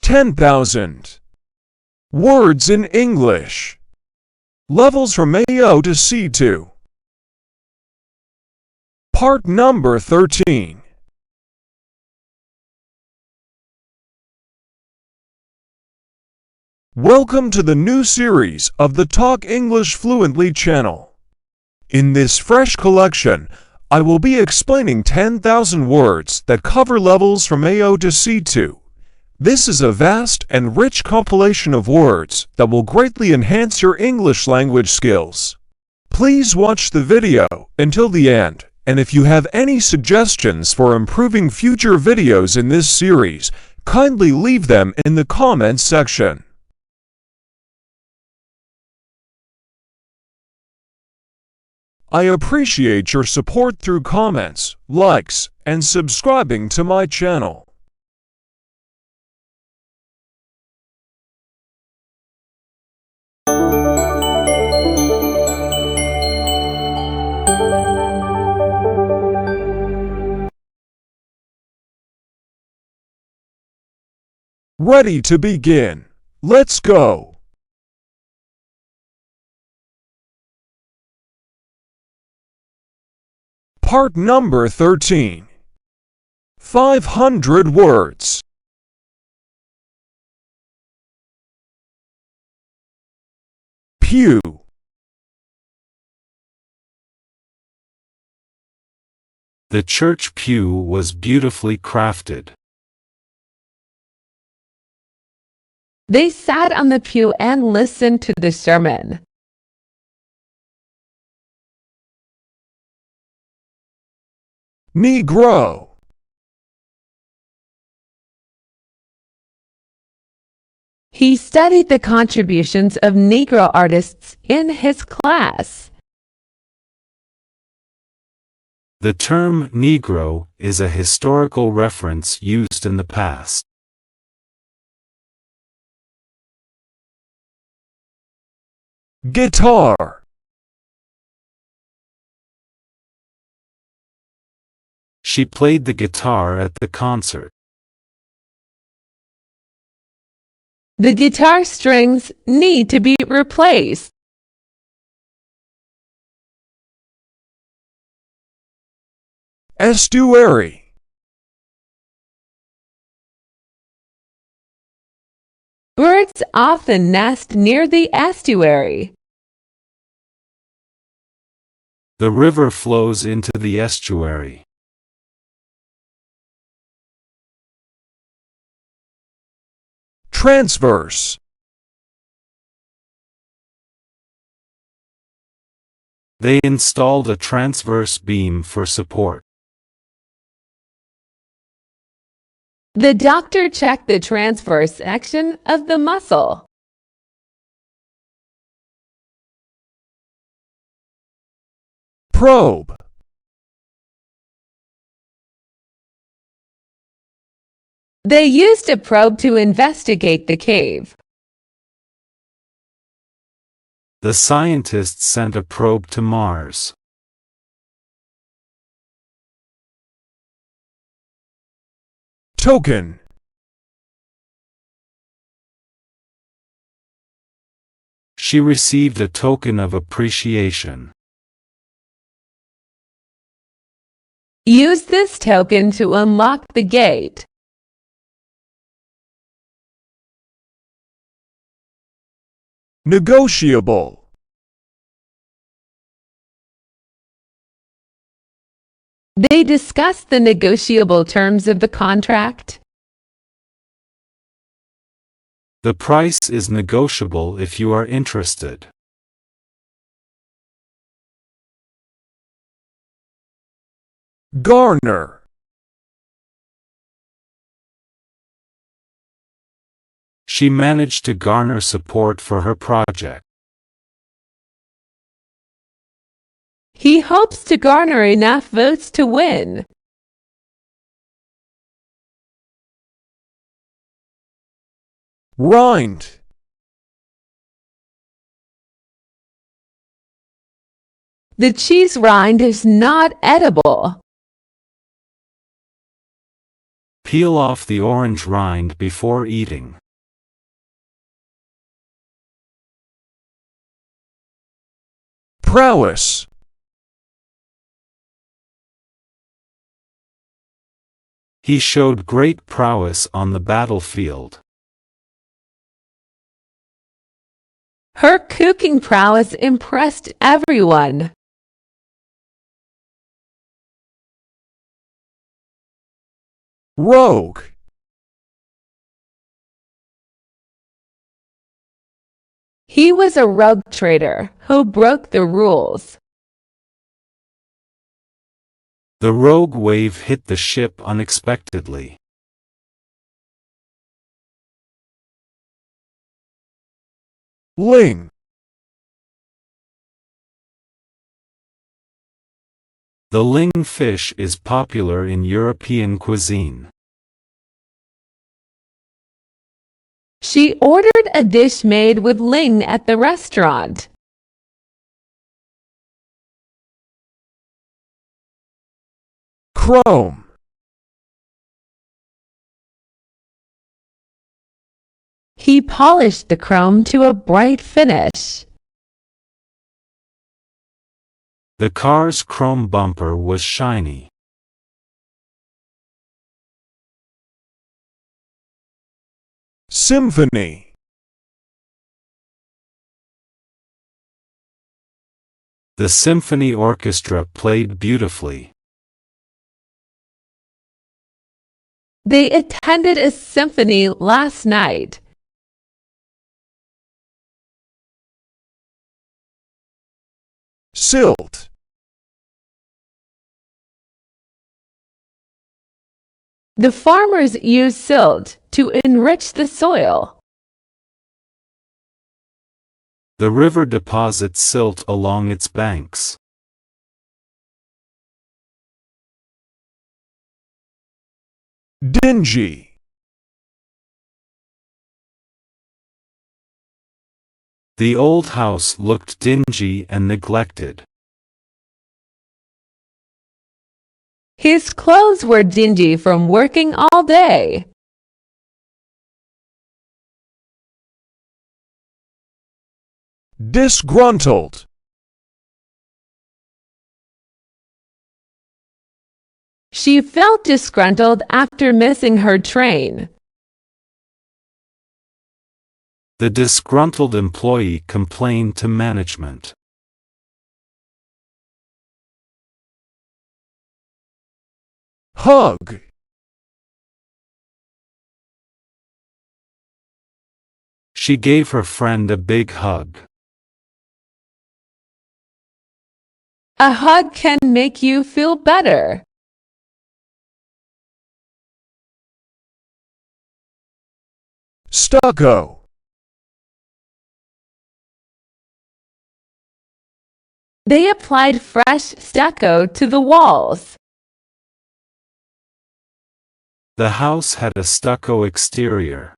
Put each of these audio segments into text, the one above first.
10,000 words in English. Levels from A0 to C2. Part number 13. Welcome to the new series of the Talk English Fluently channel. In this fresh collection, I will be explaining 10,000 words that cover levels from A0 to C2. This is a vast and rich compilation of words that will greatly enhance your English language skills. Please watch the video until the end, and if you have any suggestions for improving future videos in this series, kindly leave them in the comments section. I appreciate your support through comments, likes, and subscribing to my channel. Ready to begin? Let's go! Part number 13. 500 words. Pew. The church pew was beautifully crafted. They sat on the pew and listened to the sermon. Negro. He studied the contributions of Negro artists in his class. The term Negro is a historical reference used in the past. Guitar. She played the guitar at the concert. The guitar strings need to be replaced. Estuary. Birds often nest near the estuary. The river flows into the estuary. Transverse. They installed a transverse beam for support. The doctor checked the transverse section of the muscle. Probe. They used a probe to investigate the cave. The scientists sent a probe to Mars. Token. She received a token of appreciation. Use this token to unlock the gate. Negotiable. They discussed the negotiable terms of the contract. The price is negotiable if you are interested. Garner. She managed to garner support for her project. He hopes to garner enough votes to win. Rind. The cheese rind is not edible. Peel off the orange rind before eating. Prowess. He showed great prowess on the battlefield. Her cooking prowess impressed everyone. Rogue. He was a rogue trader who broke the rules. The rogue wave hit the ship unexpectedly. Ling. The ling fish is popular in European cuisine. She ordered a dish made with ling at the restaurant. Chrome. He polished the chrome to a bright finish. The car's chrome bumper was shiny. Symphony. The symphony orchestra played beautifully. They attended a symphony last night. Silt. The farmers use silt to enrich the soil. The river deposits silt along its banks. Dingy. The old house looked dingy and neglected. His clothes were dingy from working all day. Disgruntled. She felt disgruntled after missing her train. The disgruntled employee complained to management. Hug. She gave her friend a big hug. A hug can make you feel better. Stucco. They applied fresh stucco to the walls. The house had a stucco exterior.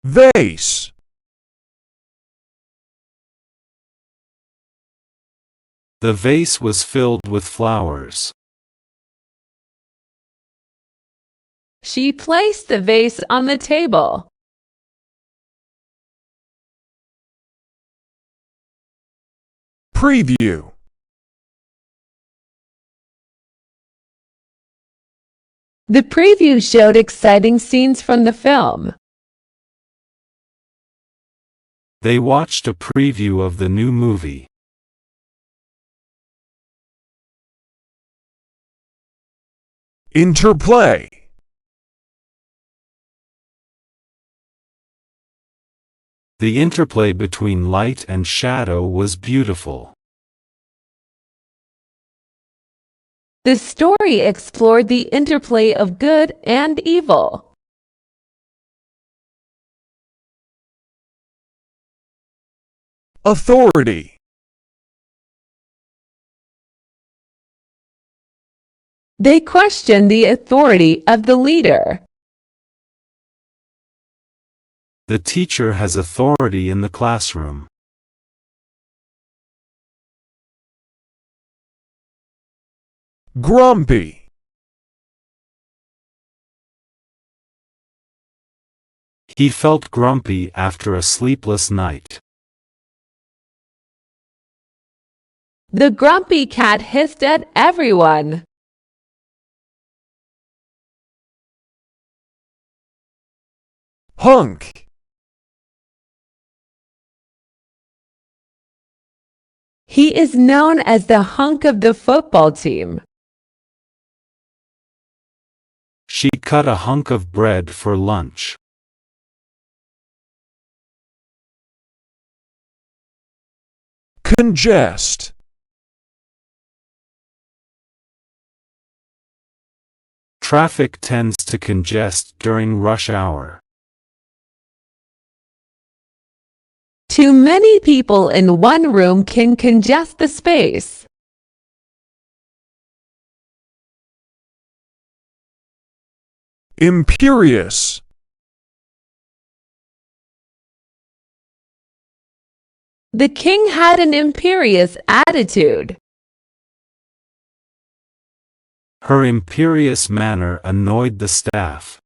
Vase. The vase was filled with flowers. She placed the vase on the table. Preview. The preview showed exciting scenes from the film. They watched a preview of the new movie. Interplay. The interplay between light and shadow was beautiful. The story explored the interplay of good and evil. Authority. They questioned the authority of the leader. The teacher has authority in the classroom. grumpy, He felt grumpy after a sleepless night. The grumpy cat hissed at everyone. hunk, He is known as the hunk of the football team. She cut a hunk of bread for lunch. congest, Traffic tends to congest during rush hour. Too many people in one room can congest the space. imperious, The king had an imperious attitude. Her imperious manner annoyed the staff.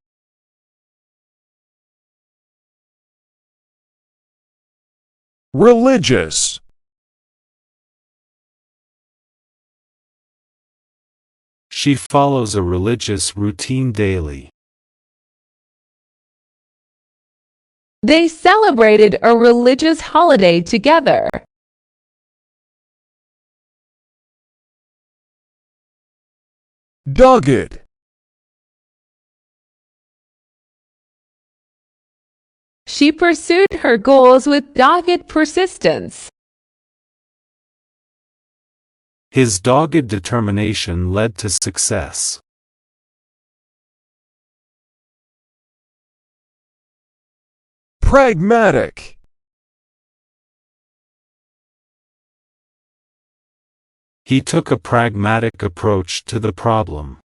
religious, She follows a religious routine daily. They celebrated a religious holiday together. dogged, She pursued her goals with dogged persistence. His dogged determination led to success. pragmatic, He took a pragmatic approach to the problem.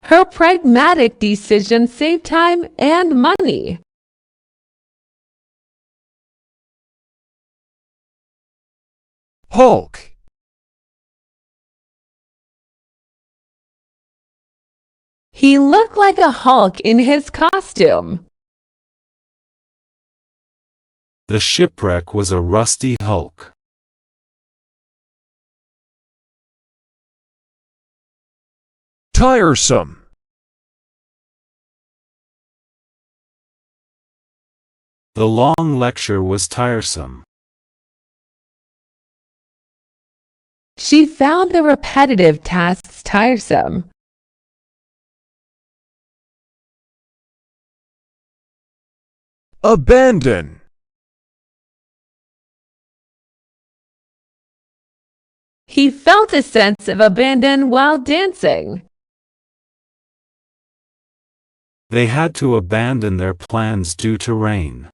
Her pragmatic decision saved time and money. hulk, He looked like a Hulk in his costume. The shipwreck was a rusty hulk. tiresome, The long lecture was tiresome. She found the repetitive tasks tiresome. abandon, He felt a sense of abandon while dancing. They had to abandon their plans due to rain.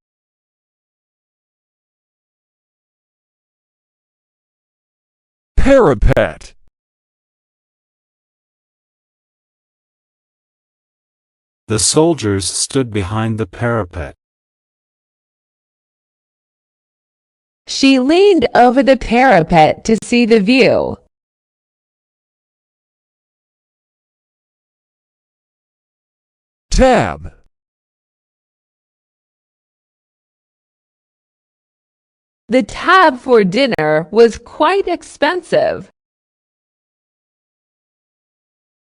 parapet, The soldiers stood behind the parapet. She leaned over the parapet to see the view. tab, The tab for dinner was quite expensive.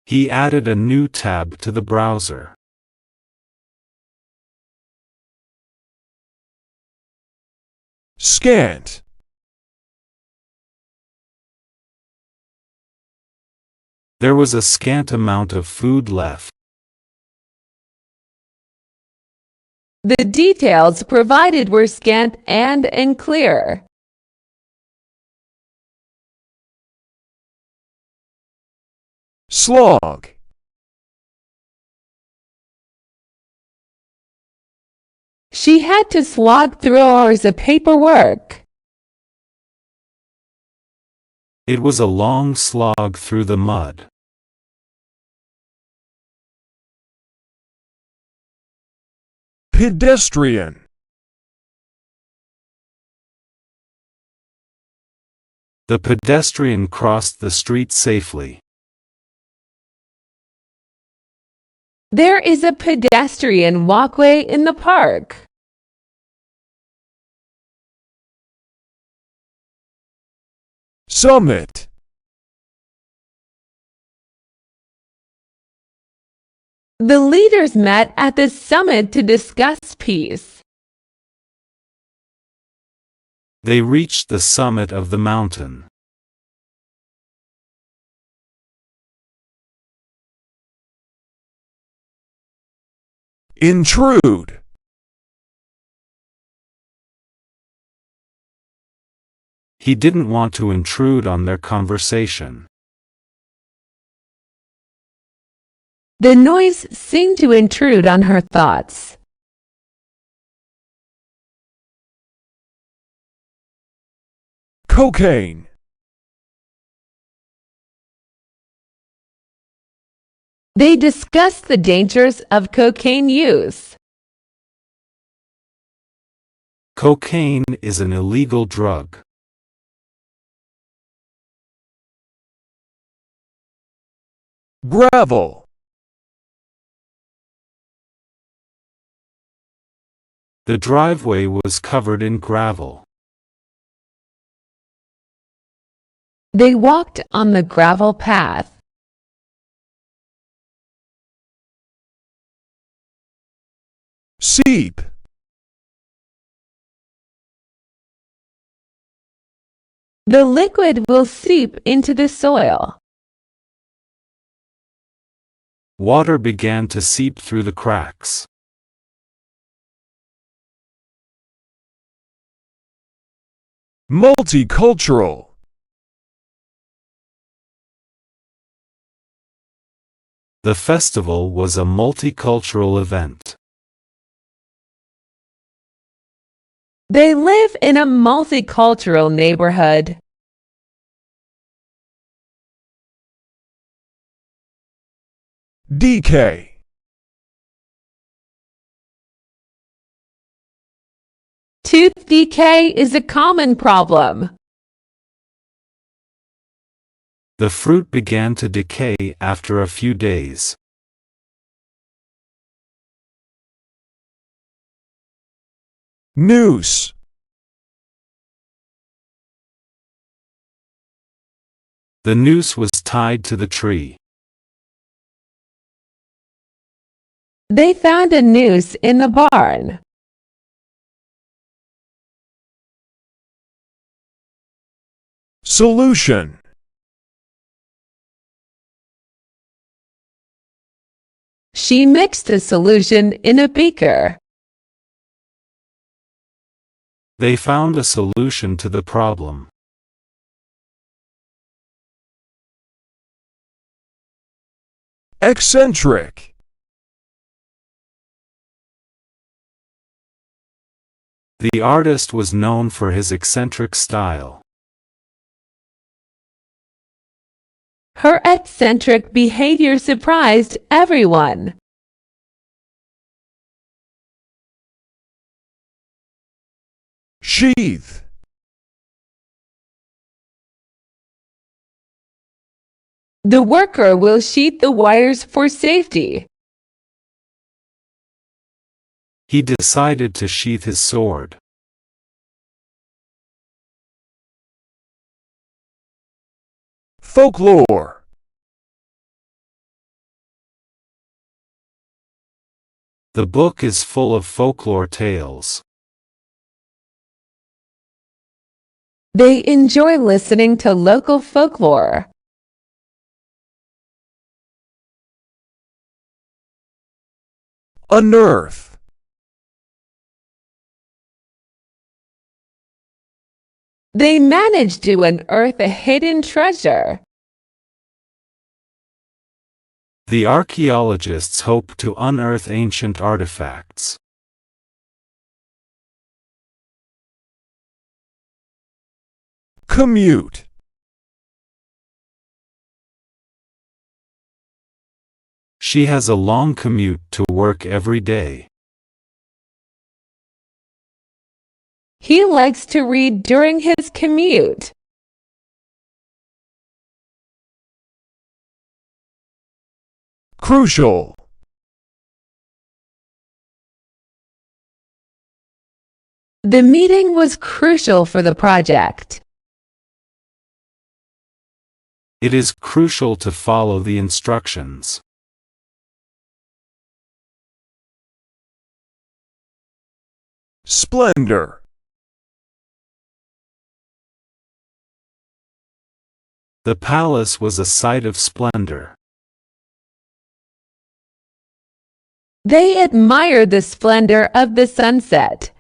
He added a new tab to the browser. scant, There was a scant amount of food left. The details provided were scant and unclear. slog, She had to slog through hours of paperwork. It was a long slog through the mud. pedestrian, The pedestrian crossed the street safely. There is a pedestrian walkway in the park. Summit. The leaders met at the summit to discuss peace. They reached the summit of the mountain. Intrude. He didn't want to intrude on their conversation. The noise seemed to intrude on her thoughts. Cocaine. They discussed the dangers of cocaine use. Cocaine is an illegal drug. Gravel. The driveway was covered in gravel. They walked on the gravel path. Seep. The liquid will seep into the soil. Water began to seep through the cracks. Multicultural. The festival was a multicultural event. They live in a multicultural neighborhood. Decay. Tooth decay is a common problem. The fruit began to decay after a few days. Noose. The noose was tied to the tree. They found a noose in the barn. Solution. She mixed the solution in a beaker. They found a solution to the problem. Eccentric. The artist was known for his eccentric style. Her eccentric behavior surprised everyone. Sheath. The worker will sheath the wires for safety. He decided to sheath his sword. Folklore. The book is full of folklore tales. They enjoy listening to local folklore. Unearth. They managed to unearth a hidden treasure. The archaeologists hope to unearth ancient artifacts. Commute. She has a long commute to work every day. He likes to read during his commute. Crucial. The meeting was crucial for the project. It is crucial to follow the instructions. Splendor. The palace was a sight of splendor. They admired the splendor of the sunset.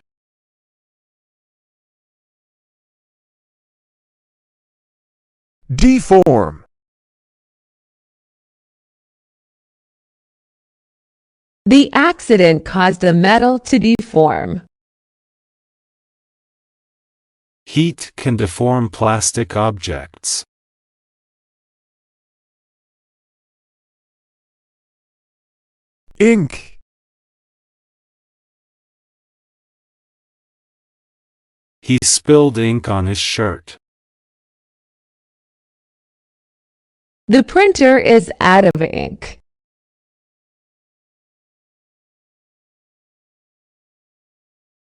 Deform. The accident caused the metal to deform. Heat can deform plastic objects. Ink. He spilled ink on his shirt. The printer is out of ink.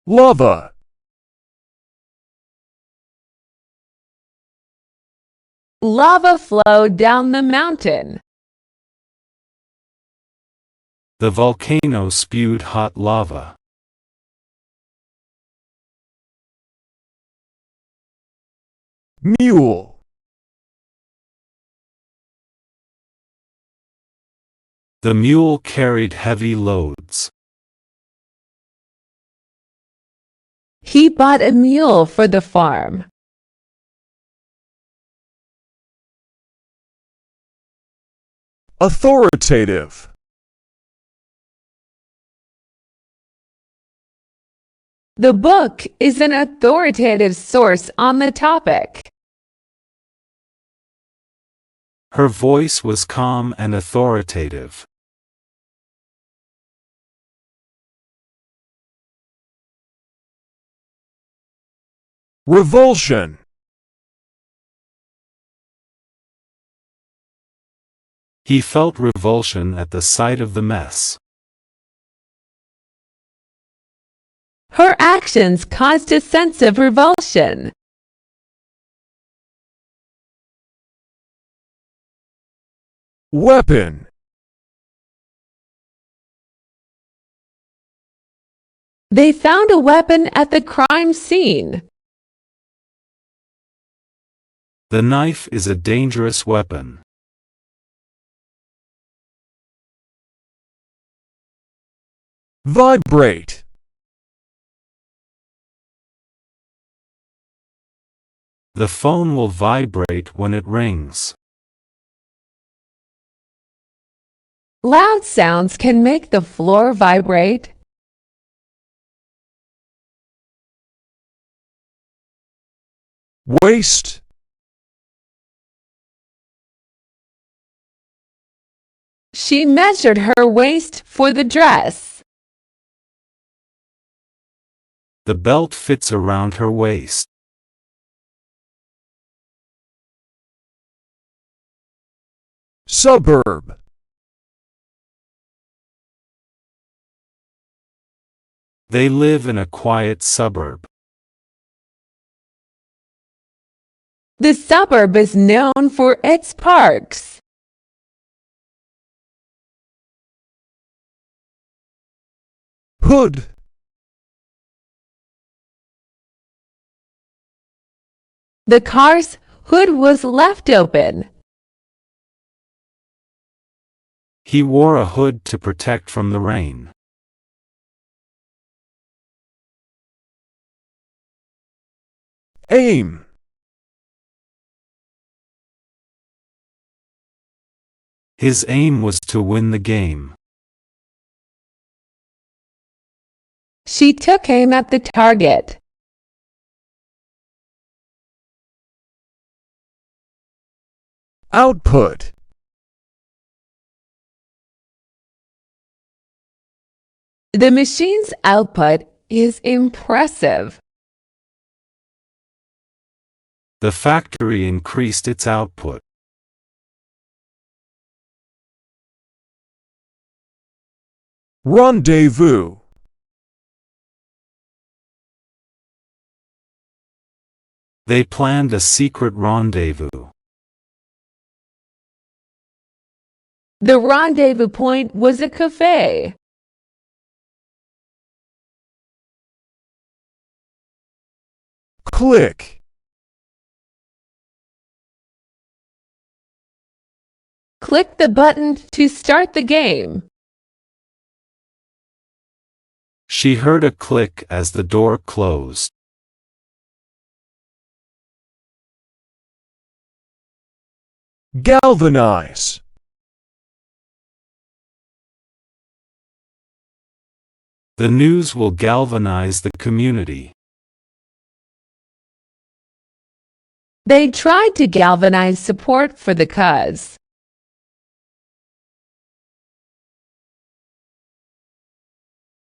Lava. Lava flowed down the mountain. The volcano spewed hot lava. Mule. The mule carried heavy loads. He bought a mule for the farm. Authoritative. The book is an authoritative source on the topic. Her voice was calm and authoritative. Revulsion. He felt revulsion at the sight of the mess. Her actions caused a sense of revulsion. Weapon. They found a weapon at the crime scene. The knife is a dangerous weapon. Vibrate. The phone will vibrate when it rings. Loud sounds can make the floor vibrate. Waist. She measured her waist for the dress. The belt fits around her waist. Suburb. They live in a quiet suburb. The suburb is known for its parks. Hood. The car's hood was left open. He wore a hood to protect from the rain. Aim. His aim was to win the game. She took aim at the target. Output. The machine's output is impressive. The factory increased its output. rendezvous, They planned a secret rendezvous. The rendezvous point was a cafe. click, Click the button to start the game. She heard a click as the door closed. galvanize, The news will galvanize the community. They tried to galvanize support for the cause.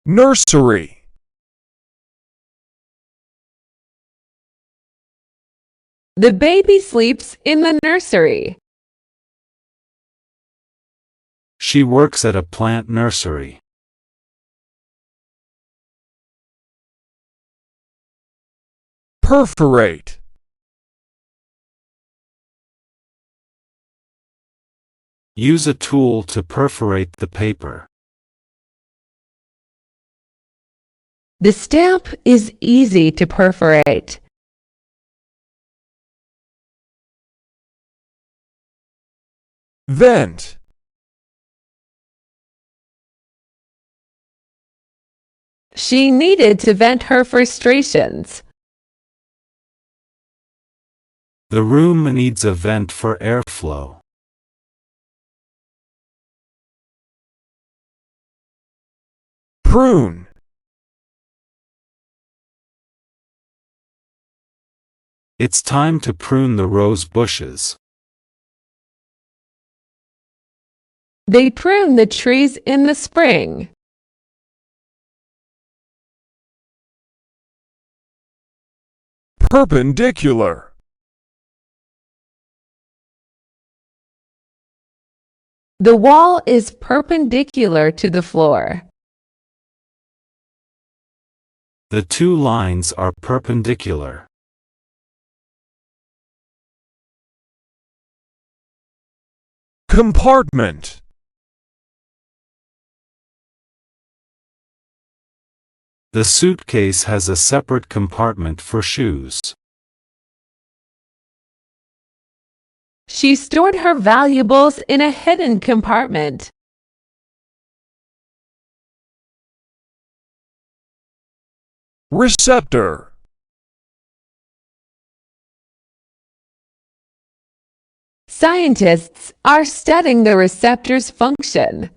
nursery, The baby sleeps in the nursery. She works at a plant nursery. perforate, Use a tool to perforate the paper. The stamp is easy to perforate. vent, She needed to vent her frustrations. The room needs a vent for airflow. prune, It's time to prune the rose bushes. They prune the trees in the spring. perpendicular, The wall is perpendicular to the floor. The two lines are perpendicular. compartment, The suitcase has a separate compartment for shoes. She stored her valuables in a hidden compartment. receptor, Scientists are studying the receptor's function.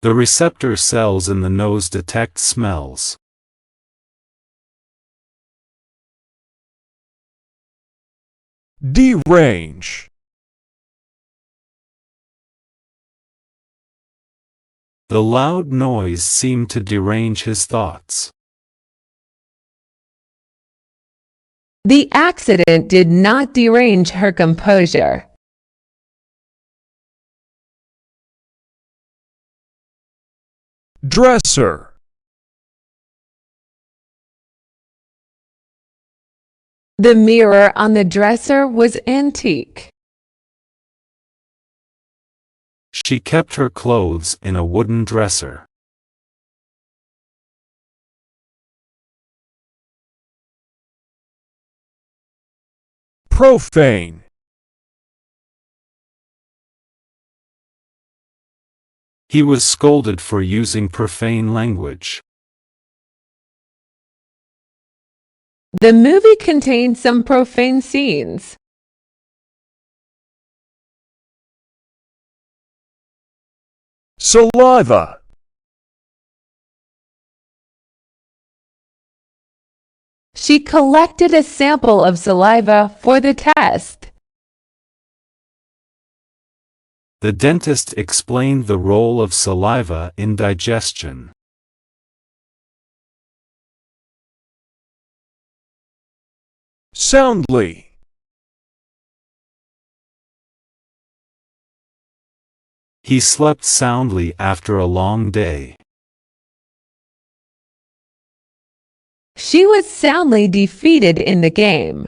The receptor cells in the nose detect smells. derange, The loud noise seemed to derange his thoughts. The accident did not derange her composure. dresser, The mirror on the dresser was antique. She kept her clothes in a wooden dresser. profane, He was scolded for using profane language. The movie contained some profane scenes. saliva, She collected a sample of saliva for the test. The dentist explained the role of saliva in digestion. soundly, He slept soundly after a long day. She was soundly defeated in the game.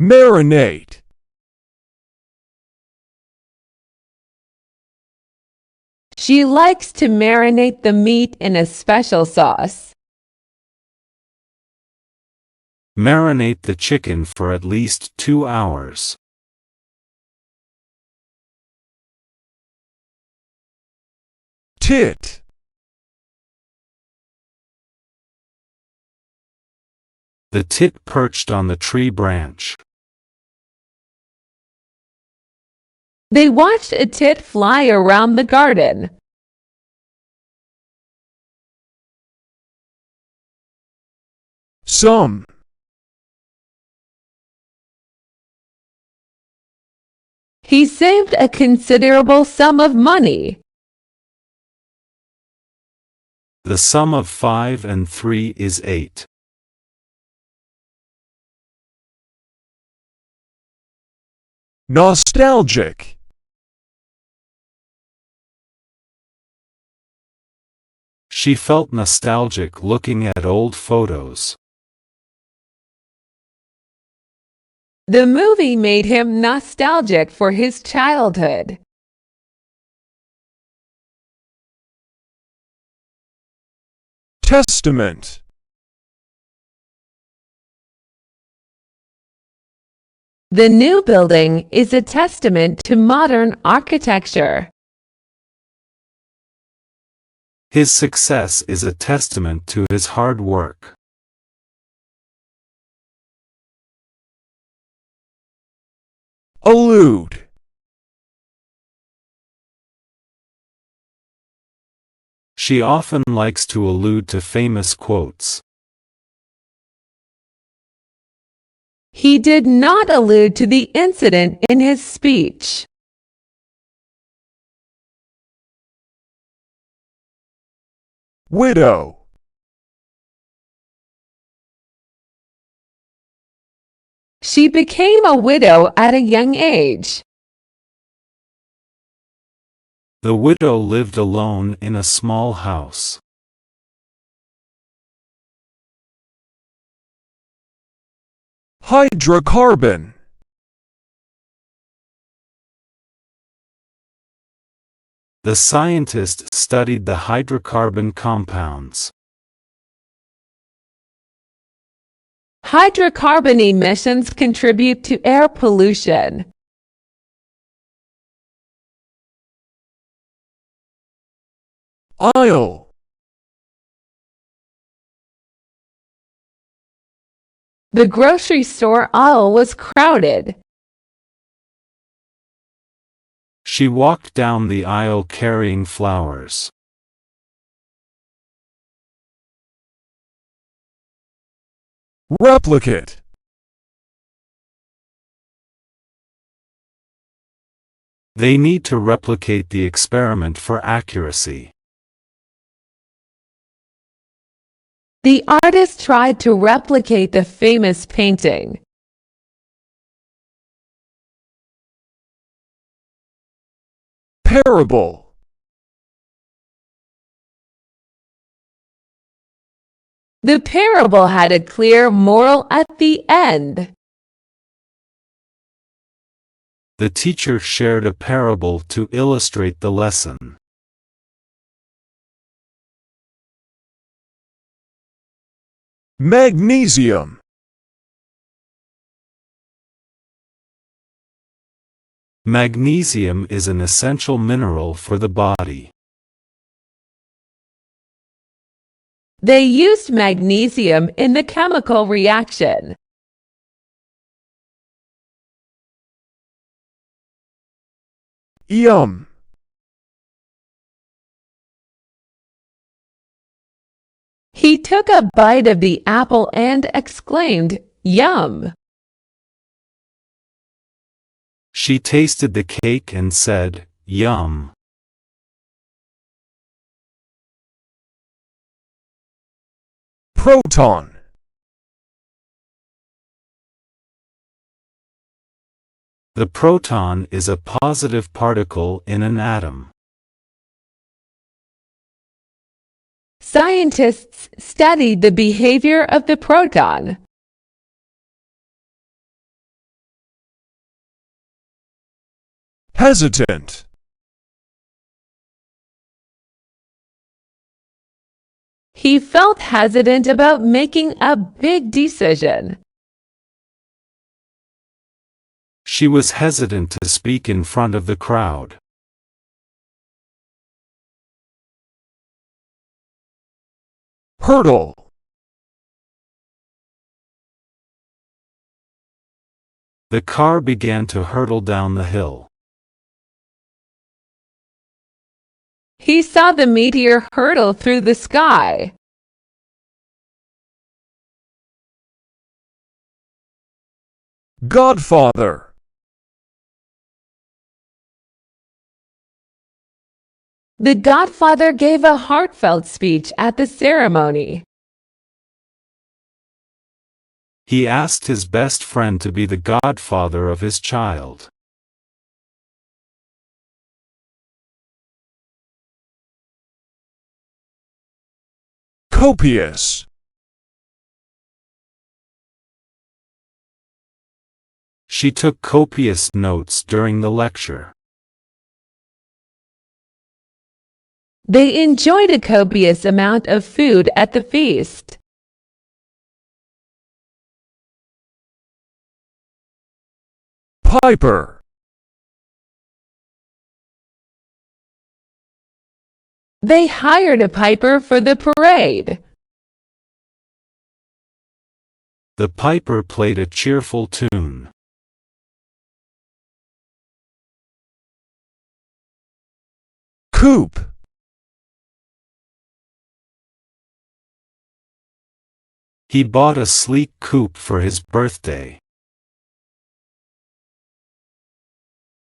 Marinate. She likes to marinate the meat in a special sauce. Marinate the chicken for at least 2 hours. Tit. The tit perched on the tree branch. They watched a tit fly around the garden. Some. He saved a considerable sum of money. The sum of 5 and 3 is 8. Nostalgic. She felt nostalgic looking at old photos. The movie made him nostalgic for his childhood. Testament. The new building is a testament to modern architecture. His success is a testament to his hard work. Allude. She often likes to allude to famous quotes. He did not allude to the incident in his speech. Widow. She became a widow at a young age. The widow lived alone in a small house. Hydrocarbon. The scientist studied the hydrocarbon compounds. Hydrocarbon emissions contribute to air pollution. Aisle. The grocery store aisle was crowded. She walked down the aisle carrying flowers. Replicate. They need to replicate the experiment for accuracy. The artist tried to replicate the famous painting. Parable. The parable had a clear moral at the end. The teacher shared a parable to illustrate the lesson. Magnesium. Magnesium is an essential mineral for the body. They used magnesium in the chemical reaction. Yum. He took a bite of the apple and exclaimed, "Yum!" She tasted the cake and said, "Yum." Proton. The proton is a positive particle in an atom. Scientists studied the behavior of the proton. Hesitant. He felt hesitant about making a big decision. She was hesitant to speak in front of the crowd. Hurdle. The car began to hurtle down the hill. He saw the meteor hurtle through the sky. Godfather. The godfather gave a heartfelt speech at the ceremony. He asked his best friend to be the godfather of his child. Copious. She took copious notes during the lecture. They enjoyed a copious amount of food at the feast. Piper. They hired a piper for the parade. The piper played a cheerful tune. Coop. He bought a sleek coupe for his birthday.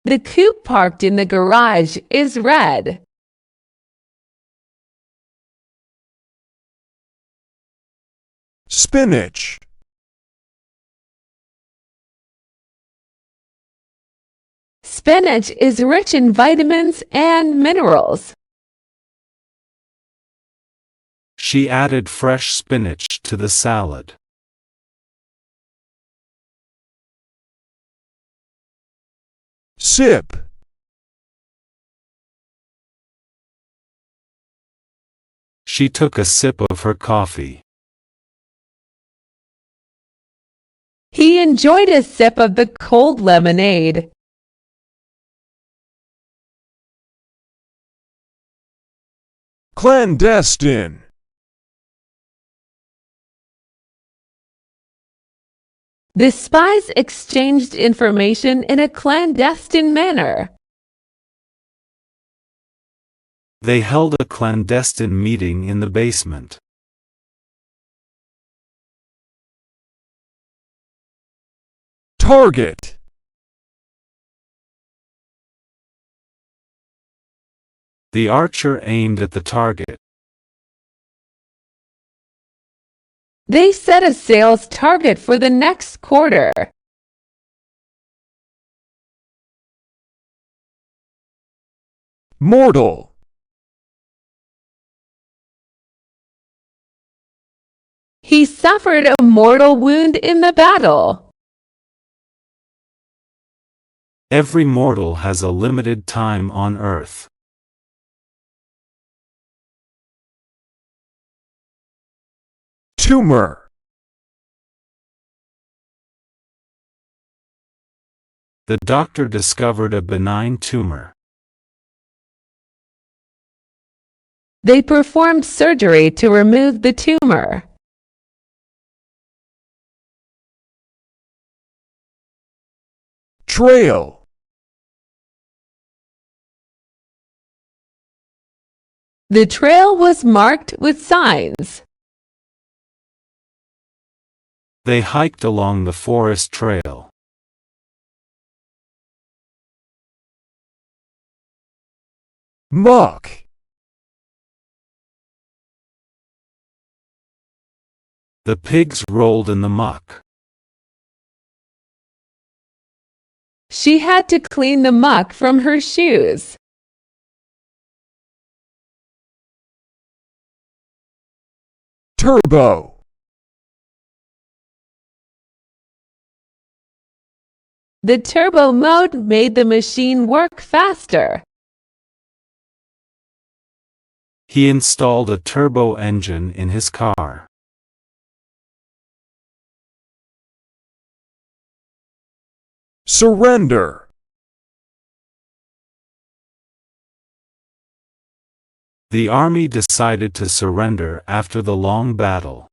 The coupe parked in the garage is red. Spinach. Spinach is rich in vitamins and minerals. She added fresh spinach to the salad. Sip. She took a sip of her coffee. He enjoyed a sip of the cold lemonade. Clandestine. The spies exchanged information in a clandestine manner. They held a clandestine meeting in the basement. Target. The archer aimed at the target. They set a sales target for the next quarter. Mortal. He suffered a mortal wound in the battle. Every mortal has a limited time on earth. Tumor. The doctor discovered a benign tumor. They performed surgery to remove the tumor. Trail. The trail was marked with signs. They hiked along the forest trail. Muck. The pigs rolled in the muck. She had to clean the muck from her shoes. Turbo. The turbo mode made the machine work faster. He installed a turbo engine in his car. Surrender. The army decided to surrender after the long battle.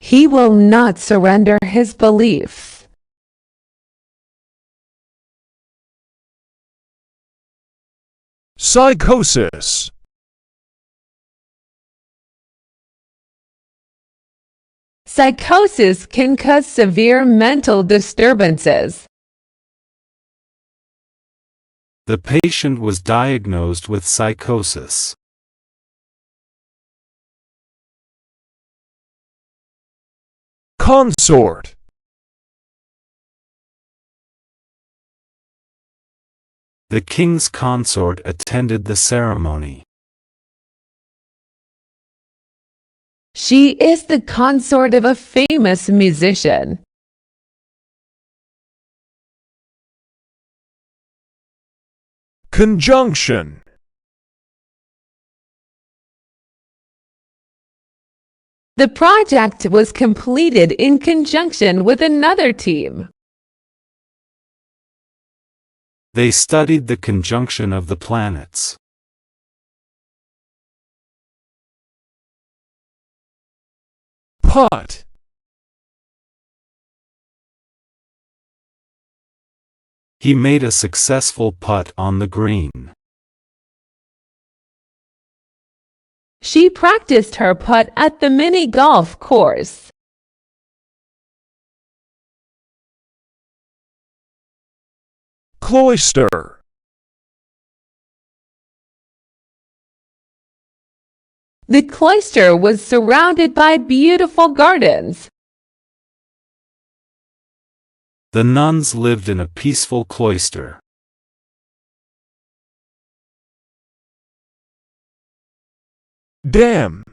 He will not surrender his beliefs. Psychosis. Psychosis can cause severe mental disturbances. The patient was diagnosed with psychosis. Consort. The king's consort attended the ceremony. She is the consort of a famous musician. Conjunction. The project was completed in conjunction with another team. They studied the conjunction of the planets. Putt. He made a successful putt on the green. She practiced her putt at the mini golf course. Cloister. The cloister was surrounded by beautiful gardens. The nuns lived in a peaceful cloister. Dam.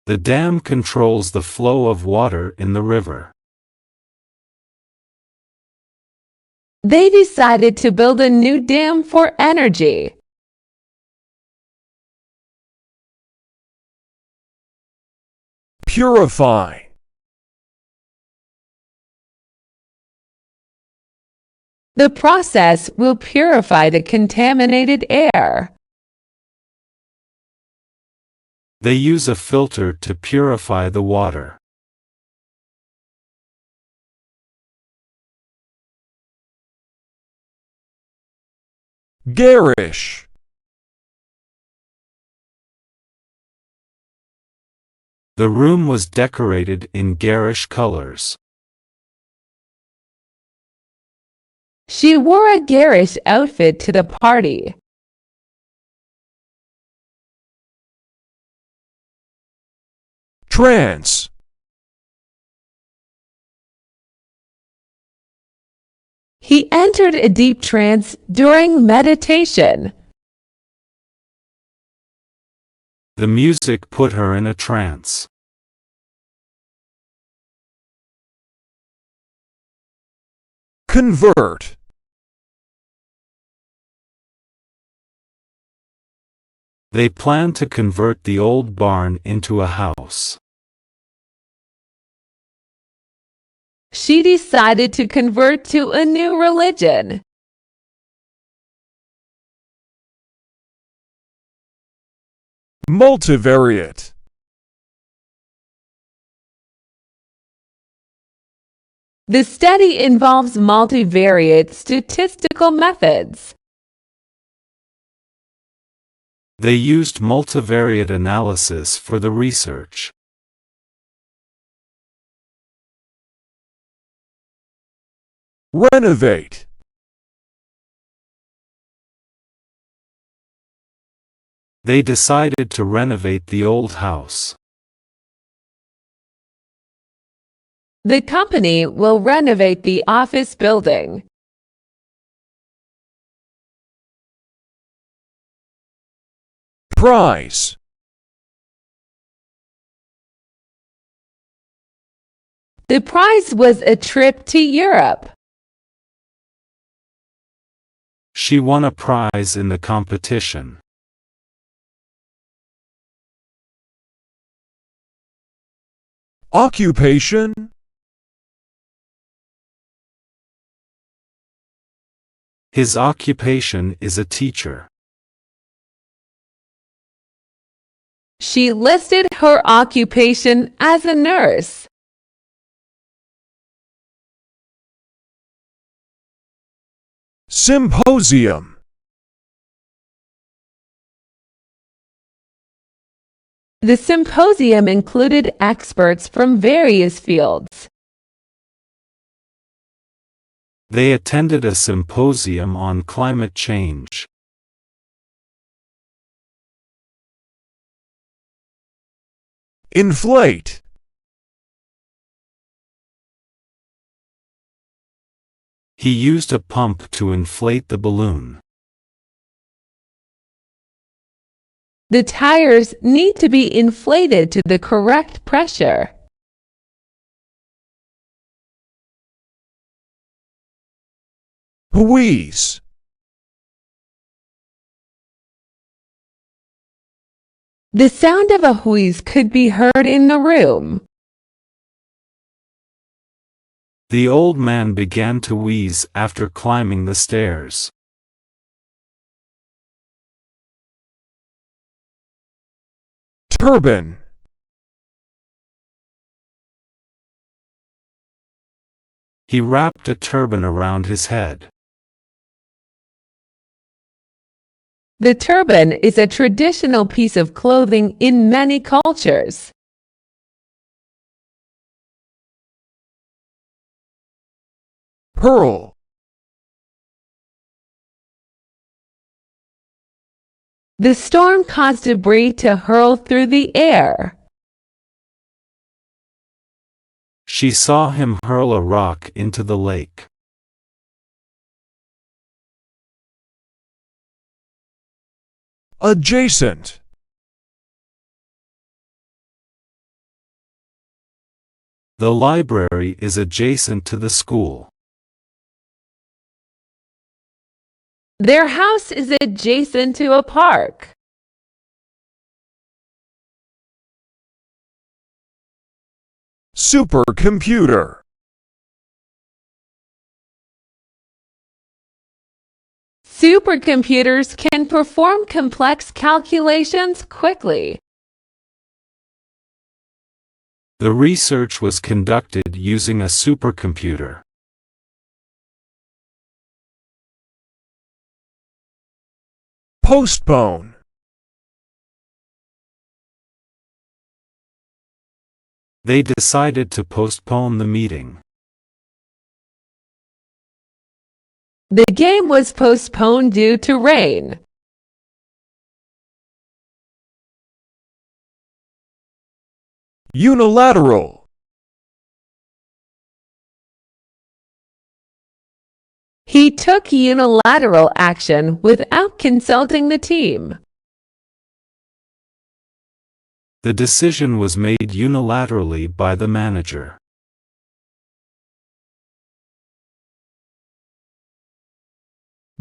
The dam controls the flow of water in the river. They decided to build a new dam for energy. Purify. The process will purify the contaminated air. They use a filter to purify the water. Garish. The room was decorated in garish colors. She wore a garish outfit to the party. Trance. He entered a deep trance during meditation. The music put her in a trance. Convert. They planned to convert the old barn into a house. She decided to convert to a new religion. Multivariate. The study involves multivariate statistical methods. They used multivariate analysis for the research. Renovate. They decided to renovate the old house. The company will renovate the office building. Prize. The prize was a trip to Europe. She won a prize in the competition. Occupation. His occupation is a teacher. She listed her occupation as a nurse. Symposium. The symposium included experts from various fields. They attended a symposium on climate change. Inflate. He used a pump to inflate the balloon. The tires need to be inflated to the correct pressure. Wheeze. The sound of a wheeze could be heard in the room. The old man began to wheeze after climbing the stairs. Turban. He wrapped a turban around his head. The turban is a traditional piece of clothing in many cultures. Hurl. The storm caused debris to hurl through the air. She saw him hurl a rock into the lake. Adjacent. The library is adjacent to the school. Their house is adjacent to a park. Supercomputer. Supercomputers can perform complex calculations quickly. The research was conducted using a supercomputer. Postpone. They decided to postpone the meeting. The game was postponed due to rain. Unilateral. He took unilateral action without consulting the team. The decision was made unilaterally by the manager.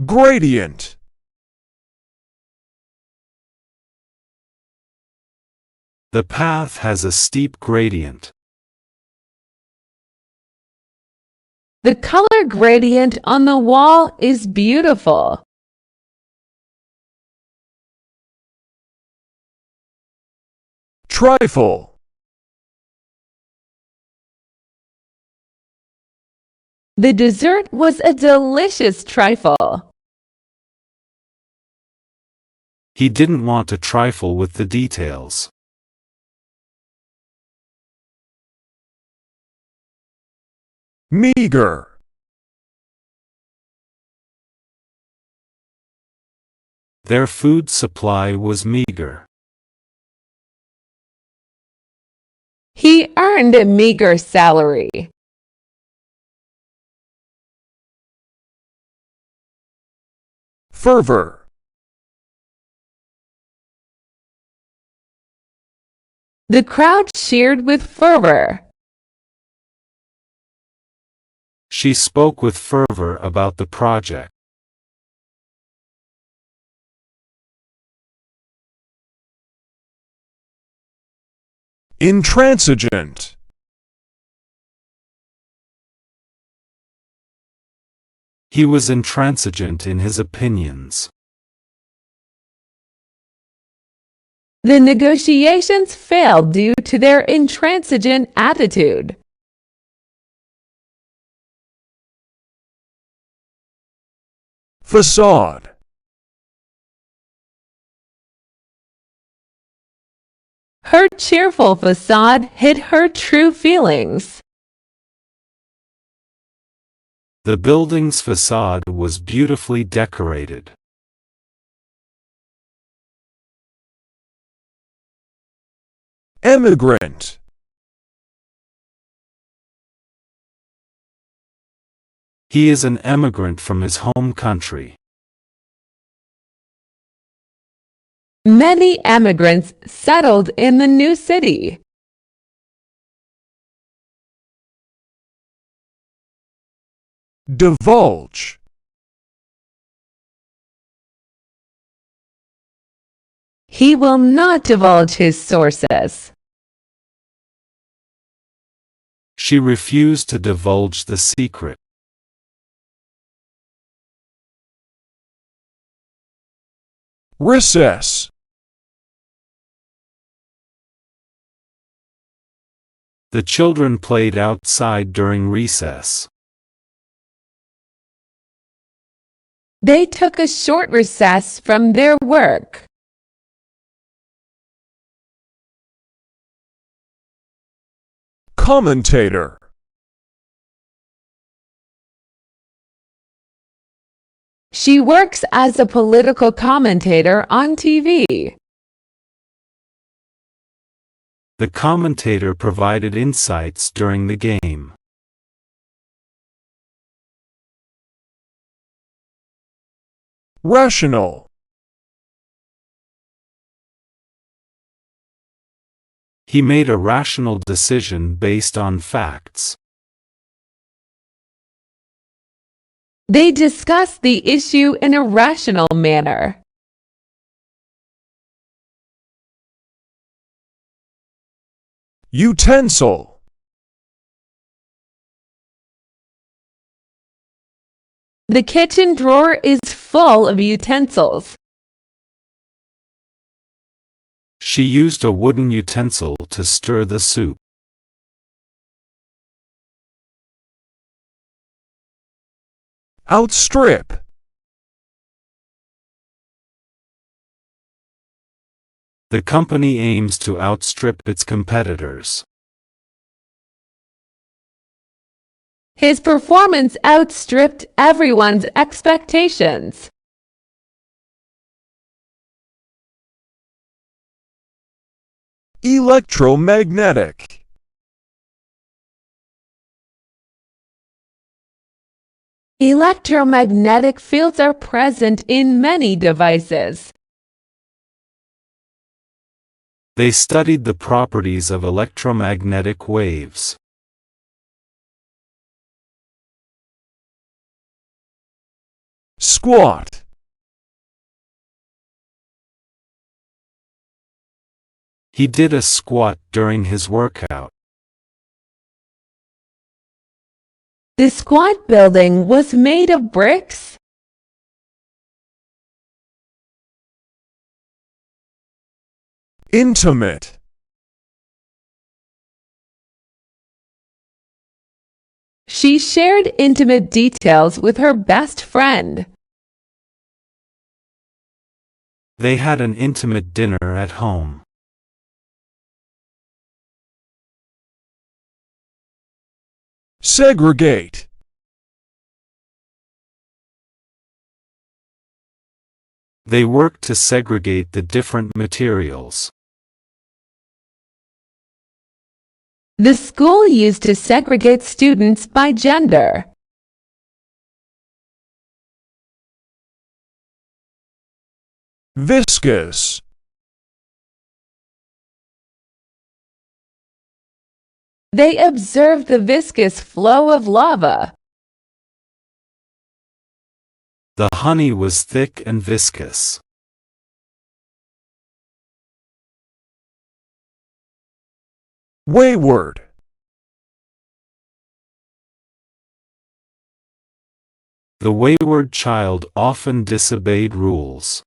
Gradient. The path has a steep gradient. The color gradient on the wall is beautiful. Trifle. The dessert was a delicious trifle. He didn't want to trifle with the details. Meager. Their food supply was meager. He earned a meager salary. fervor, The crowd cheered with fervor. She spoke with fervor about the project. intransigent, He was intransigent in his opinions. The negotiations failed due to their intransigent attitude. facade, Her cheerful facade hid her true feelings. The building's facade was beautifully decorated. emigrant, He is an emigrant from his home country. Many emigrants settled in the new city. divulge, He will not divulge his sources. She refused to divulge the secret. recess, The children played outside during recess. They took a short recess from their work. commentator, She works as a political commentator on TV. The commentator provided insights during the game. rational, He made a rational decision based on facts. They discuss the issue in a rational manner. utensil, The kitchen drawer is full of utensils. She used a wooden utensil to stir the soup. outstrip, The company aims to outstrip its competitors. His performance outstripped everyone's expectations. electromagnetic, Electromagnetic fields are present in many devices. They studied the properties of electromagnetic waves. squat, He did a squat during his workout. The squat building was made of bricks. intimate, She shared intimate details with her best friend. They had an intimate dinner at home. segregate, They worked to segregate the different materials. The school used to segregate students by gender. viscous, They observed the viscous flow of lava. The honey was thick and viscous. wayward, The wayward child often disobeyed rules.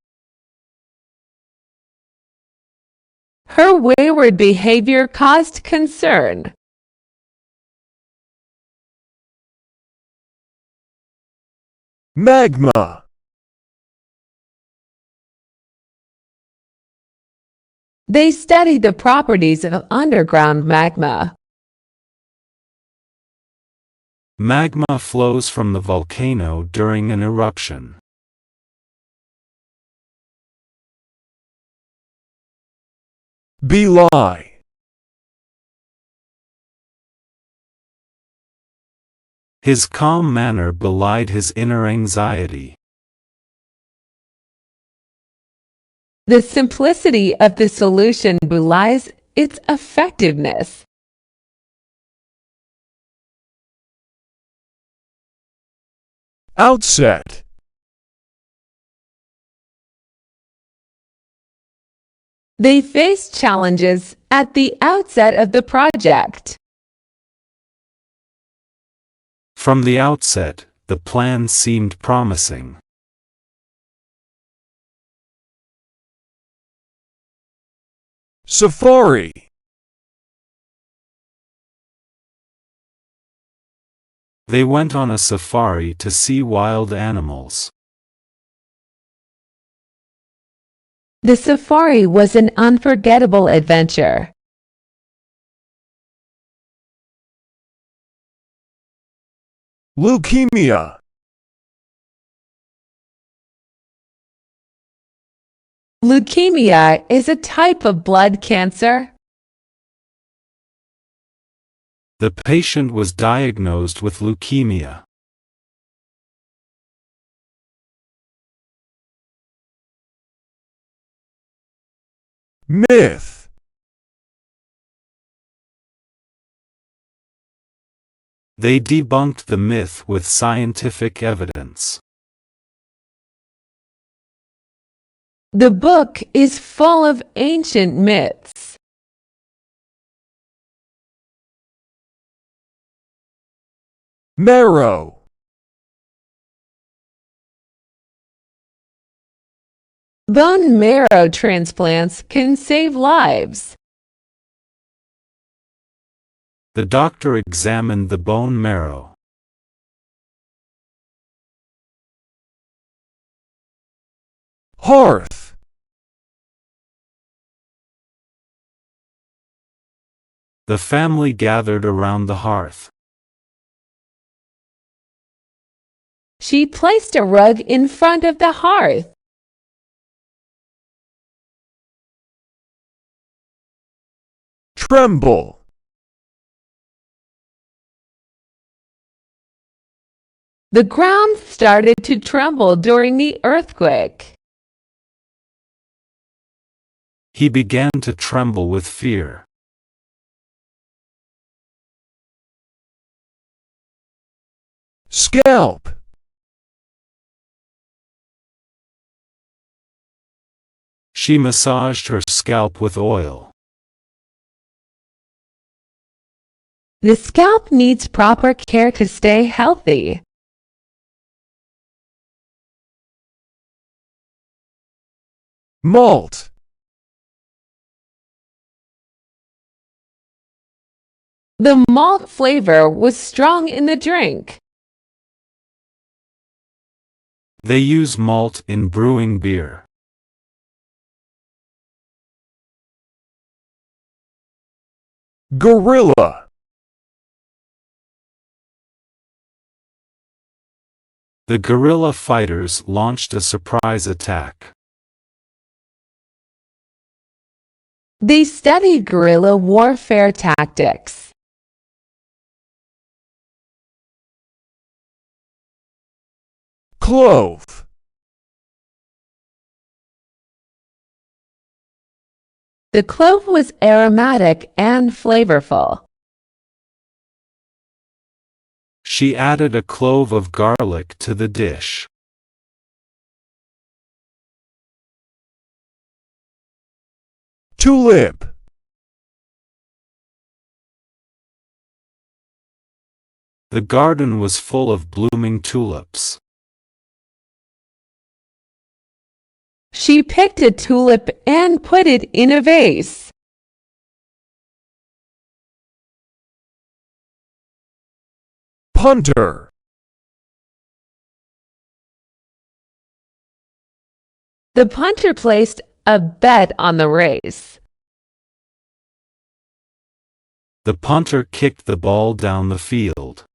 Her wayward behavior caused concern. magma, They studied the properties of underground magma. Magma flows from the volcano during an eruption. belie, His calm manner belied his inner anxiety. The simplicity of the solution belies its effectiveness. outset, They faced challenges at the outset of the project. From the outset, the plan seemed promising. safari, They went on a safari to see wild animals. The safari was an unforgettable adventure. leukemia, Leukemia is a type of blood cancer. The patient was diagnosed with leukemia. myth, They debunked the myth with scientific evidence. The book is full of ancient myths. marrow, Bone marrow transplants can save lives. The doctor examined the bone marrow. hearth, The family gathered around the hearth. She placed a rug in front of the hearth. tremble, The ground started to tremble during the earthquake. He began to tremble with fear. scalp, She massaged her scalp with oil. The scalp needs proper care to stay healthy. malt, The malt flavor was strong in the drink. They use malt in brewing beer. gorilla, The guerrilla fighters launched a surprise attack. They studied guerrilla warfare tactics. clove, The clove was aromatic and flavorful. She added a clove of garlic to the dish. Tulip. The garden was full of blooming tulips. She picked a tulip and put it in a vase. Punter. The punter placed a bet on the race. The punter kicked the ball down the field.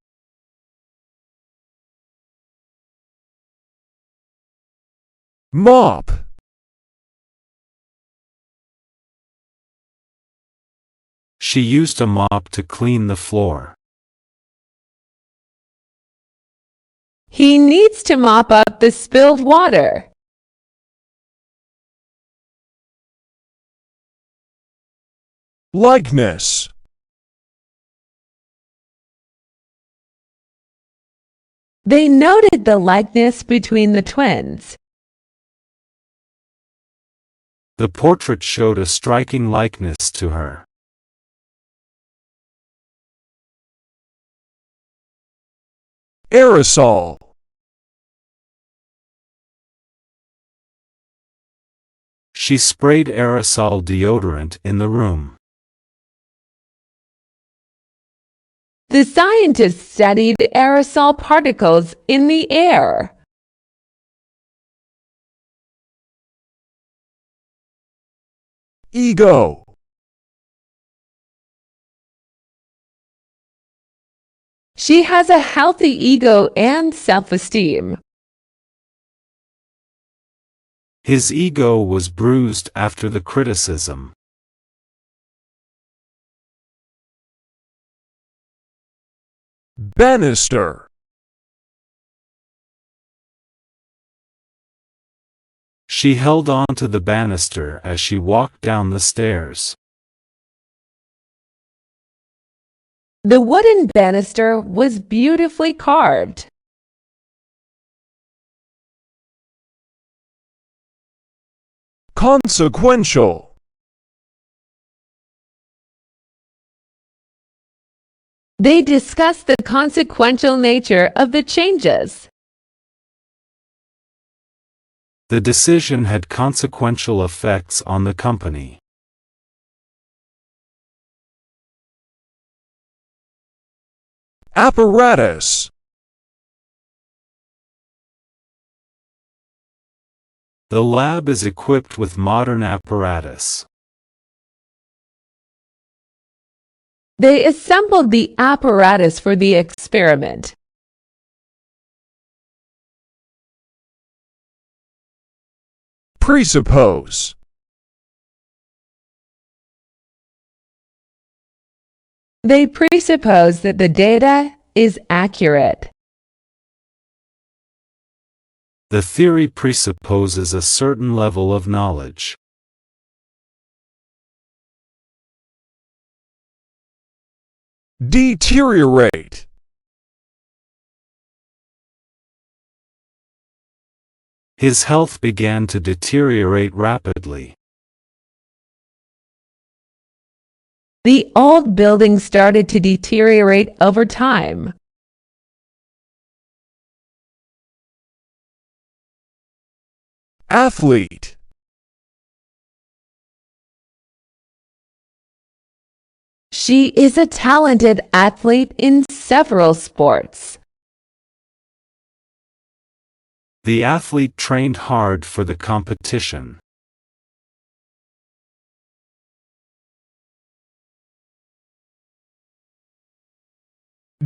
Mop. She used a mop to clean the floor. He needs to mop up the spilled water. Likeness. They noted the likeness between the twins. The portrait showed a striking likeness to her. Aerosol. She sprayed aerosol deodorant in the room. The scientists studied aerosol particles in the air. Ego. She has a healthy ego and self-esteem. His ego was bruised after the criticism. Banister. She held on to the banister as she walked down the stairs. The wooden banister was beautifully carved. Consequential. They discussed the consequential nature of the changes. The decision had consequential effects on the company. Apparatus. The lab is equipped with modern apparatus. They assembled the apparatus for the experiment. Presuppose. They presuppose that the data is accurate. The theory presupposes a certain level of knowledge. Deteriorate. His health began to deteriorate rapidly. The old building started to deteriorate over time. Athlete. She is a talented athlete in several sports. The athlete trained hard for the competition.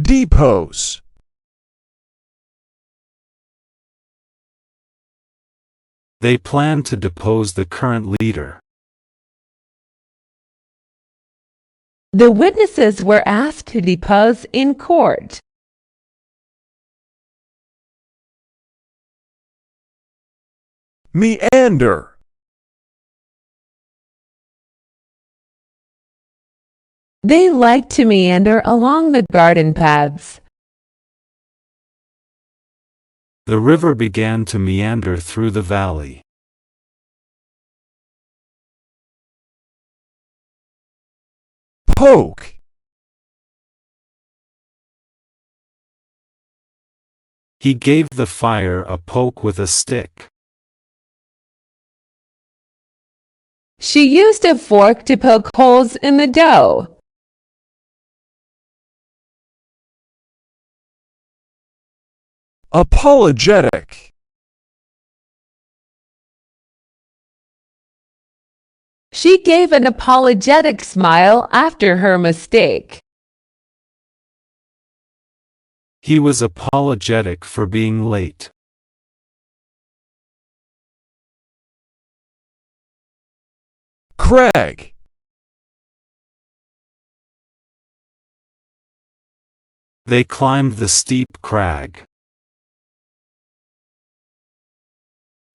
Depose. They planned to depose the current leader. The witnesses were asked to depose in court. Meander. They like to meander along the garden paths. The river began to meander through the valley. Poke. He gave the fire a poke with a stick. She used a fork to poke holes in the dough. Apologetic. She gave an apologetic smile after her mistake. He was apologetic for being late. Crag. They climbed the steep crag.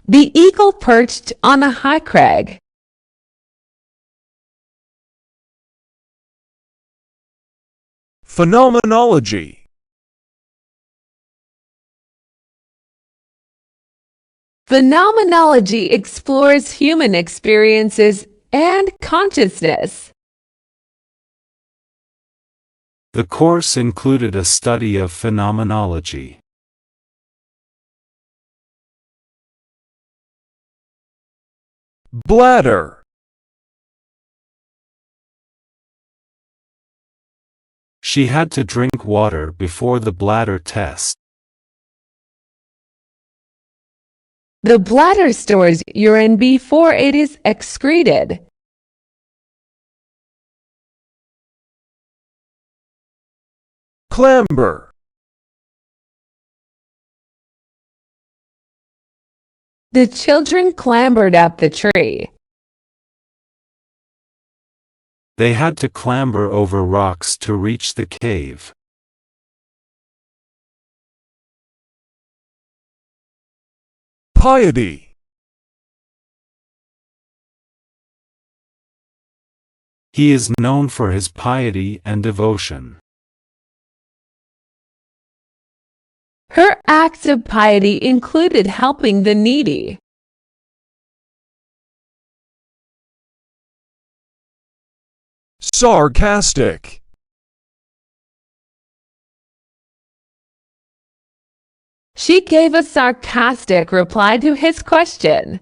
The eagle perched on a high crag. Phenomenology. Phenomenology explores human experiences and consciousness. The course included a study of phenomenology. Bladder. She had to drink water before the bladder test. The bladder stores urine before it is excreted. Clamber. The children clambered up the tree. They had to clamber over rocks to reach the cave. Piety. He is known for his piety and devotion. Her acts of piety included helping the needy. Sarcastic. She gave a sarcastic reply to his question.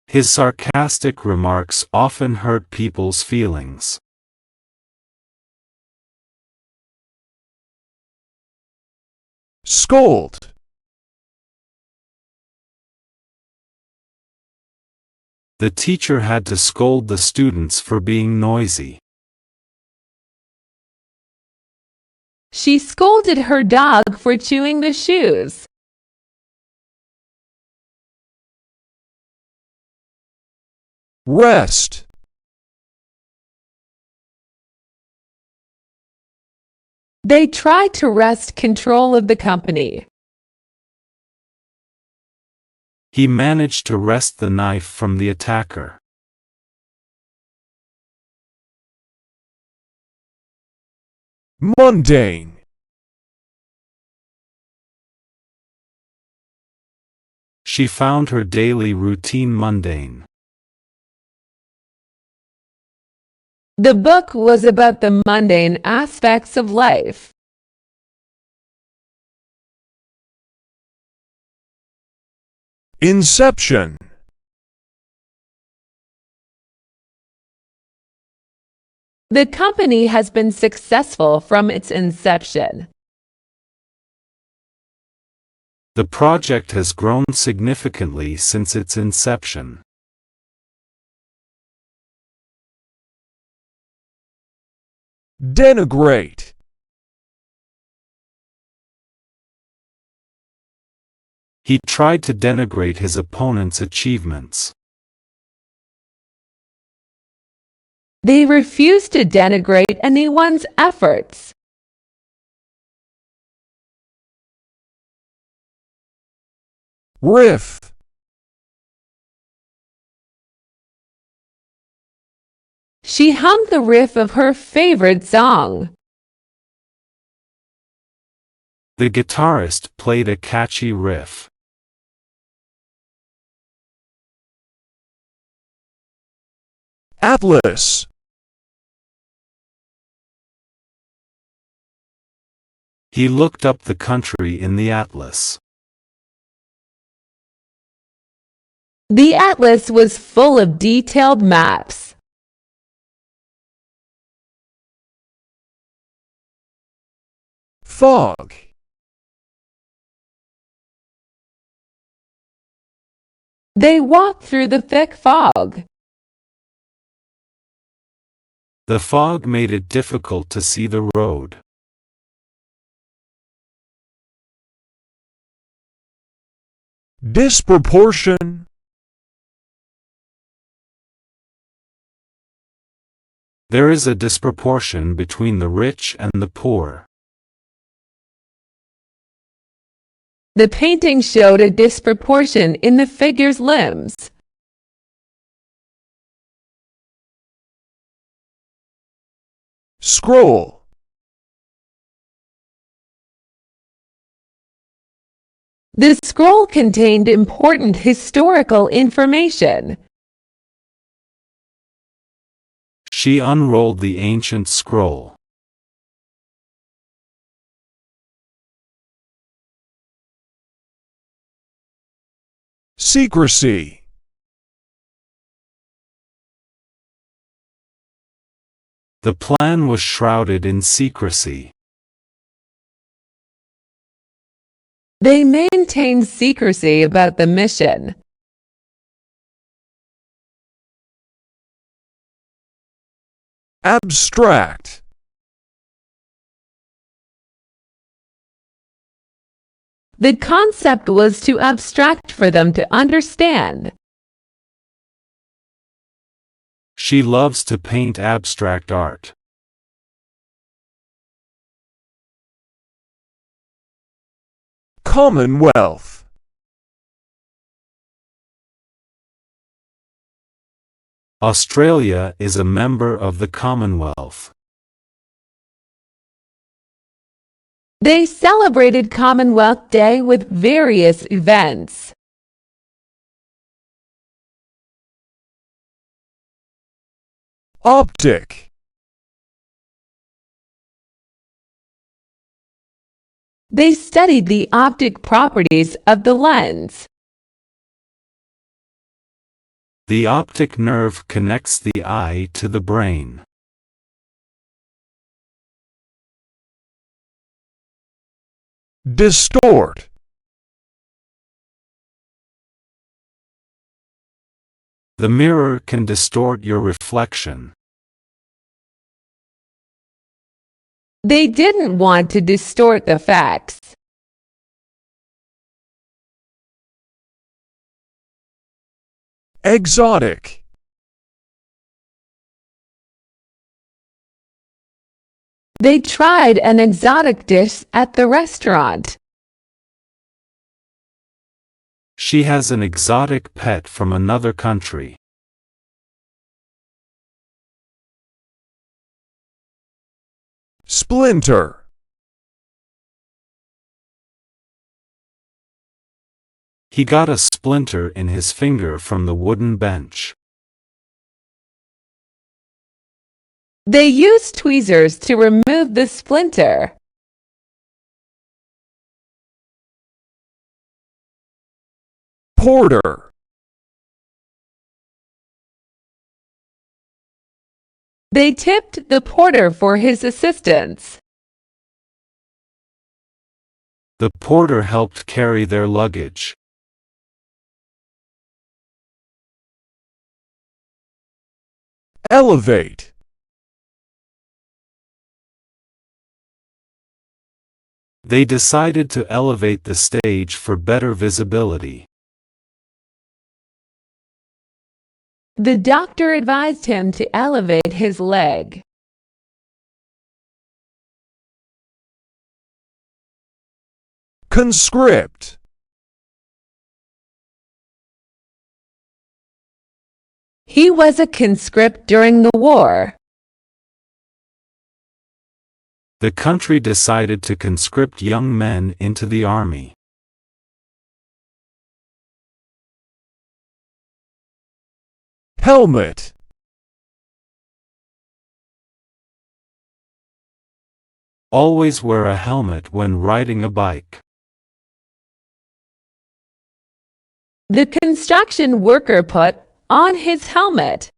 His sarcastic remarks often hurt people's feelings. Scold. The teacher had to scold the students for being noisy. She scolded her dog for chewing the shoes. Rest. They tried to wrest control of the company. He managed to wrest the knife from the attacker. Mundane. She found her daily routine mundane. The book was about the mundane aspects of life. Inception. The company has been successful from its inception. The project has grown significantly since its inception. Denigrate. He tried to denigrate his opponent's achievements. They refused to denigrate anyone's efforts. Riff. She hummed the riff of her favorite song. The guitarist played a catchy riff. Atlas. He looked up the country in the atlas. The atlas was full of detailed maps. Fog. They walked through the thick fog. The fog made it difficult to see the road. Disproportion. There is a disproportion between the rich and the poor. The painting showed a disproportion in the figure's limbs. Scroll. The scroll contained important historical information. She unrolled the ancient scroll. Secrecy. The plan was shrouded in secrecy. They maintained secrecy about the mission. Abstract. The concept was too abstract for them to understand. She loves to paint abstract art. Commonwealth. Australia is a member of the Commonwealth. They celebrated Commonwealth Day with various events. Optic. They studied the optic properties of the lens. The optic nerve connects the eye to the brain. Distort. The mirror can distort your reflection. They didn't want to distort the facts. Exotic. They tried an exotic dish at the restaurant. She has an exotic pet from another country. Splinter. He got a splinter in his finger from the wooden bench. They used tweezers to remove the splinter. Porter. They tipped the porter for his assistance. The porter helped carry their luggage. Elevate. They decided to elevate the stage for better visibility. The doctor advised him to elevate his leg. Conscript. He was a conscript during the war. The country decided to conscript young men into the army. Helmet. Always wear a helmet when riding a bike. The construction worker put on his helmet.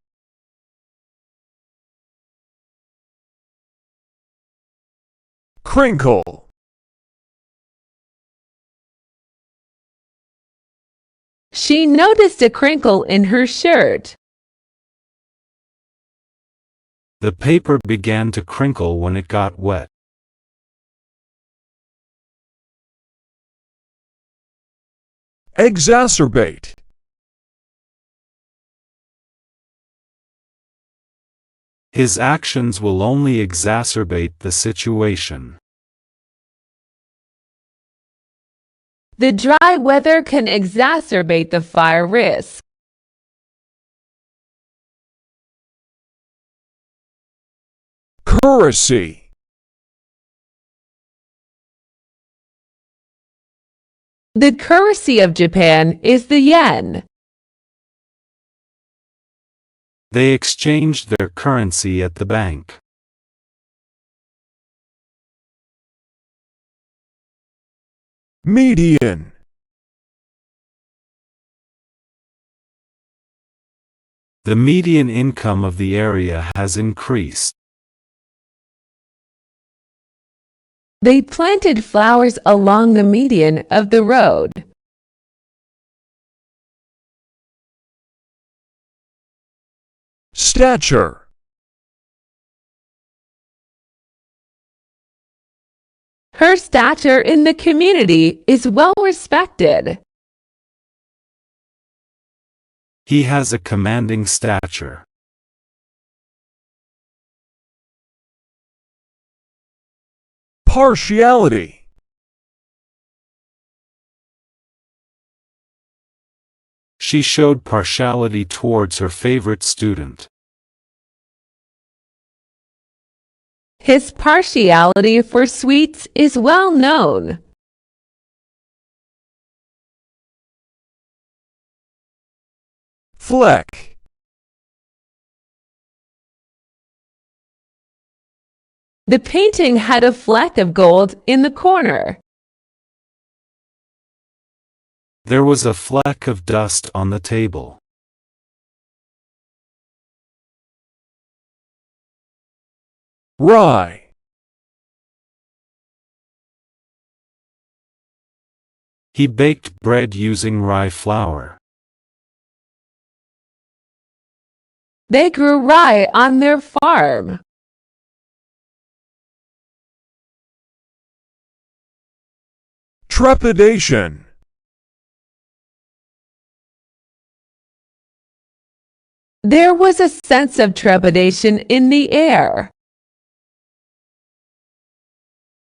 Crinkle. She noticed a crinkle in her shirt. The paper began to crinkle when it got wet. Exacerbate. His actions will only exacerbate the situation. The dry weather can exacerbate the fire risk. Courtesy. The currency of Japan is the yen. They exchanged their currency at the bank. Median. The median income of the area has increased. They planted flowers along the median of the road. Stature. Her stature in the community is well respected. He has a commanding stature. Partiality. She showed partiality towards her favorite student. His partiality for sweets is well known. Fleck. The painting had a fleck of gold in the corner. There was a fleck of dust on the table. Rye. He baked bread using rye flour. They grew rye on their farm. Trepidation. There was a sense of trepidation in the air.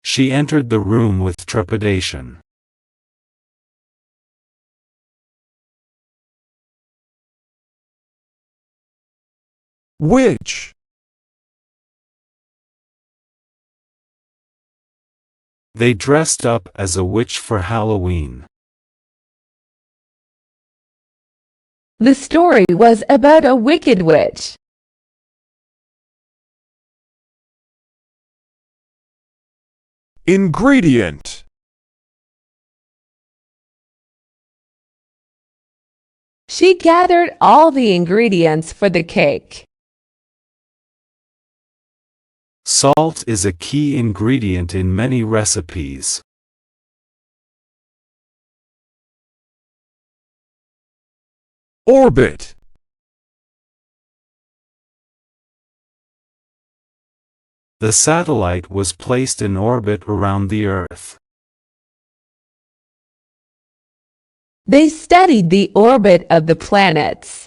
She entered the room with trepidation. Witch. They dressed up as a witch for Halloween. The story was about a wicked witch. Ingredient. She gathered all the ingredients for the cake. Salt is a key ingredient in many recipes. Orbit. The satellite was placed in orbit around the Earth. They studied the orbit of the planets.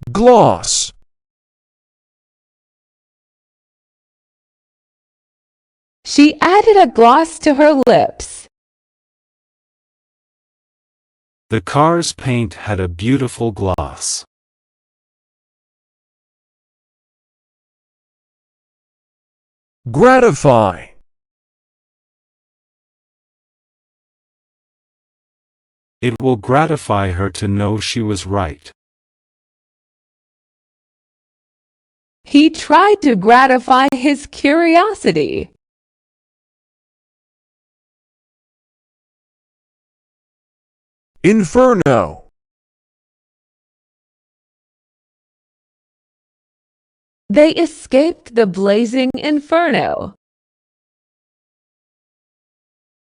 Gloss. She added a gloss to her lips. The car's paint had a beautiful gloss. Gratify. It will gratify her to know she was right. He tried to gratify his curiosity. Inferno. They escaped the blazing inferno.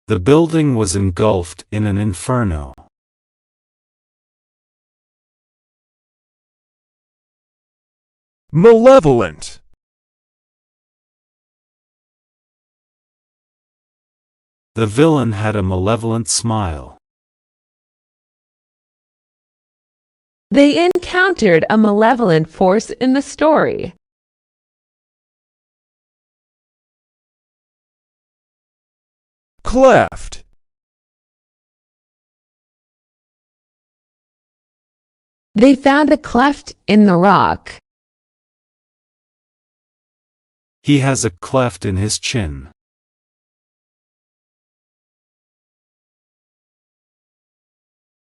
The building was engulfed in an inferno. Malevolent. The villain had a malevolent smile. They encountered a malevolent force in the story. Cleft. They found a cleft in the rock. He has a cleft in his chin.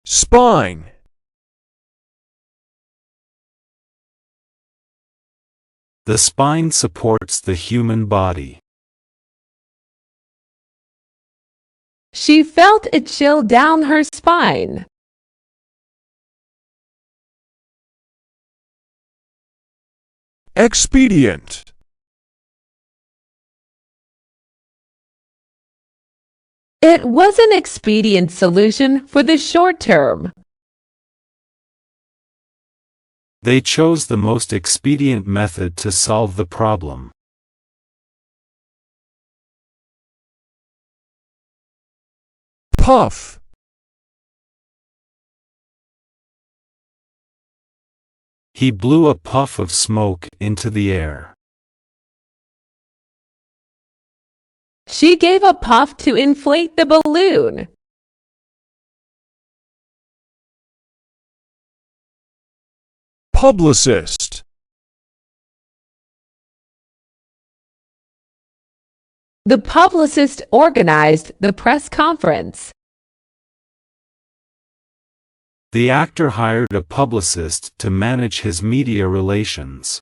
Spine. The spine supports the human body. She felt a chill down her spine. Expedient. It was an expedient solution for the short term. They chose the most expedient method to solve the problem. Puff. He blew a puff of smoke into the air. She gave a puff to inflate the balloon. Publicist. The publicist organized the press conference. The actor hired a publicist to manage his media relations.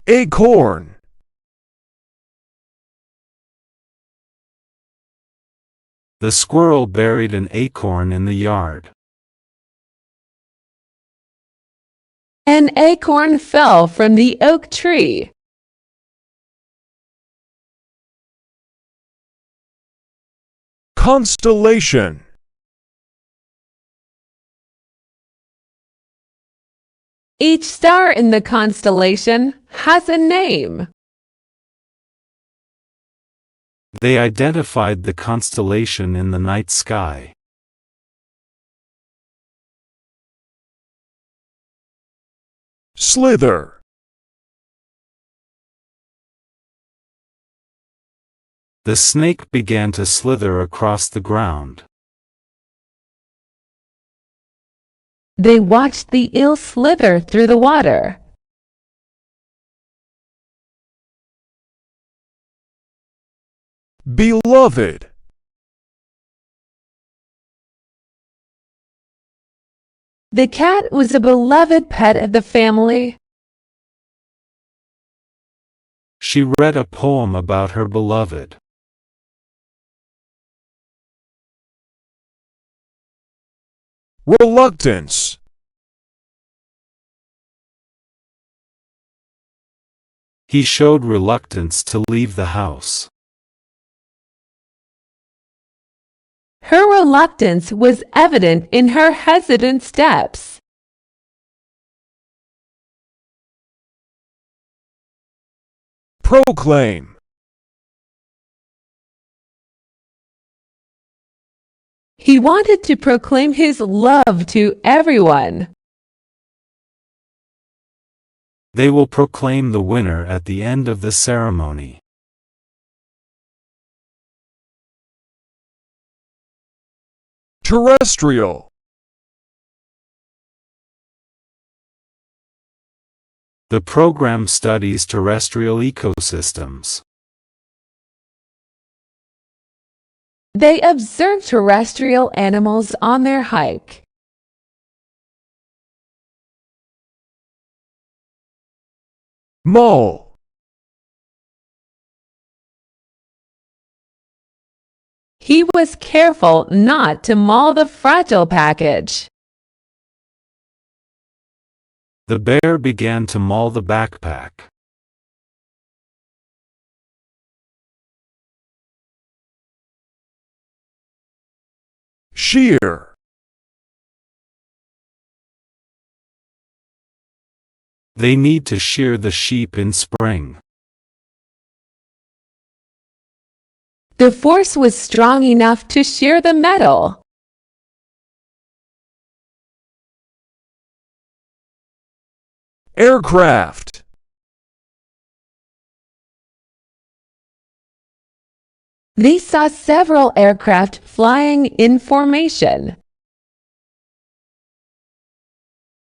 Acorn. The squirrel buried an acorn in the yard. An acorn fell from the oak tree. Constellation. Each star in the constellation has a name. They identified the constellation in the night sky. Slither. The snake began to slither across the ground. They watched the eel slither through the water. Beloved. The cat was a beloved pet of the family. She read a poem about her beloved. Reluctance. He showed reluctance to leave the house. Her reluctance was evident in her hesitant steps. Proclaim. He wanted to proclaim his love to everyone. They will proclaim the winner at the end of the ceremony. Terrestrial. The program studies terrestrial ecosystems. They observe terrestrial animals on their hike. Maul. He was careful not to maul the fragile package. The bear began to maul the backpack. Shear. They need to shear the sheep in spring. The force was strong enough to shear the metal. Aircraft. They saw several aircraft flying in formation.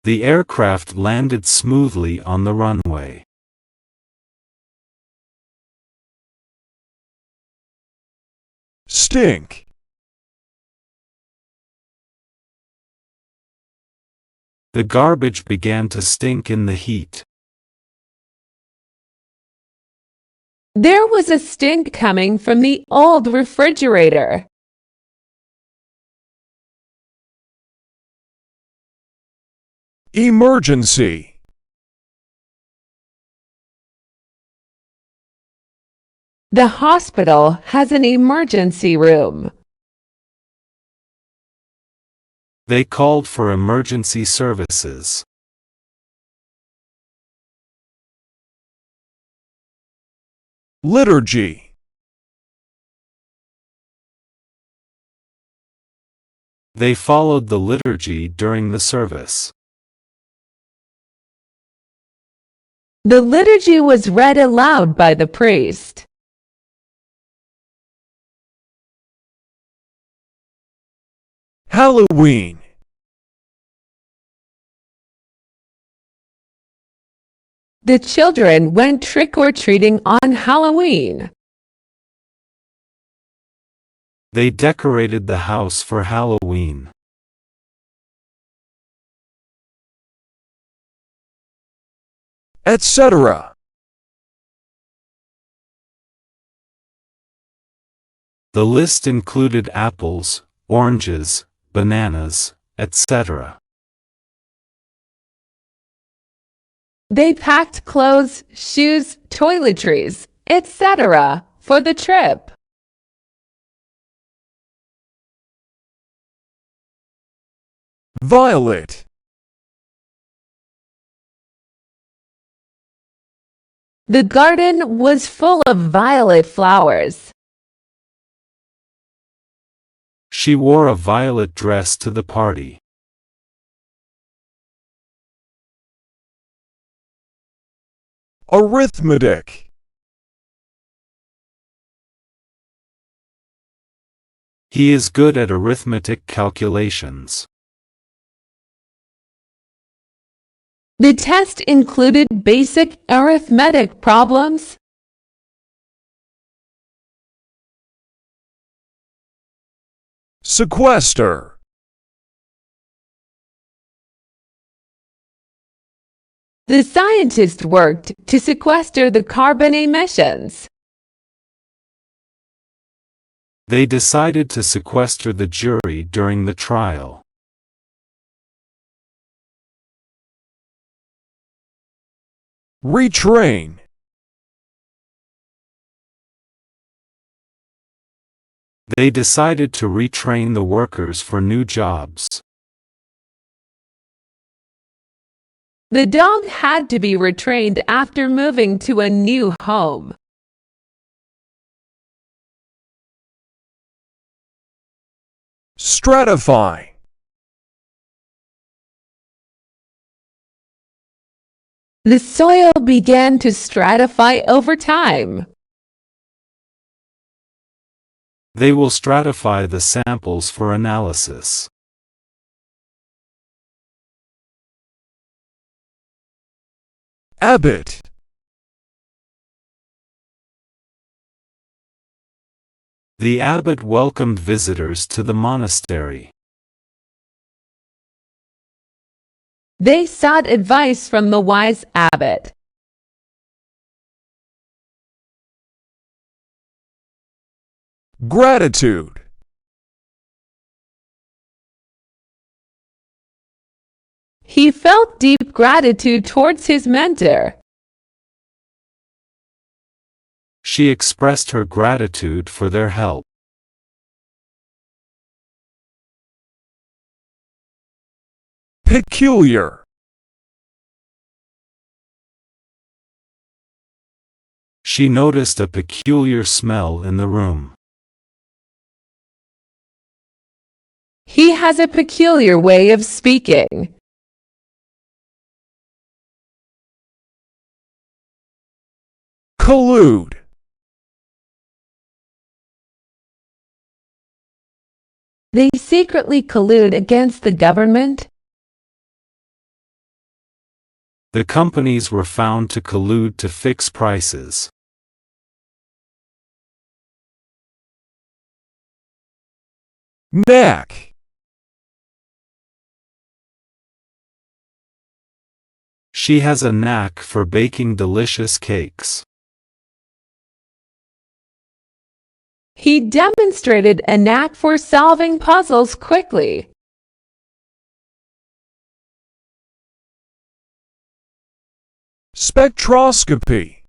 The aircraft landed smoothly on the runway. Stink. The garbage began to stink in the heat. There was a stink coming from the old refrigerator. Emergency. The hospital has an emergency room. They called for emergency services. Liturgy. They followed the liturgy during the service. The liturgy was read aloud by the priest. Halloween. The children went trick-or-treating on Halloween. They decorated the house for Halloween. Etc. The list included apples, oranges, bananas, etc. They packed clothes, shoes, toiletries, etc. for the trip. Violet. The garden was full of violet flowers. She wore a violet dress to the party. Arithmetic. He is good at arithmetic calculations. The test included basic arithmetic problems. Sequester. The scientists worked to sequester the carbon emissions. They decided to sequester the jury during the trial. Retrain. They decided to retrain the workers for new jobs. The dog had to be retrained after moving to a new home. Stratify. The soil began to stratify over time. They will stratify the samples for analysis. Abbot. The abbot welcomed visitors to the monastery. They sought advice from the wise abbot. Gratitude. He felt deep gratitude towards his mentor. She expressed her gratitude for their help. Peculiar. She noticed a peculiar smell in the room. He has a peculiar way of speaking. Collude. They secretly collude against the government. The companies were found to collude to fix prices. Knack. She has a knack for baking delicious cakes. He demonstrated a knack for solving puzzles quickly. Spectroscopy.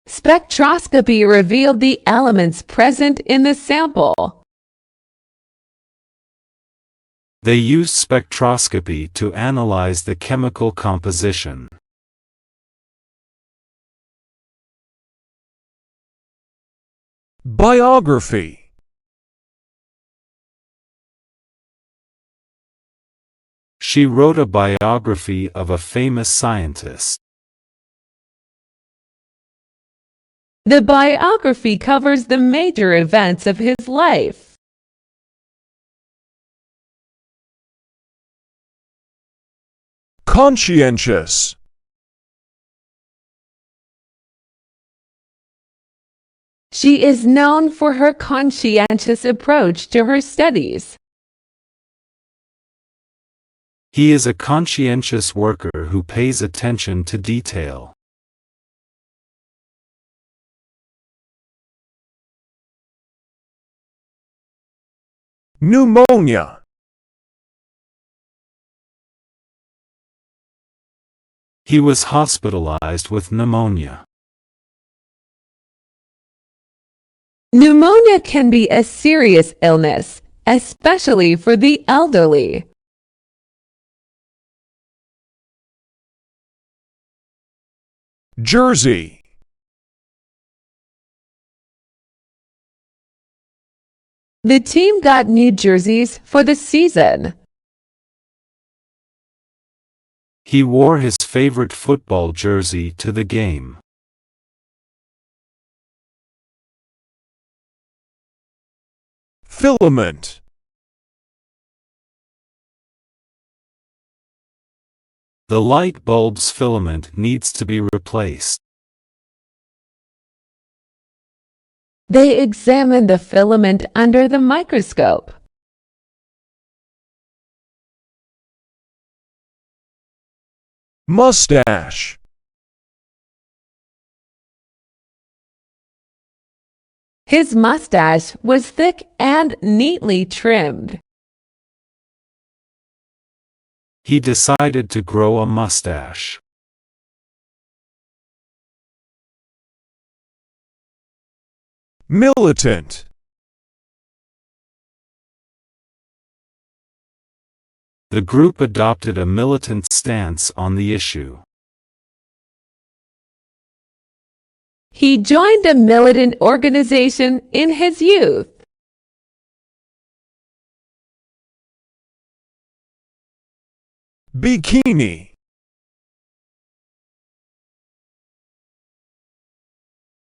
Spectroscopy revealed the elements present in the sample. They used spectroscopy to analyze the chemical composition. Biography. She wrote a biography of a famous scientist. The biography covers the major events of his life. Conscientious. She is known for her conscientious approach to her studies. He is a conscientious worker who pays attention to detail. Pneumonia. He was hospitalized with pneumonia. Pneumonia can be a serious illness, especially for the elderly. Jersey. The team got new jerseys for the season. He wore his favorite football jersey to the game. Filament. The light bulb's filament needs to be replaced. They examined the filament under the microscope. Mustache. His mustache was thick and neatly trimmed. He decided to grow a mustache. Militant. The group adopted a militant stance on the issue. He joined a militant organization in his youth. Bikini.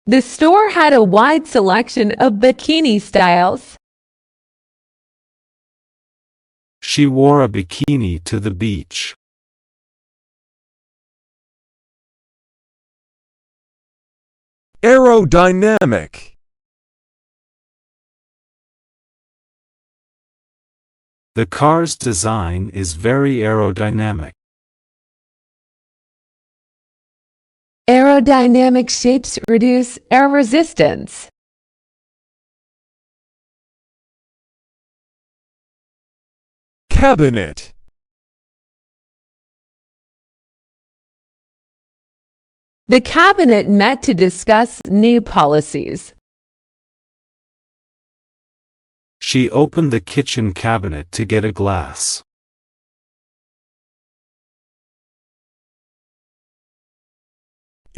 The store had a wide selection of bikini styles. She wore a bikini to the beach. Aerodynamic. The car's design is very aerodynamic. Aerodynamic shapes reduce air resistance. Cabinet. The cabinet met to discuss new policies. She opened the kitchen cabinet to get a glass.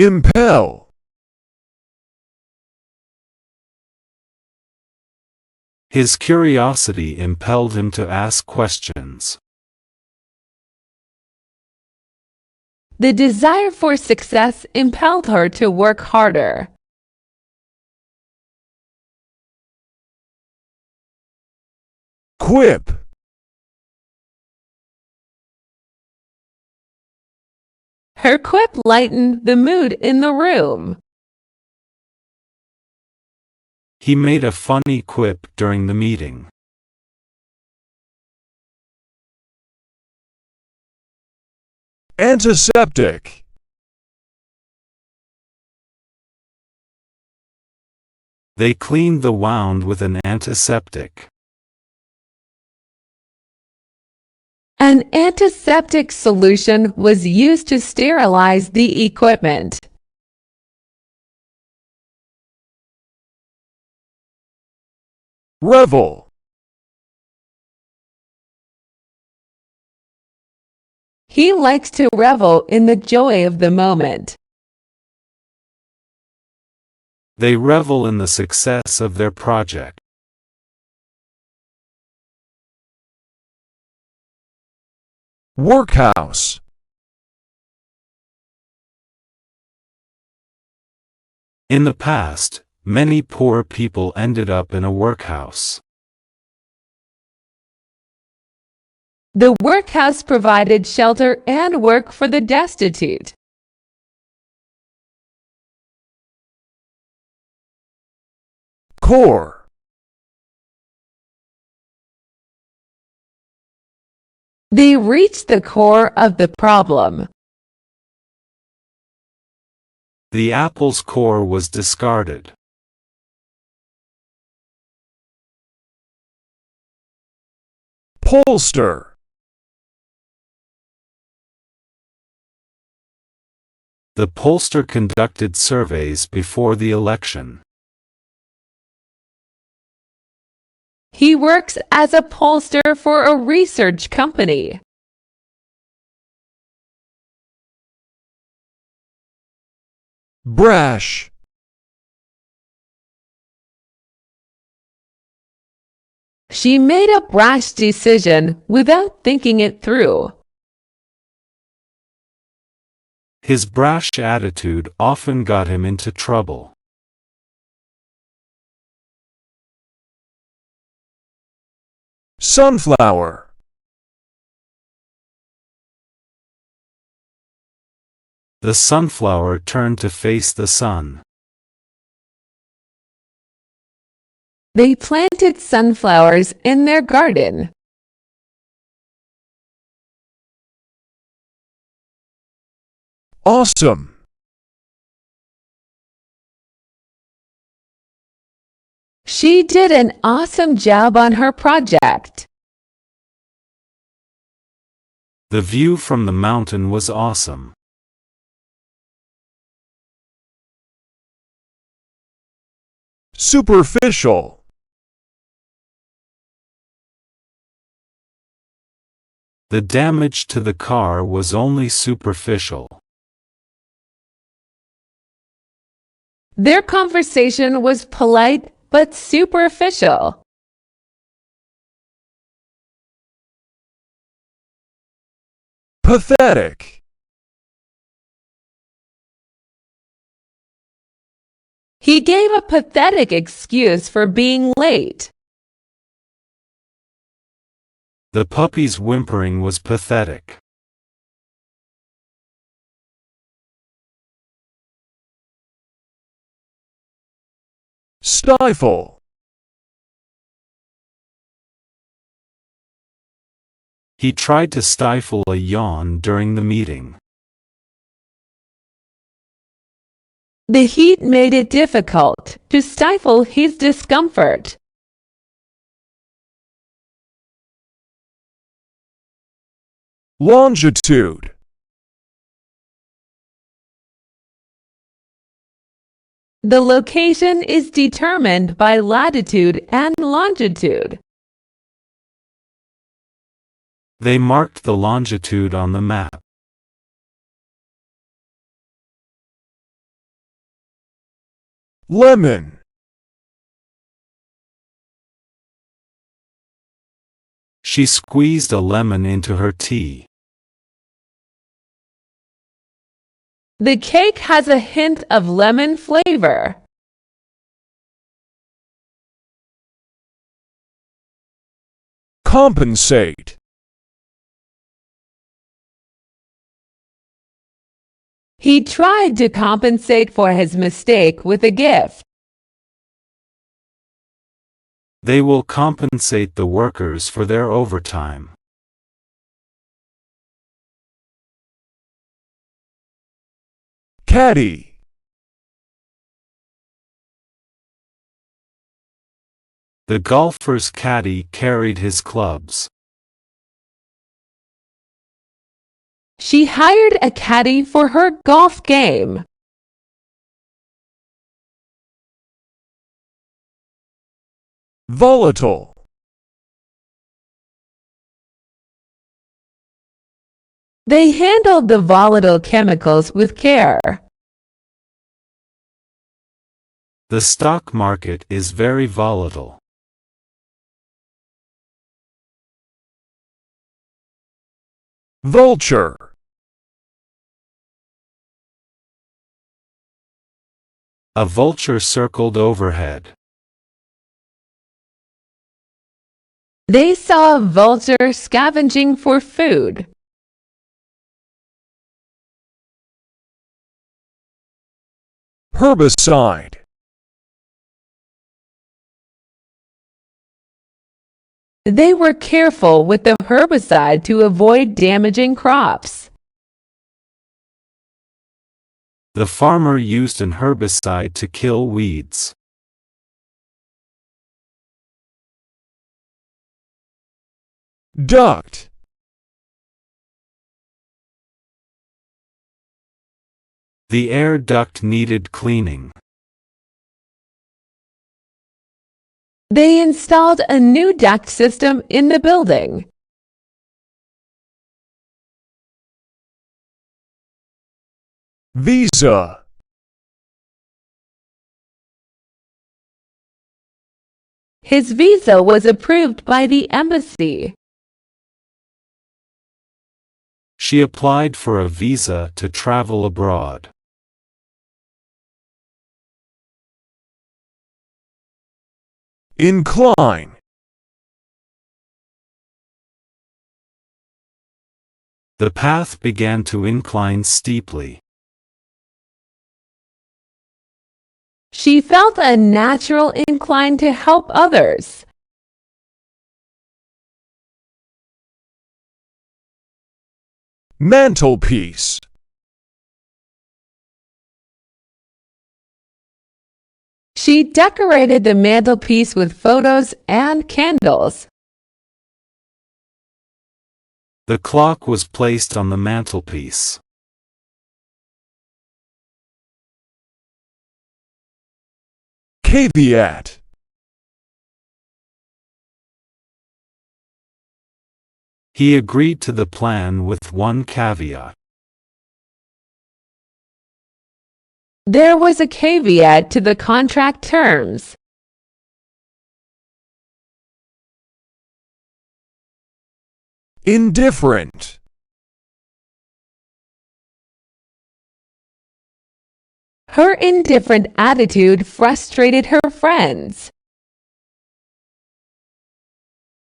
Impel. His curiosity impelled him to ask questions. The desire for success impelled her to work harder. Quip. Her quip lightened the mood in the room. He made a funny quip during the meeting. Antiseptic. They cleaned the wound with an antiseptic. An antiseptic solution was used to sterilize the equipment. Revel. He likes to revel in the joy of the moment. They revel in the success of their project. Workhouse. In the past, many poor people ended up in a workhouse. The workhouse provided shelter and work for the destitute. Core. They reached the core of the problem. The apple's core was discarded. Bolster. The pollster conducted surveys before the election. He works as a pollster for a research company. Brash. She made a brash decision without thinking it through. His brash attitude often got him into trouble. Sunflower. The sunflower turned to face the sun. They planted sunflowers in their garden. Awesome. She did an awesome job on her project. The view from the mountain was awesome. Superficial. The damage to the car was only superficial. Their conversation was polite but superficial. Pathetic. He gave a pathetic excuse for being late. The puppy's whimpering was pathetic. Stifle. He tried to stifle a yawn during the meeting. The heat made it difficult to stifle his discomfort. Longitude. The location is determined by latitude and longitude. They marked the longitude on the map. Lemon. She squeezed a lemon into her tea. The cake has a hint of lemon flavor. Compensate. He tried to compensate for his mistake with a gift. They will compensate the workers for their overtime. Caddy. The golfer's caddy carried his clubs. She hired a caddy for her golf game. Volatile. They handled the volatile chemicals with care. The stock market is very volatile. Vulture. A vulture circled overhead. They saw a vulture scavenging for food. Herbicide. They were careful with the herbicide to avoid damaging crops. The farmer used an herbicide to kill weeds. Duct. The air duct needed cleaning. They installed a new duct system in the building. Visa. His visa was approved by the embassy. She applied for a visa to travel abroad. Incline. The path began to incline steeply. She felt a natural incline to help others. Mantelpiece. She decorated the mantelpiece with photos and candles. The clock was placed on the mantelpiece. Caveat. He agreed to the plan with one caveat. There was a caveat to the contract terms. Indifferent. Her indifferent attitude frustrated her friends.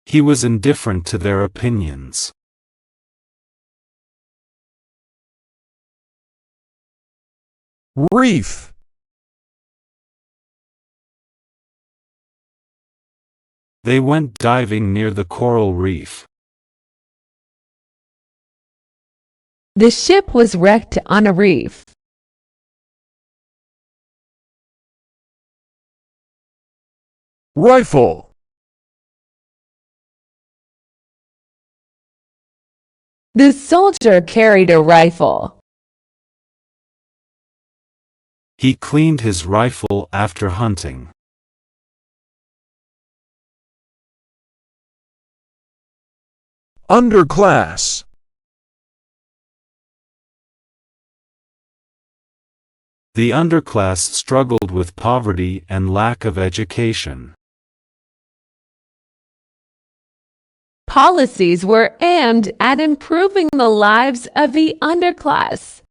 He was indifferent to their opinions. Reef. They went diving near the coral reef. The ship was wrecked on a reef. Rifle. The soldier carried a rifle. He cleaned his rifle after hunting. Underclass. The underclass struggled with poverty and lack of education. Policies were aimed at improving the lives of the underclass.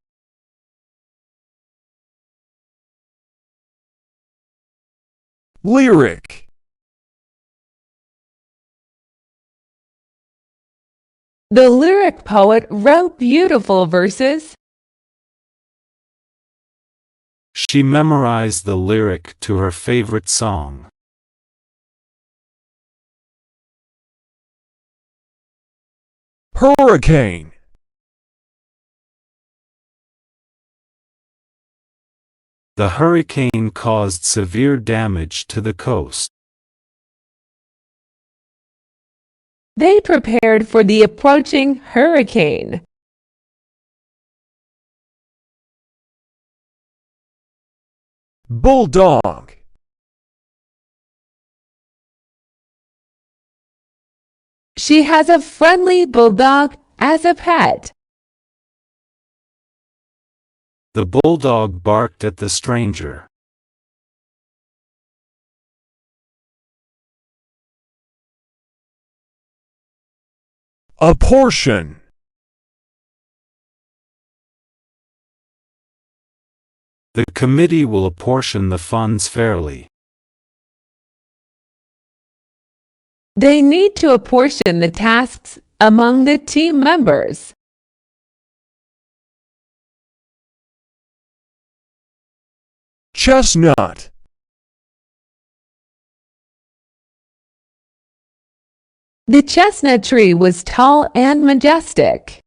Lyric. The lyric poet wrote beautiful verses. She memorized the lyric to her favorite song. Hurricane. The hurricane caused severe damage to the coast. They prepared for the approaching hurricane. Bulldog. She has a friendly bulldog as a pet. The bulldog barked at the stranger. Apportion. The committee will apportion the funds fairly. They need to apportion the tasks among the team members. Chestnut. The chestnut tree was tall and majestic.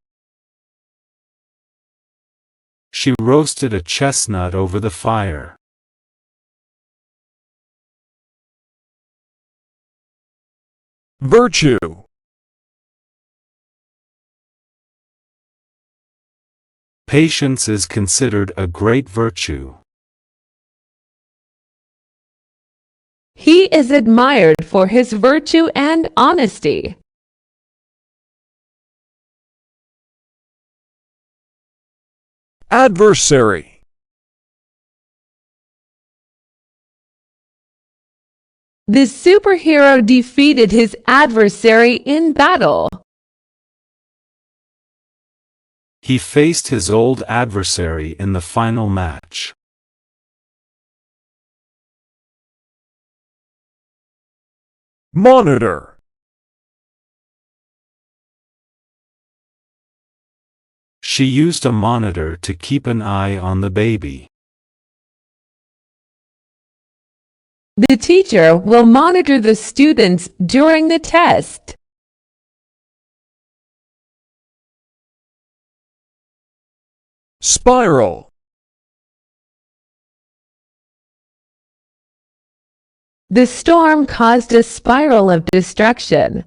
She roasted a chestnut over the fire. Virtue. Patience is considered a great virtue. He is admired for his virtue and honesty. Adversary. The superhero defeated his adversary in battle. He faced his old adversary in the final match. Monitor. She used a monitor to keep an eye on the baby. The teacher will monitor the students during the test. Spiral. The storm caused a spiral of destruction.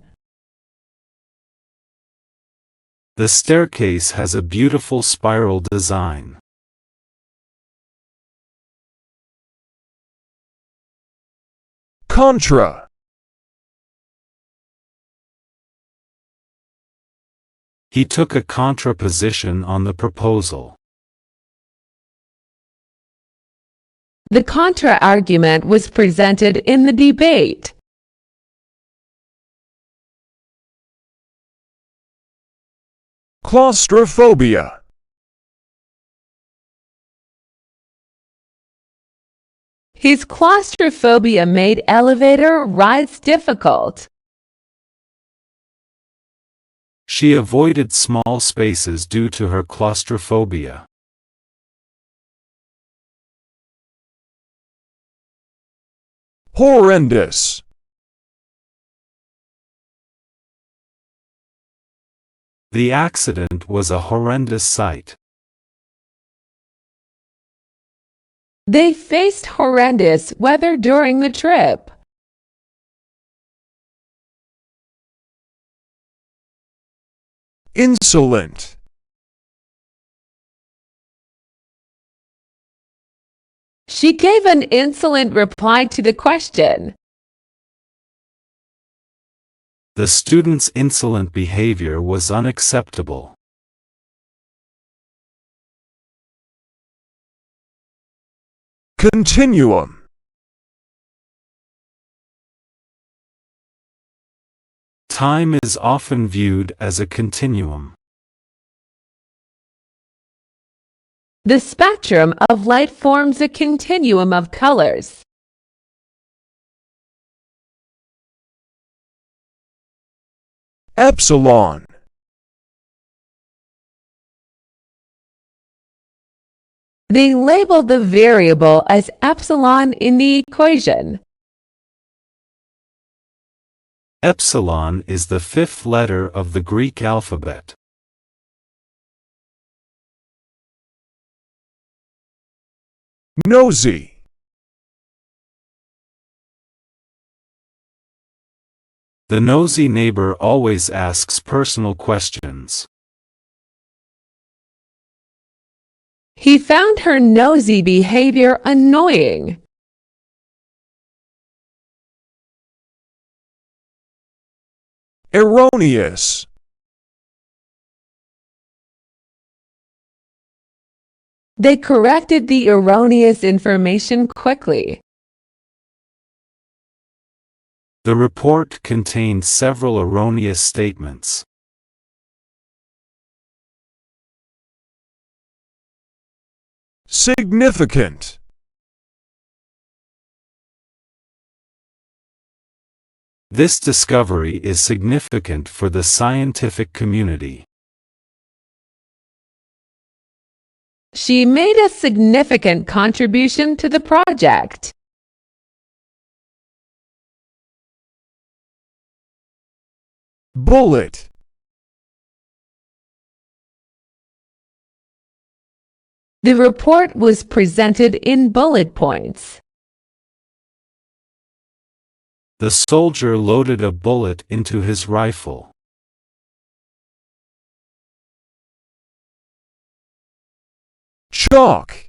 The staircase has a beautiful spiral design. Contra. He took a contra position on the proposal. The contra-argument was presented in the debate. Claustrophobia. His claustrophobia made elevator rides difficult. She avoided small spaces due to her claustrophobia. Horrendous. The accident was a horrendous sight. They faced horrendous weather during the trip. Insolent. She gave an insolent reply to the question. The student's insolent behavior was unacceptable. Continuum. Time is often viewed as a continuum. The spectrum of light forms a continuum of colors. Epsilon. They labeled the variable as epsilon in the equation. Epsilon is the fifth letter of the Greek alphabet. Nosy. The nosy neighbor always asks personal questions. He found her nosy behavior annoying. Erroneous. They corrected the erroneous information quickly. The report contained several erroneous statements. Significant. This discovery is significant for the scientific community. She made a significant contribution to the project. Bullet. The report was presented in bullet points. The soldier loaded a bullet into his rifle. Chalk.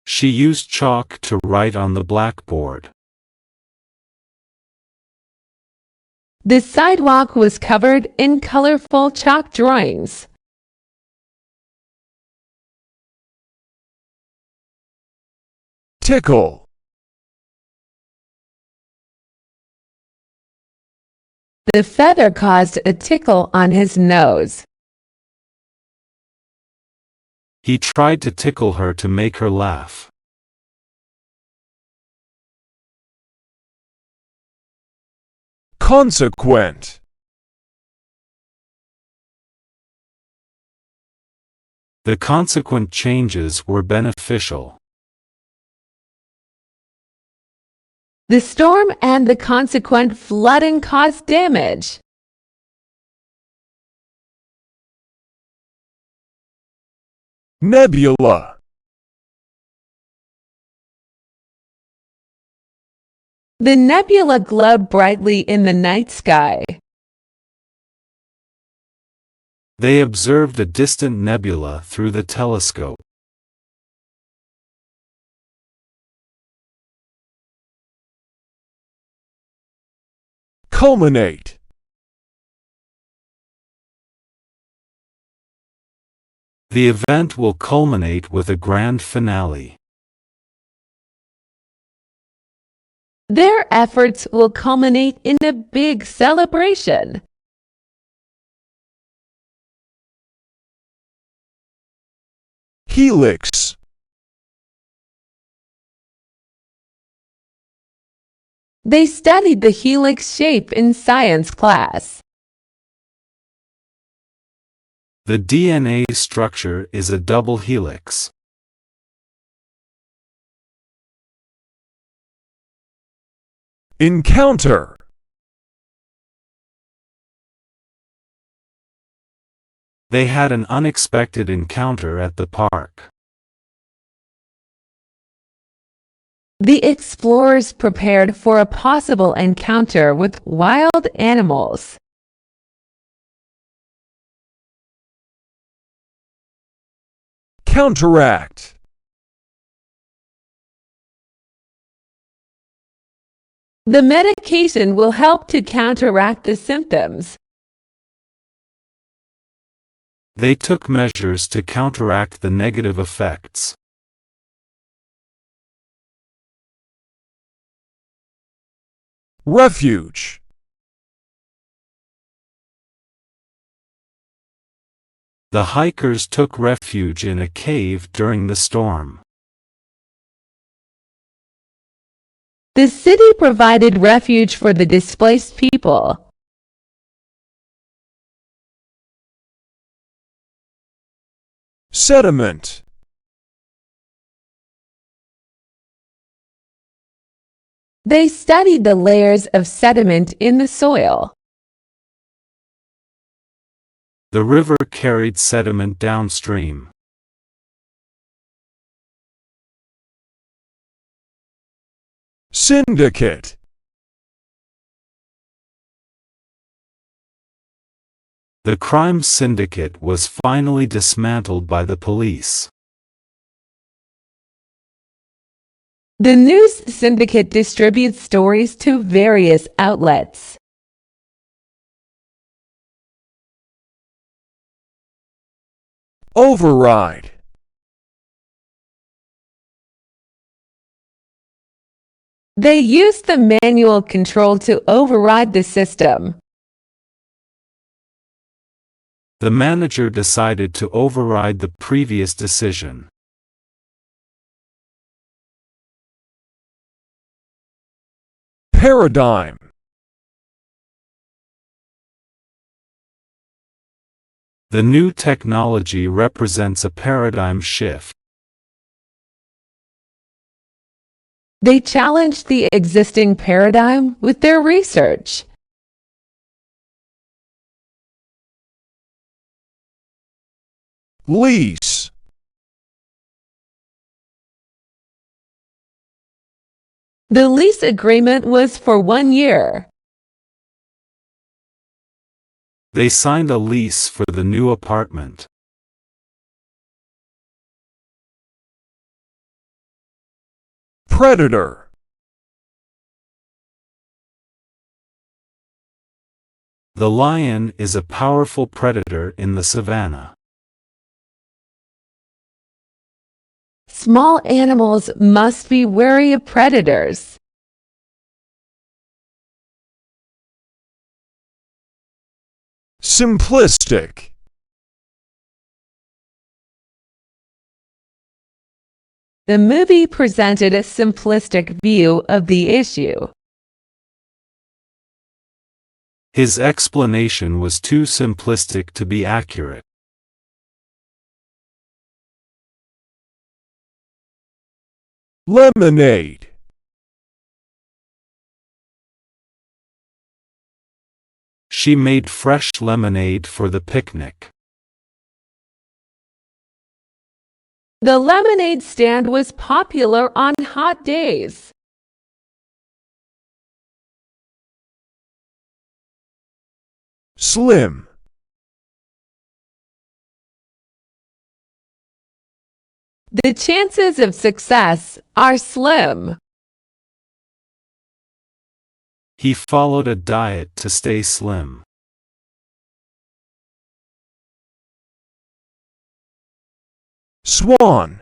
She used chalk to write on the blackboard. The sidewalk was covered in colorful chalk drawings. Tickle. The feather caused a tickle on his nose. He tried to tickle her to make her laugh. Consequent. The consequent changes were beneficial. The storm and the consequent flooding caused damage. Nebula. The nebula glowed brightly in the night sky. They observed a distant nebula through the telescope. Culminate. The event will culminate with a grand finale. Their efforts will culminate in a big celebration. Helix. They studied the helix shape in science class. The DNA structure is a double helix. Encounter. They had an unexpected encounter at the park. The explorers prepared for a possible encounter with wild animals. Counteract. The medication will help to counteract the symptoms. They took measures to counteract the negative effects. Refuge. The hikers took refuge in a cave during the storm. The city provided refuge for the displaced people. Sediment. They studied the layers of sediment in the soil. The river carried sediment downstream. Syndicate. The crime syndicate was finally dismantled by the police. The news syndicate distributes stories to various outlets. Override. They used the manual control to override the system. The manager decided to override the previous decision. Paradigm. The new technology represents a paradigm shift. They challenged the existing paradigm with their research. Lease. The lease agreement was for 1 year. They signed a lease for the new apartment. Predator. The lion is a powerful predator in the savannah. Small animals must be wary of predators. Simplistic. The movie presented a simplistic view of the issue. His explanation was too simplistic to be accurate. Lemonade. She made fresh lemonade for the picnic. The lemonade stand was popular on hot days. Slim. The chances of success are slim. He followed a diet to stay slim. Swan.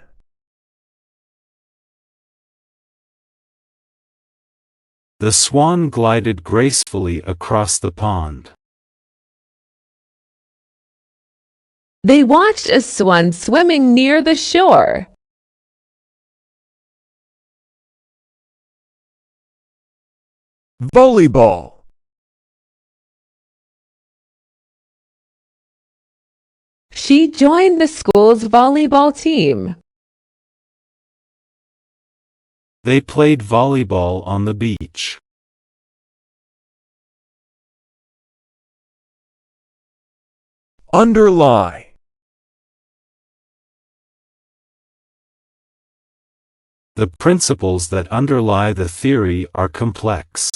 The swan glided gracefully across the pond. They watched a swan swimming near the shore. Volleyball. She joined the school's volleyball team. They played volleyball on the beach. Underlie. The principles that underlie the theory are complex.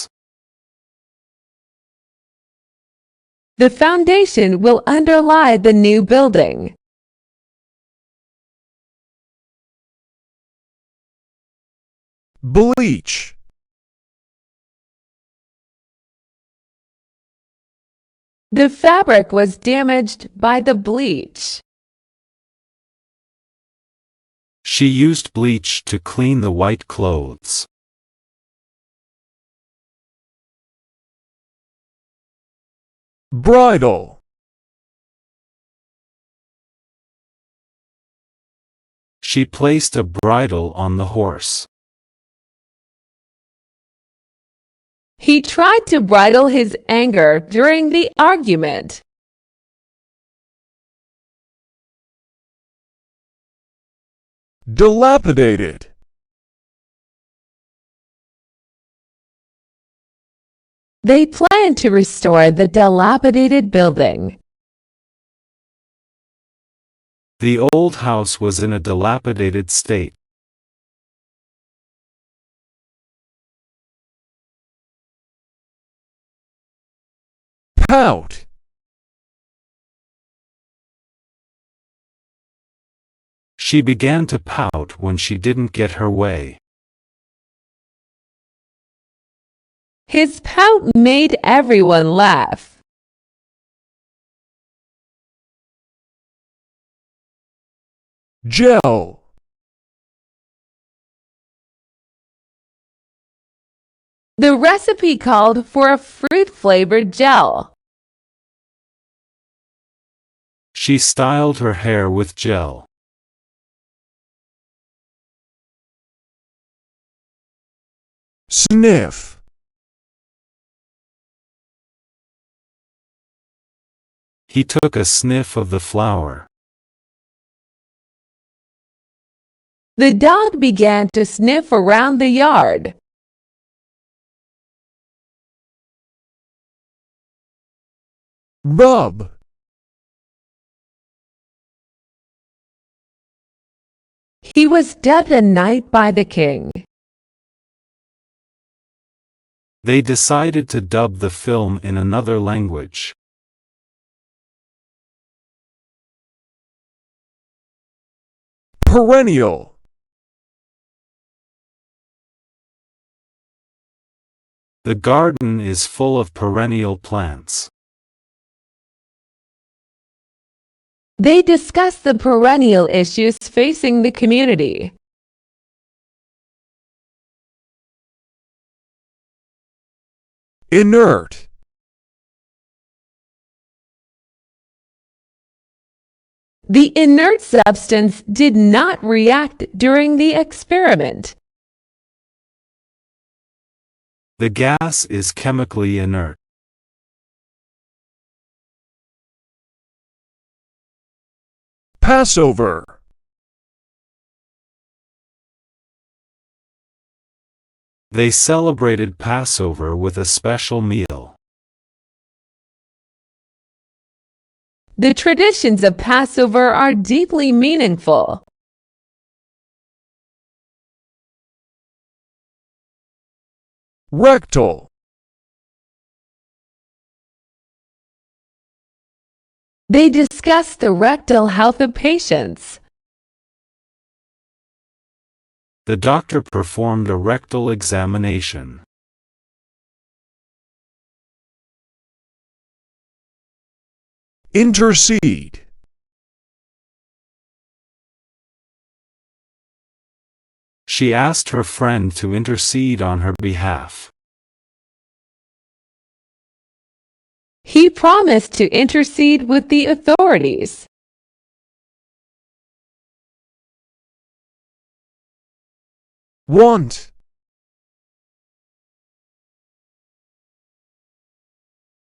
The foundation will underlie the new building. Bleach. The fabric was damaged by the bleach. She used bleach to clean the white clothes. Bridle. She placed a bridle on the horse. He tried to bridle his anger during the argument. Dilapidated. They planned to restore the dilapidated building. The old house was in a dilapidated state. Pout. She began to pout when she didn't get her way. His pout made everyone laugh. Gel. The recipe called for a fruit-flavored gel. She styled her hair with gel. Sniff. He took a sniff of the flower. The dog began to sniff around the yard. Rub. He was dubbed a knight by the king. They decided to dub the film in another language. Perennial. The garden is full of perennial plants. They discussed the perennial issues facing the community. Inert. The inert substance did not react during the experiment. The gas is chemically inert. Passover. They celebrated Passover with a special meal. The traditions of Passover are deeply meaningful. Rectal. They discussed the rectal health of patients. The doctor performed a rectal examination. Intercede. She asked her friend to intercede on her behalf. He promised to intercede with the authorities. Want.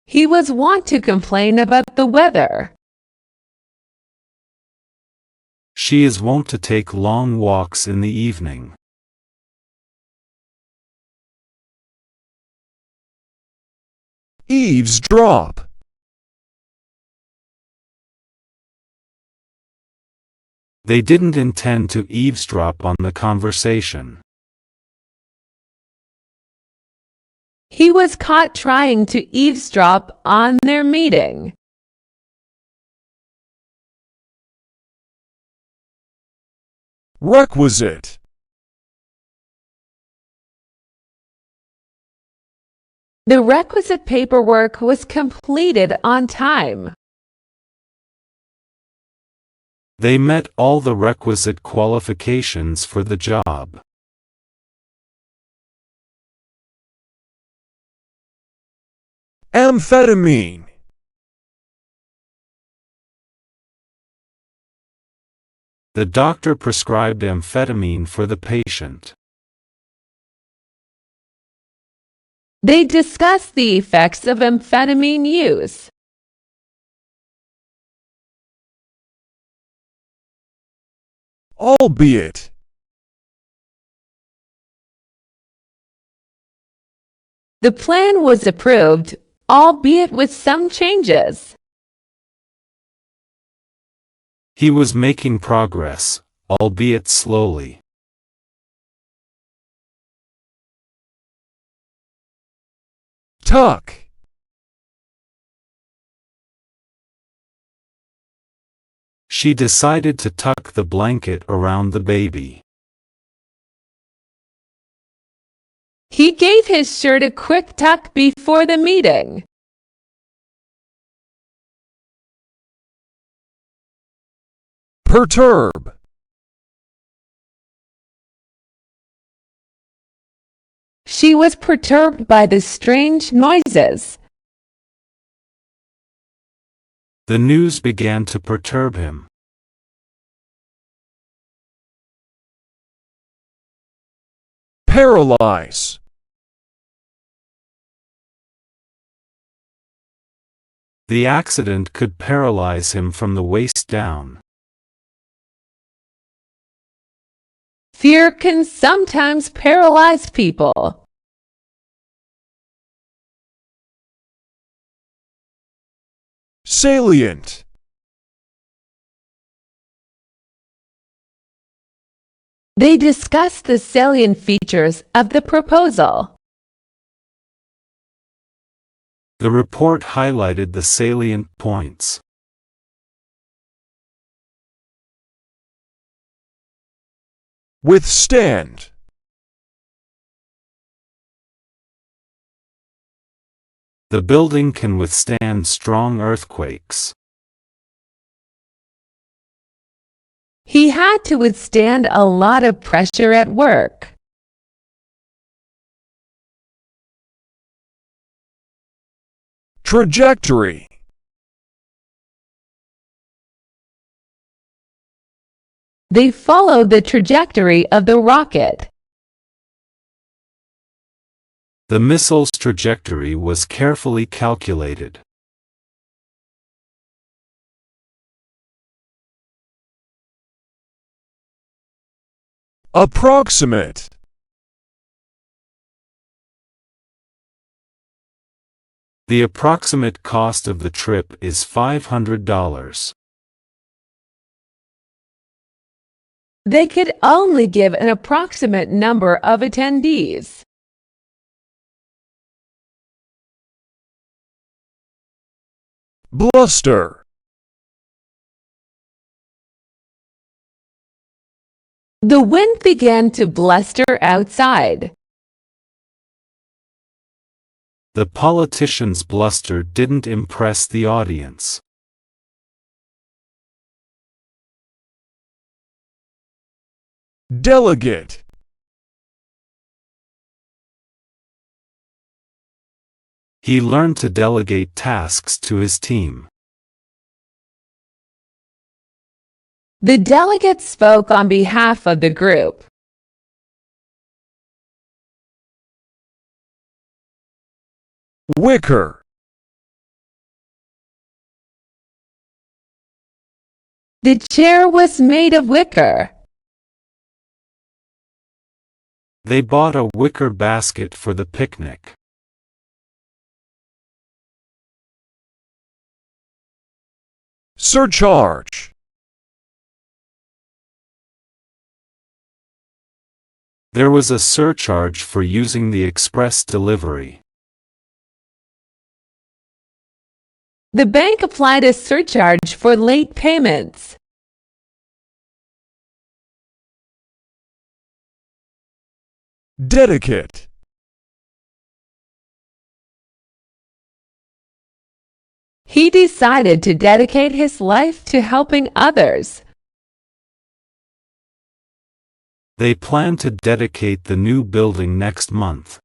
He was wont to complain about the weather. She is wont to take long walks in the evening. Eavesdrop. They didn't intend to eavesdrop on the conversation. He was caught trying to eavesdrop on their meeting. Requisite. The requisite paperwork was completed on time. They met all the requisite qualifications for the job. Amphetamine. The doctor prescribed amphetamine for the patient. They discussed the effects of amphetamine use. Albeit. The plan was approved, albeit with some changes. He was making progress, albeit slowly. Tuck. She decided to tuck the blanket around the baby. He gave his shirt a quick tuck before the meeting. Perturb. She was perturbed by the strange noises. The news began to perturb him. Paralyze. The accident could paralyze him from the waist down. Fear can sometimes paralyze people. Salient. They discussed the salient features of the proposal. The report highlighted the salient points. Withstand. The building can withstand strong earthquakes. He had to withstand a lot of pressure at work. Trajectory. They followed the trajectory of the rocket. The missile's trajectory was carefully calculated. Approximate. The approximate cost of the trip is $500. They could only give an approximate number of attendees. Bluster. The wind began to bluster outside. The politician's bluster didn't impress the audience. Delegate. He learned to delegate tasks to his team. The delegate spoke on behalf of the group. wicker, The chair was made of wicker. They bought a wicker basket for the picnic. surcharge, There was a surcharge for using the express delivery. The bank applied a surcharge for late payments. dedicate, He decided to dedicate his life to helping others. They plan to dedicate the new building next month.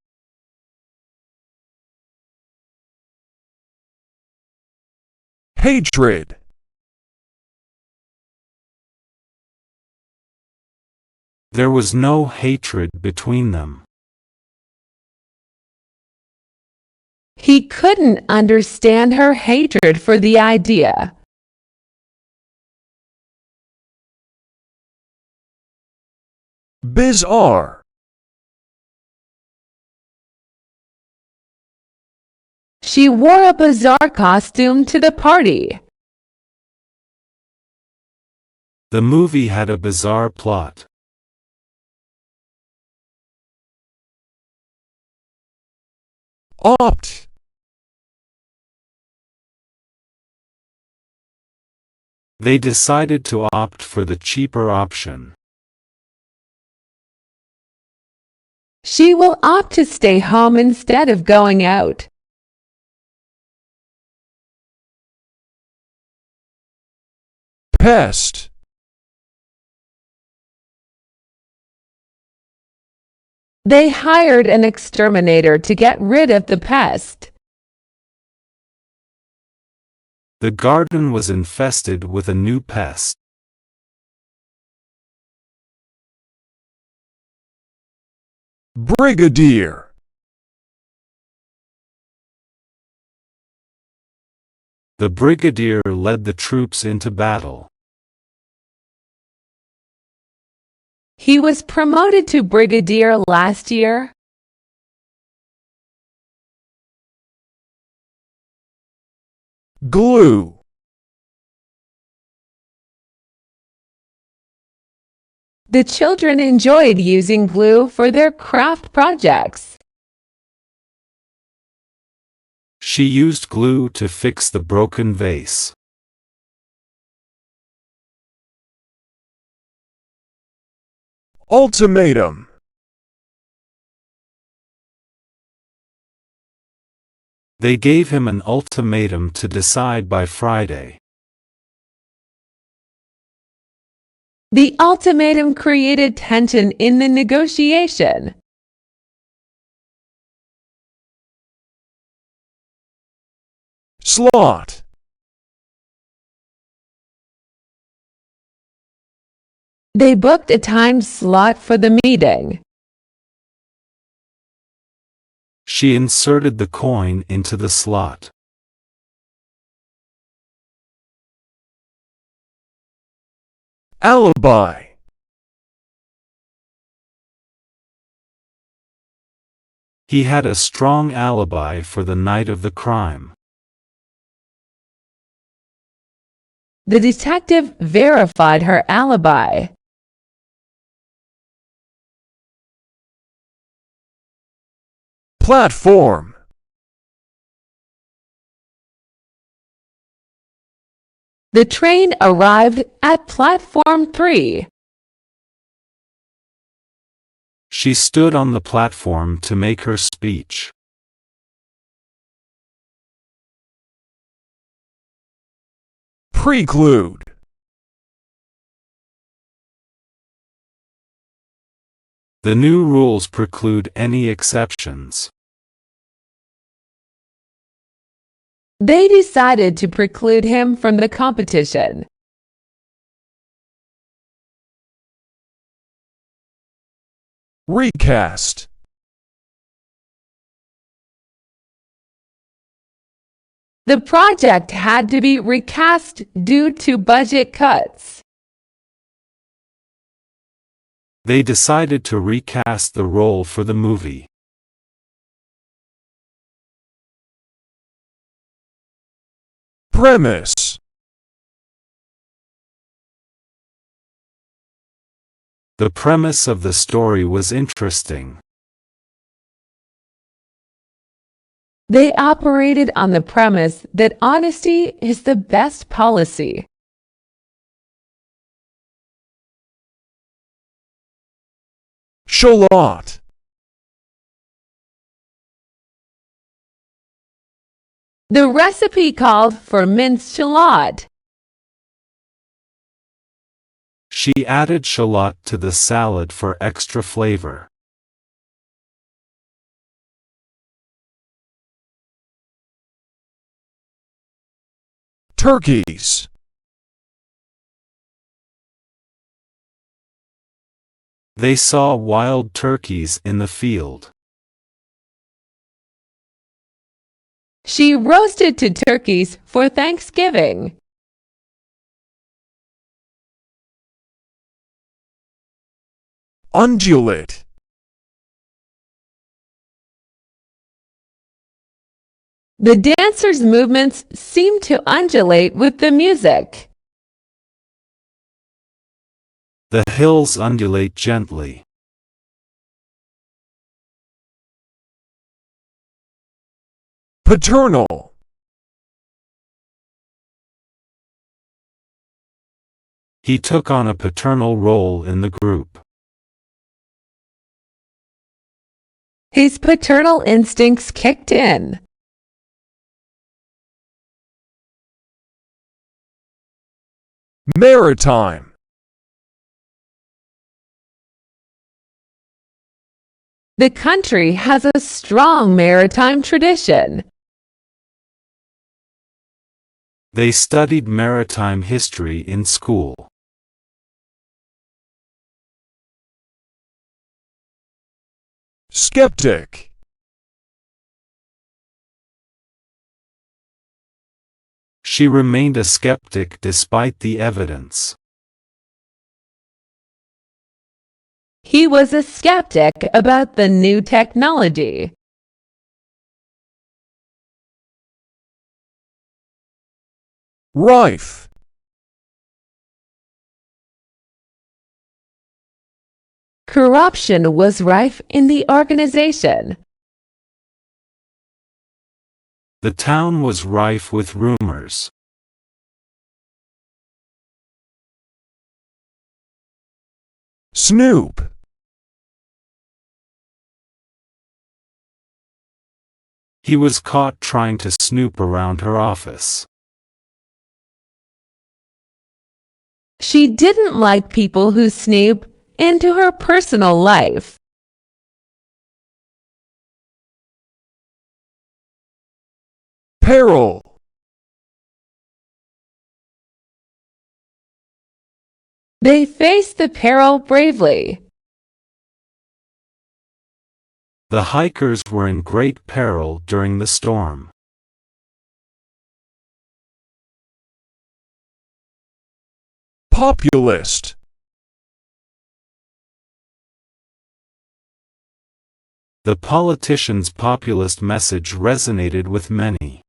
hatred, There was no hatred between them. He couldn't understand her hatred for the idea. bizarre, She wore a bizarre costume to the party. The movie had a bizarre plot. opt, They decided to opt for the cheaper option. She will opt to stay home instead of going out. pest, They hired an exterminator to get rid of the pest. The garden was infested with a new pest. brigadier, The brigadier led the troops into battle. He was promoted to brigadier last year. glue, The children enjoyed using glue for their craft projects. She used glue to fix the broken vase. ultimatum, They gave him an ultimatum to decide by Friday. The ultimatum created tension in the negotiation. slot, They booked a time slot for the meeting. She inserted the coin into the slot. alibi, He had a strong alibi for the night of the crime. The detective verified her alibi. platform, The train arrived at platform 3. She stood on the platform to make her speech. preclude, The new rules preclude any exceptions. They decided to preclude him from the competition. recast, The project had to be recast due to budget cuts. They decided to recast the role for the movie. Premise. The premise of the story was interesting. They operated on the premise that honesty is the best policy. Shallot. The recipe called for minced shallot. She added shallot to the salad for extra flavor. Turkeys. They saw wild turkeys in the field. She roasted two turkeys for Thanksgiving. Undulate. The dancer's movements seemed to undulate with the music. The hills undulate gently. Paternal. He took on a paternal role in the group. His paternal instincts kicked in. Maritime. The country has a strong maritime tradition. They studied maritime history in school. Skeptic. She remained a skeptic despite the evidence. He was a skeptic about the new technology. Rife. Corruption was rife in the organization. The town was rife with rumors. Snoop. He was caught trying to snoop around her office. She didn't like people who snoop into her personal life. Peril. They faced the peril bravely. The hikers were in great peril during the storm. Populist. The politician's populist message resonated with many.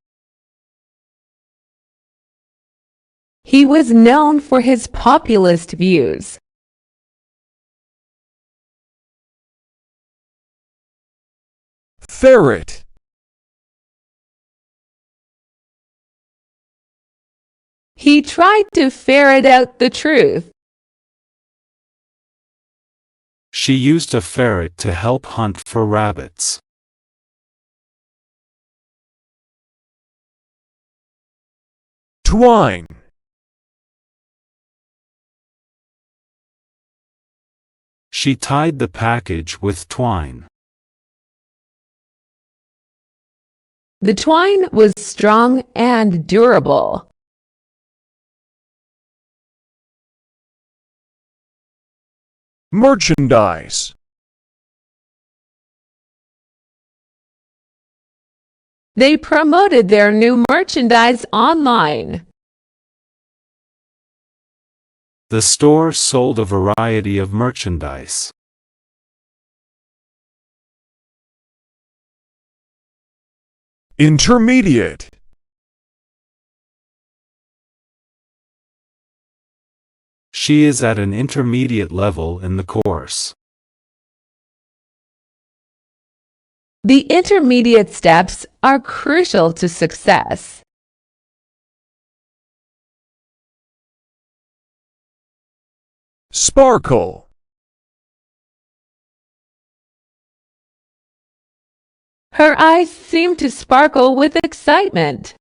He was known for his populist views. Ferret. He tried to ferret out the truth. She used a ferret to help hunt for rabbits. Twine. She tied the package with twine. The twine was strong and durable. Merchandise. They promoted their new merchandise online. The store sold a variety of merchandise. Intermediate. She is at an intermediate level in the course. The intermediate steps are crucial to success. Sparkle. Her eyes seemed to sparkle with excitement.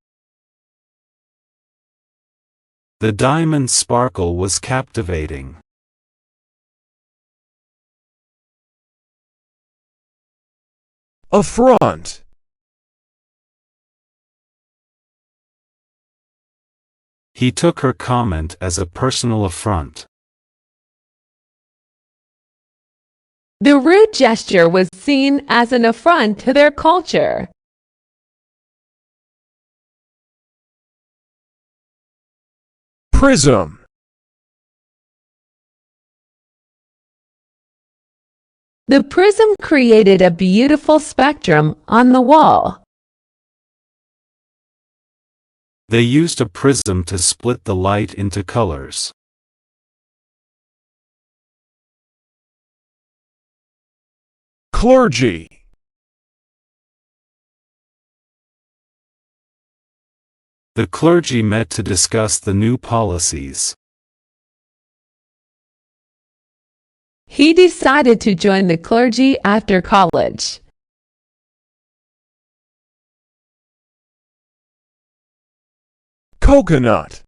The diamond sparkle was captivating. Affront. He took her comment as a personal affront. The rude gesture was seen as an affront to their culture. Prism. The prism created a beautiful spectrum on the wall. They used a prism to split the light into colors. Clergy. The clergy met to discuss the new policies. He decided to join the clergy after college. Coconut.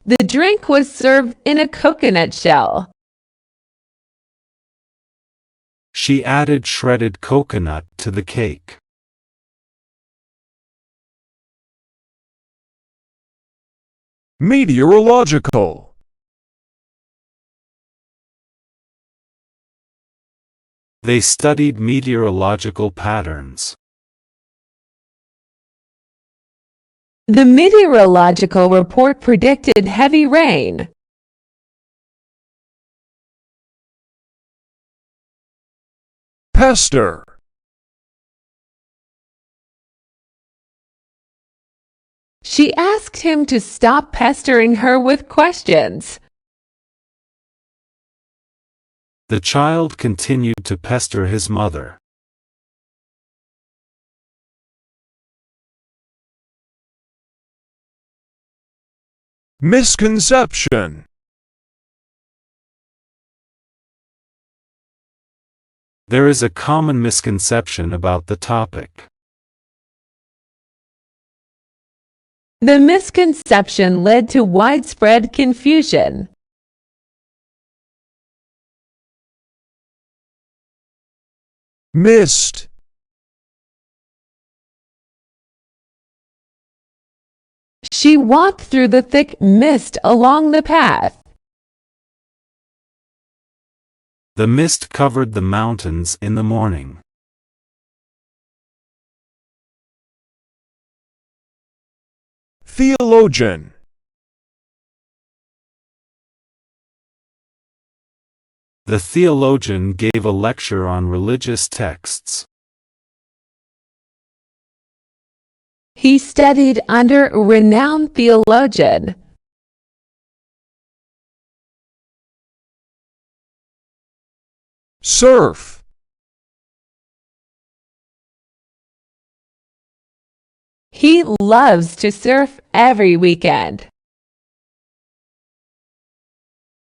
The drink was served in a coconut shell. She added shredded coconut to the cake. Meteorological. They studied meteorological patterns. The meteorological report predicted heavy rain. Pester. She asked him to stop pestering her with questions. The child continued to pester his mother. Misconception. There is a common misconception about the topic. The misconception led to widespread confusion. Mist. She walked through the thick mist along the path. The mist covered the mountains in the morning. Theologian. The theologian gave a lecture on religious texts. He studied under a renowned theologian. Surf. He loves to surf every weekend.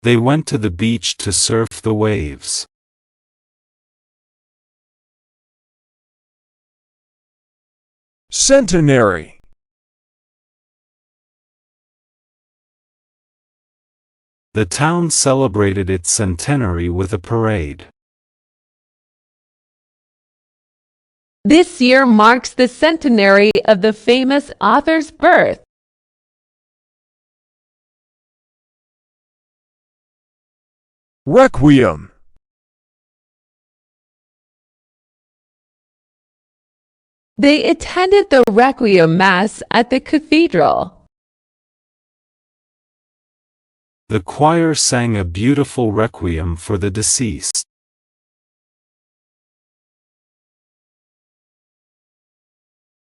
They went to the beach to surf the waves. Centenary. The town celebrated its centenary with a parade. This year marks the centenary of the famous author's birth. Requiem. They attended the Requiem Mass at the cathedral. The choir sang a beautiful requiem for the deceased.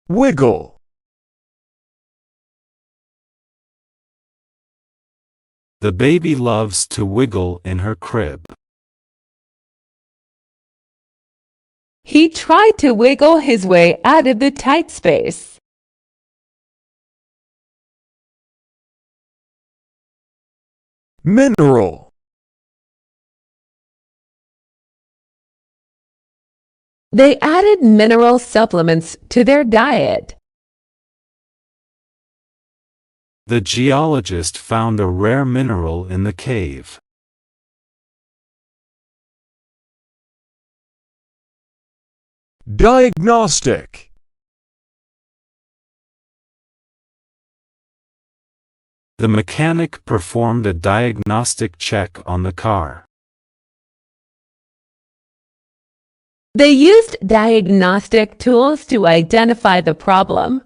Wiggle. The baby loves to wiggle in her crib. He tried to wiggle his way out of the tight space. Mineral. They added mineral supplements to their diet. The geologist found a rare mineral in the cave. Diagnostic. The mechanic performed a diagnostic check on the car. They used diagnostic tools to identify the problem.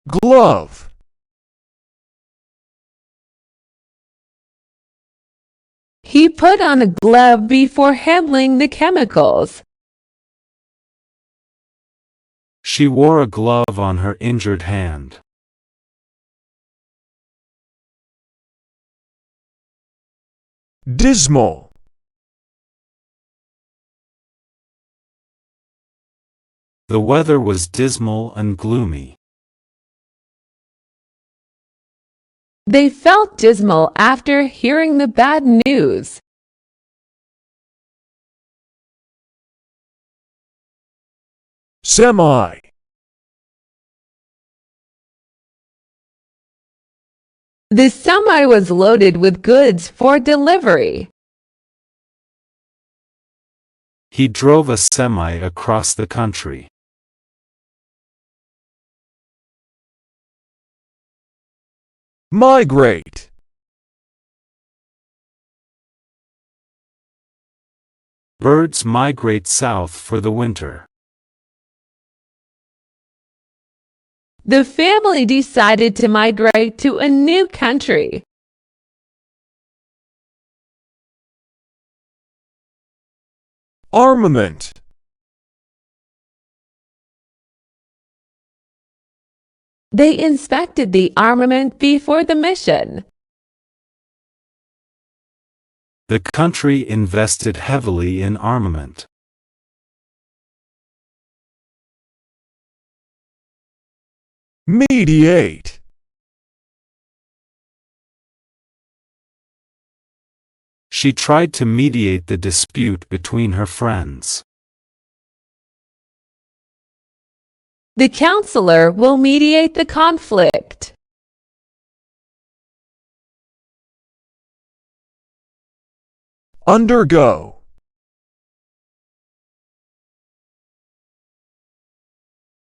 Glove. He put on a glove before handling the chemicals. She wore a glove on her injured hand. Dismal. The weather was dismal and gloomy. They felt dismal after hearing the bad news. Semi. The semi was loaded with goods for delivery. He drove a semi across the country. Migrate. Birds migrate south for the winter. The family decided to migrate to a new country. Armament. They inspected the armament before the mission. The country invested heavily in armament. Mediate. She tried to mediate the dispute between her friends. The counselor will mediate the conflict. Undergo.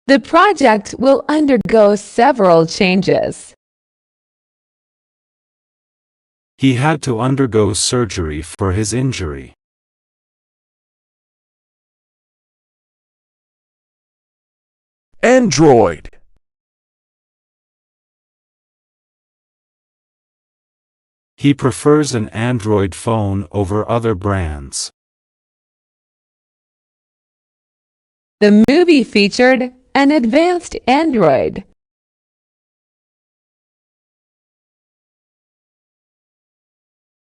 The project will undergo several changes. He had to undergo surgery for his injury. Android. He prefers an Android phone over other brands. The movie featured an advanced Android.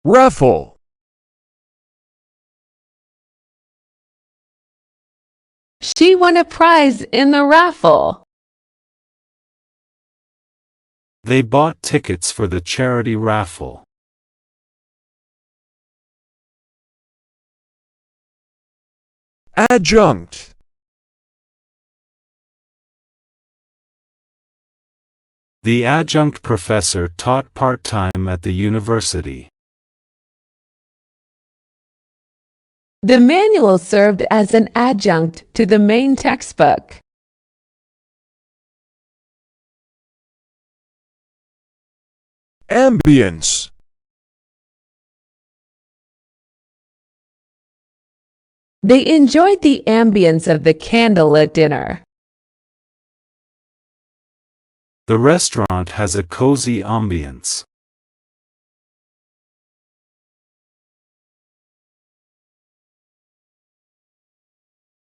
Raffle. She won a prize in the raffle. They bought tickets for the charity raffle. Adjunct. The adjunct professor taught part-time at the university. The manual served as an adjunct to the main textbook. Ambience. They enjoyed the ambience of the candlelit dinner. The restaurant has a cozy ambience.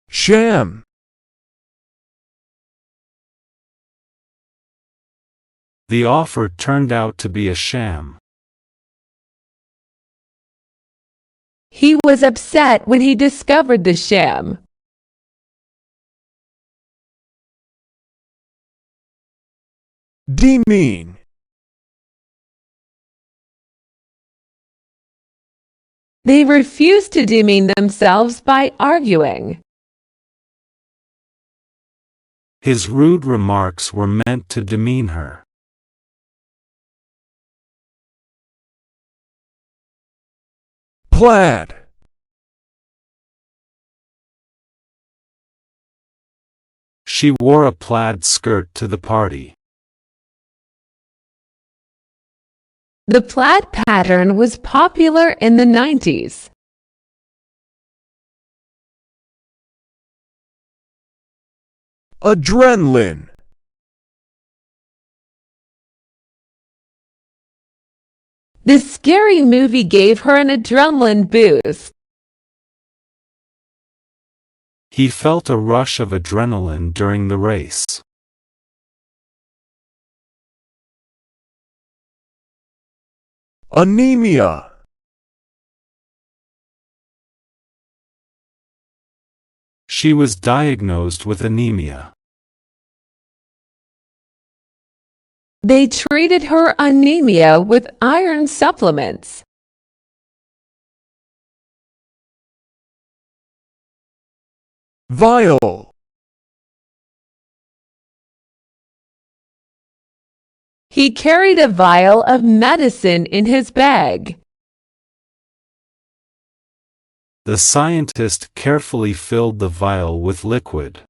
Sham. The offer turned out to be a sham. He was upset when he discovered the sham. Demean. They refused to demean themselves by arguing. His rude remarks were meant to demean her. Plaid. She wore a plaid skirt to the party. The plaid pattern was popular in the 90s. Adrenaline. This scary movie gave her an adrenaline boost. He felt a rush of adrenaline during the race. Anemia. She was diagnosed with anemia. They treated her anemia with iron supplements. Vial. He carried a vial of medicine in his bag. The scientist carefully filled the vial with liquid.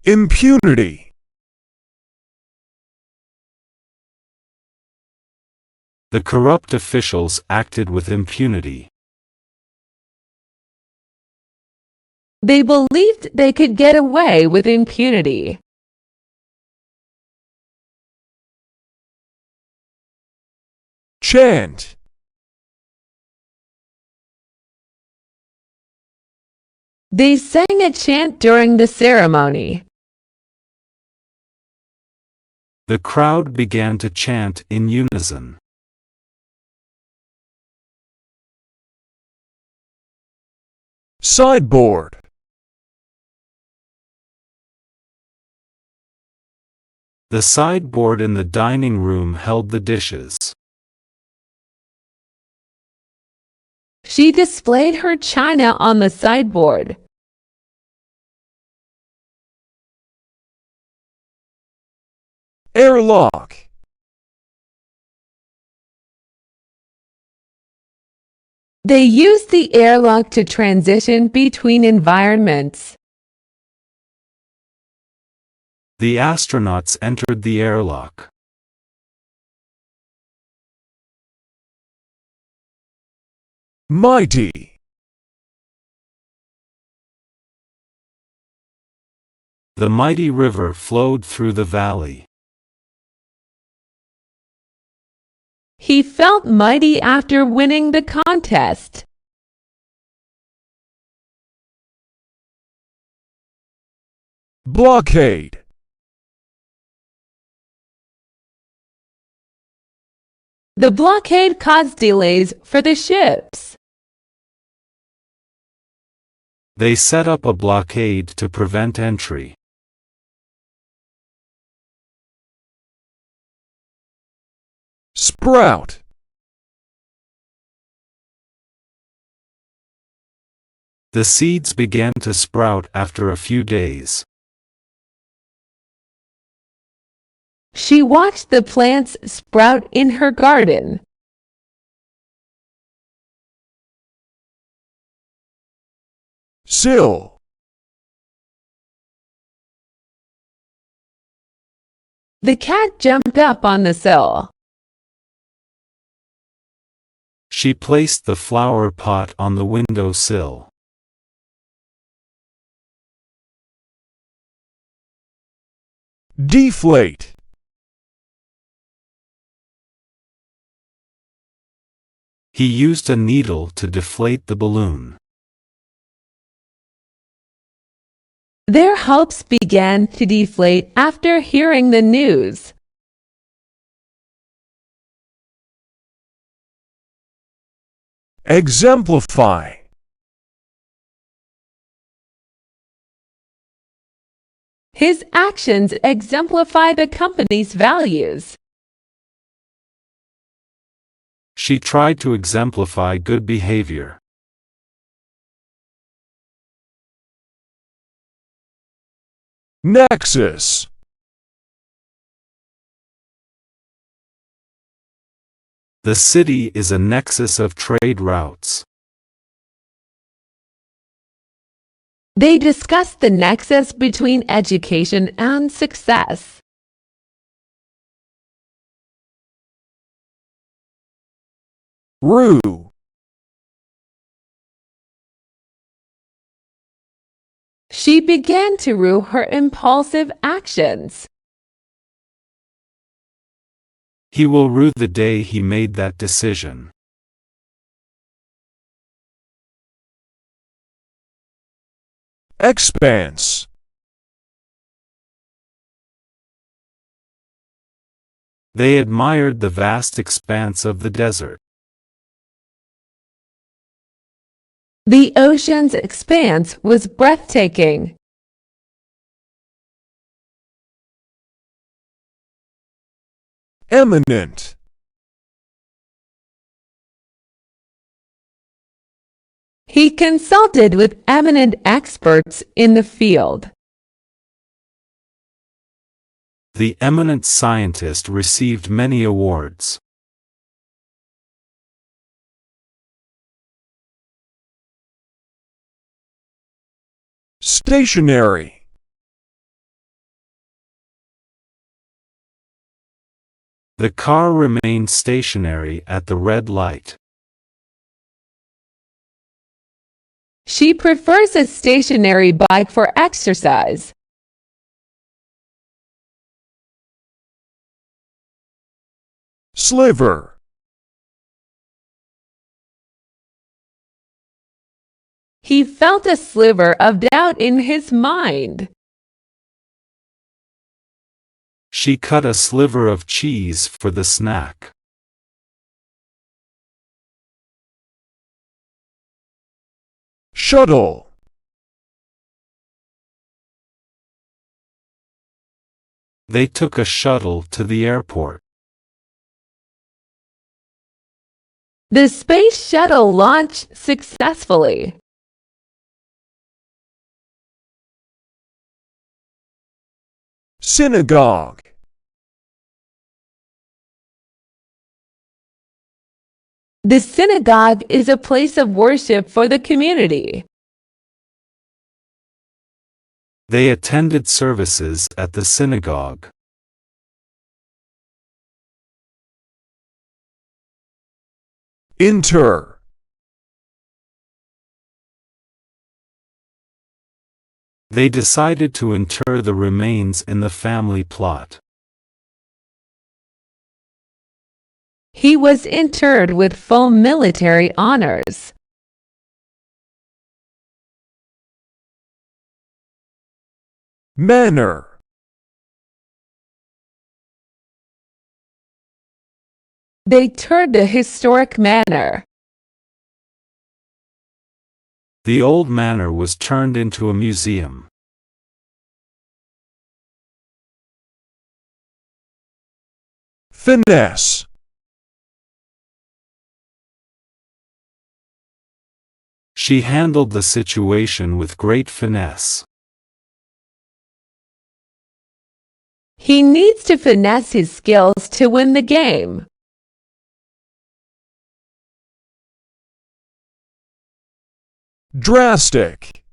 Impunity. The corrupt officials acted with impunity. They believed they could get away with impunity. Chant. They sang a chant during the ceremony. The crowd began to chant in unison. Sideboard. The sideboard in the dining room held the dishes. She displayed her china on the sideboard. Airlock. They used the airlock to transition between environments. The astronauts entered the airlock. Mighty. The mighty river flowed through the valley. He felt mighty after winning the contest. Blockade. The blockade caused delays for the ships. They set up a blockade to prevent entry. Sprout. The seeds began to sprout after a few days. She watched the plants sprout in her garden. Sill. The cat jumped up on the sill. She placed the flower pot on the window sill. Deflate. He used a needle to deflate the balloon. Their hopes began to deflate after hearing the news. Exemplify. His actions exemplify the company's values. She tried to exemplify good behavior. Nexus. The city is a nexus of trade routes. They discussed the nexus between education and success. Rue. She began to rue her impulsive actions. He will rue the day he made that decision. Expanse. They admired the vast expanse of the desert. The ocean's expanse was breathtaking. Eminent. He consulted with eminent experts in the field. The eminent scientist received many awards. Stationary. The car remained stationary at the red light. She prefers a stationary bike for exercise. Sliver. He felt a sliver of doubt in his mind. She cut a sliver of cheese for the snack. Shuttle. They took a shuttle to the airport. The space shuttle launched successfully. Synagogue. The synagogue is a place of worship for the community. They attended services at the synagogue. Inter. They decided to inter the remains in the family plot. He was interred with full military honors. Manor. They toured the historic manor. The old manor was turned into a museum. Finesse. She handled the situation with great finesse. He needs to finesse his skills to win the game. Drastic.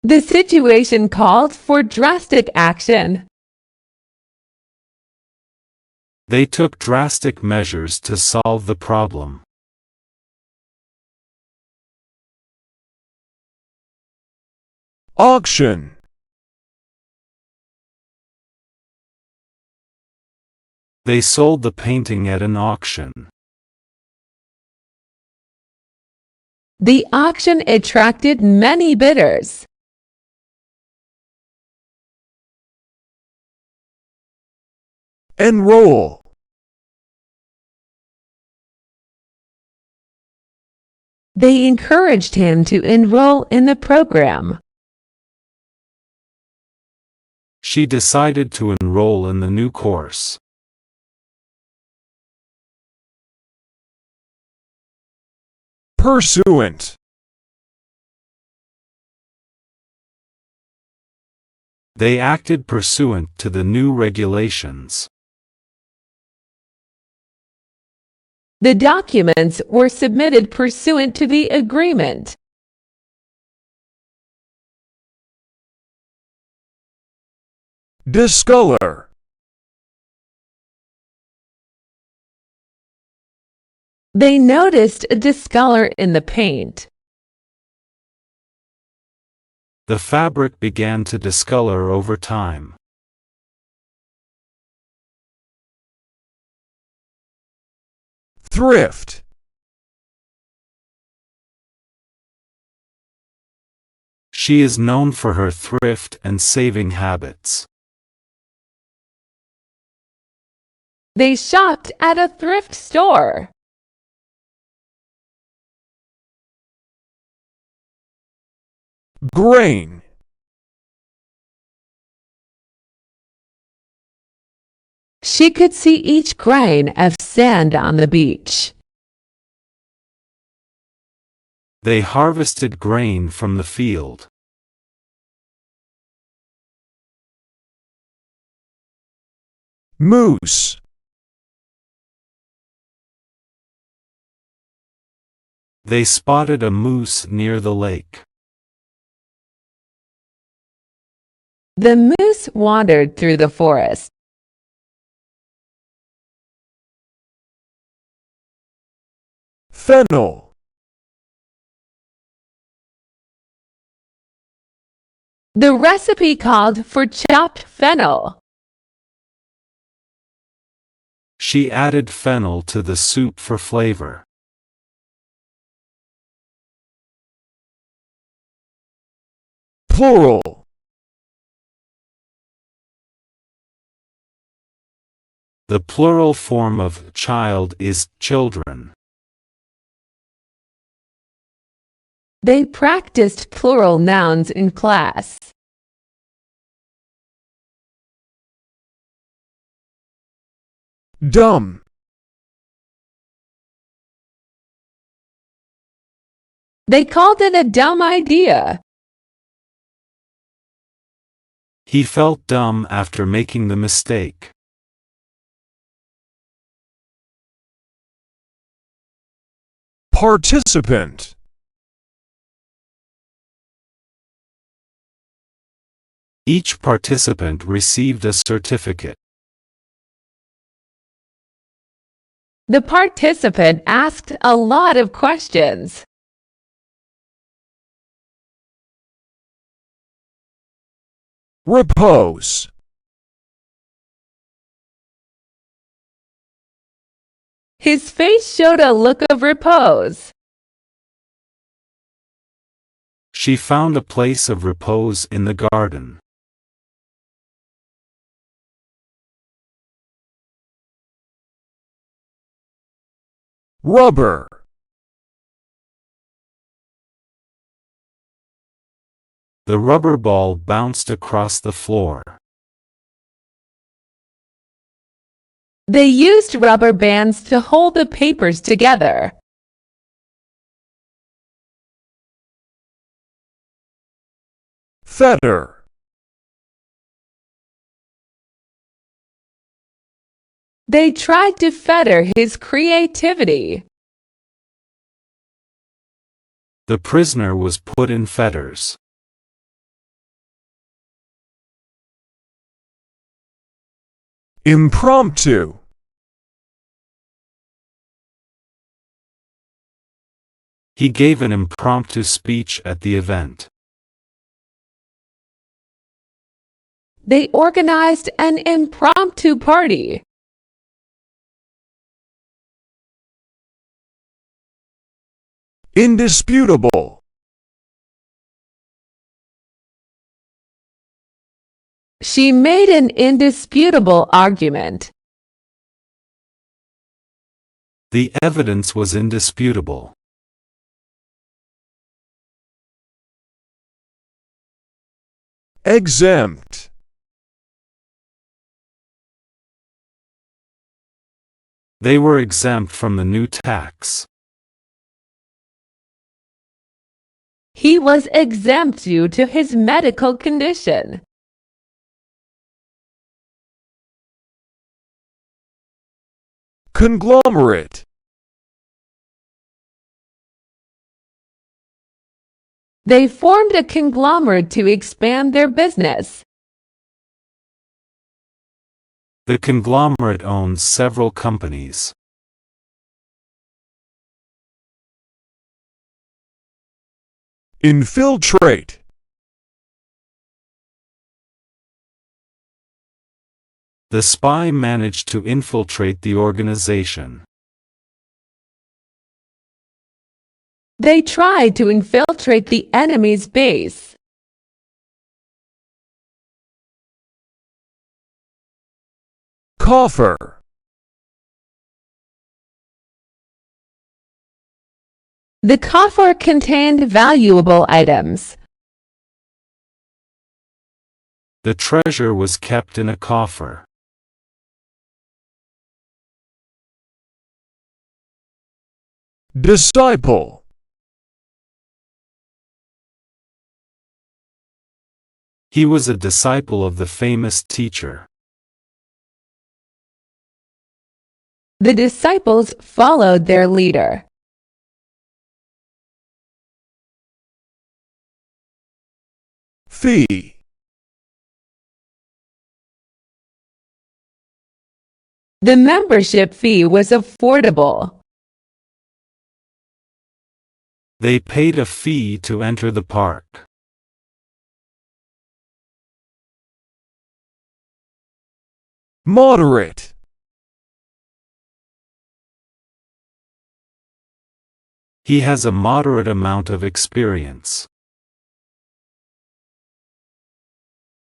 The situation called for drastic action. They took drastic measures to solve the problem. Auction. They sold the painting at an auction. The auction attracted many bidders. Enroll. They encouraged him to enroll in the program. She decided to enroll in the new course. Pursuant. They acted pursuant to the new regulations. The documents were submitted pursuant to the agreement. Discolor. They noticed a discolor in the paint. The fabric began to discolor over time. Thrift. She is known for her thrift and saving habits. They shopped at a thrift store. Grain. She could see each grain of sand on the beach. They harvested grain from the field. Moose. They spotted a moose near the lake. The moose wandered through the forest. Fennel. The recipe called for chopped fennel. She added fennel to the soup for flavor. Plural. The plural form of child is children. They practiced plural nouns in class. Dumb. They called it a dumb idea. He felt dumb after making the mistake. Participant. Each participant received a certificate. The participant asked a lot of questions. Repose. His face showed a look of repose. She found a place of repose in the garden. Rubber. The rubber ball bounced across the floor. They used rubber bands to hold the papers together. Fetter. They tried to fetter his creativity. The prisoner was put in fetters. Impromptu. He gave an impromptu speech at the event. They organized an impromptu party. Indisputable. She made an indisputable argument. The evidence was indisputable. Exempt. They were exempt from the new tax. He was exempt due to his medical condition. Conglomerate. They formed a conglomerate to expand their business. The conglomerate owns several companies. Infiltrate. The spy managed to infiltrate the organization. They tried to infiltrate the enemy's base. Coffer. The coffer contained valuable items. The treasure was kept in a coffer. Disciple. He was a disciple of the famous teacher. The disciples followed their leader. Fee. The membership fee was affordable. They paid a fee to enter the park. Moderate. He has a moderate amount of experience.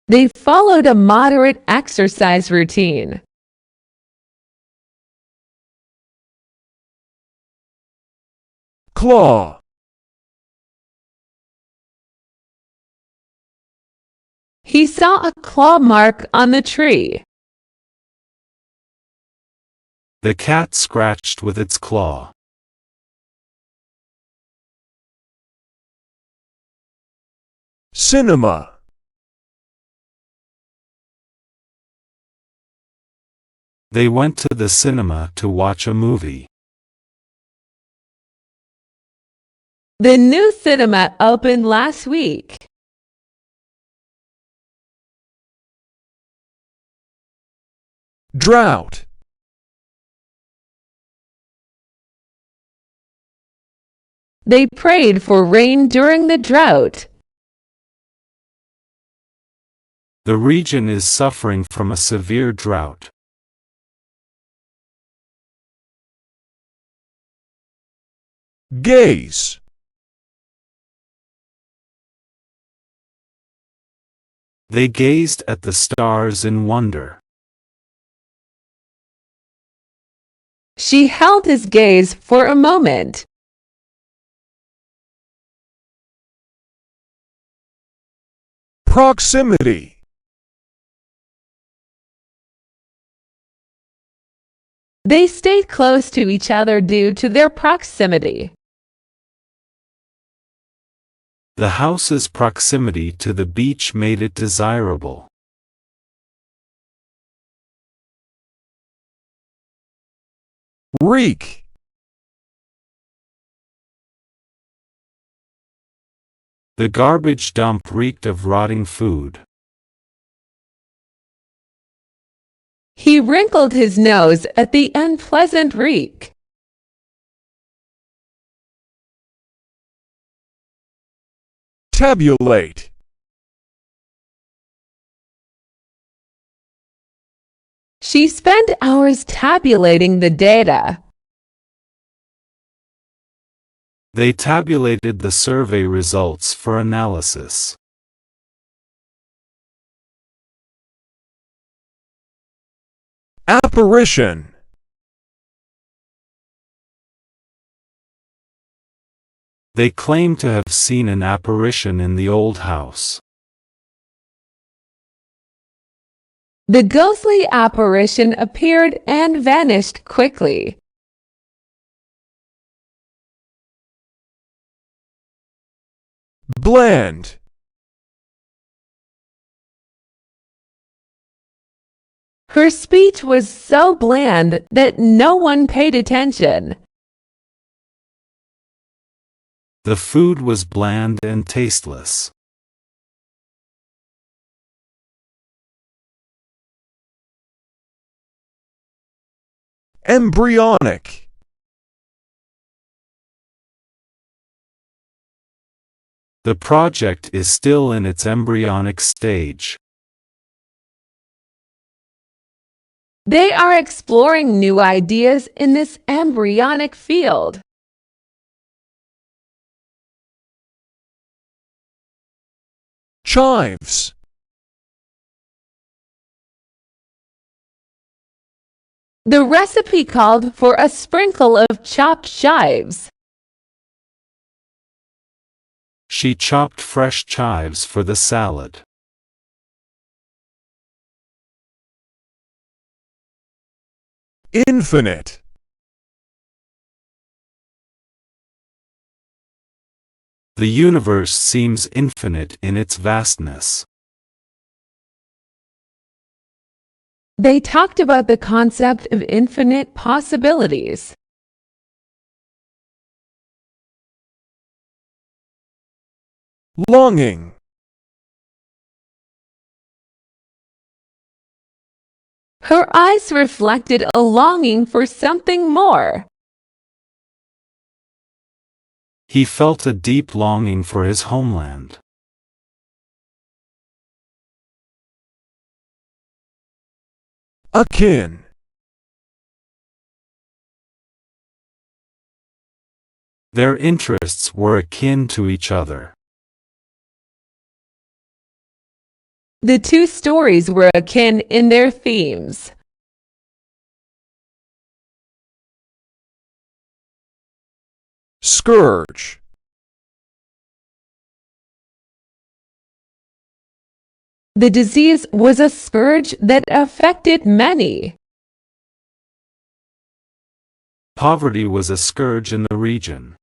They followed a moderate exercise routine. Claw. He saw a claw mark on the tree. The cat scratched with its claw. Cinema. They went to the cinema to watch a movie. The new cinema opened last week. Drought. They prayed for rain during the drought. The region is suffering from a severe drought. Gaze. They gazed at the stars in wonder. She held his gaze for a moment. Proximity. They stayed close to each other due to their proximity. The house's proximity to the beach made it desirable. Reek. The garbage dump reeked of rotting food. He wrinkled his nose at the unpleasant reek. tabulate, She spent hours tabulating the data. They tabulated the survey results for analysis. apparition, They claim to have seen an apparition in the old house. The ghostly apparition appeared and vanished quickly. bland, Her speech was so bland that no one paid attention. The food was bland and tasteless. embryonic, The project is still in its embryonic stage. They are exploring new ideas in this embryonic field. chives, The recipe called for a sprinkle of chopped chives. She chopped fresh chives for the salad. infinite, The universe seems infinite in its vastness. They talked about the concept of infinite possibilities. longing, Her eyes reflected a longing for something more. He felt a deep longing for his homeland. akin, Their interests were akin to each other. The two stories were akin in their themes. scourge, The disease was a scourge that affected many. Poverty was a scourge in the region.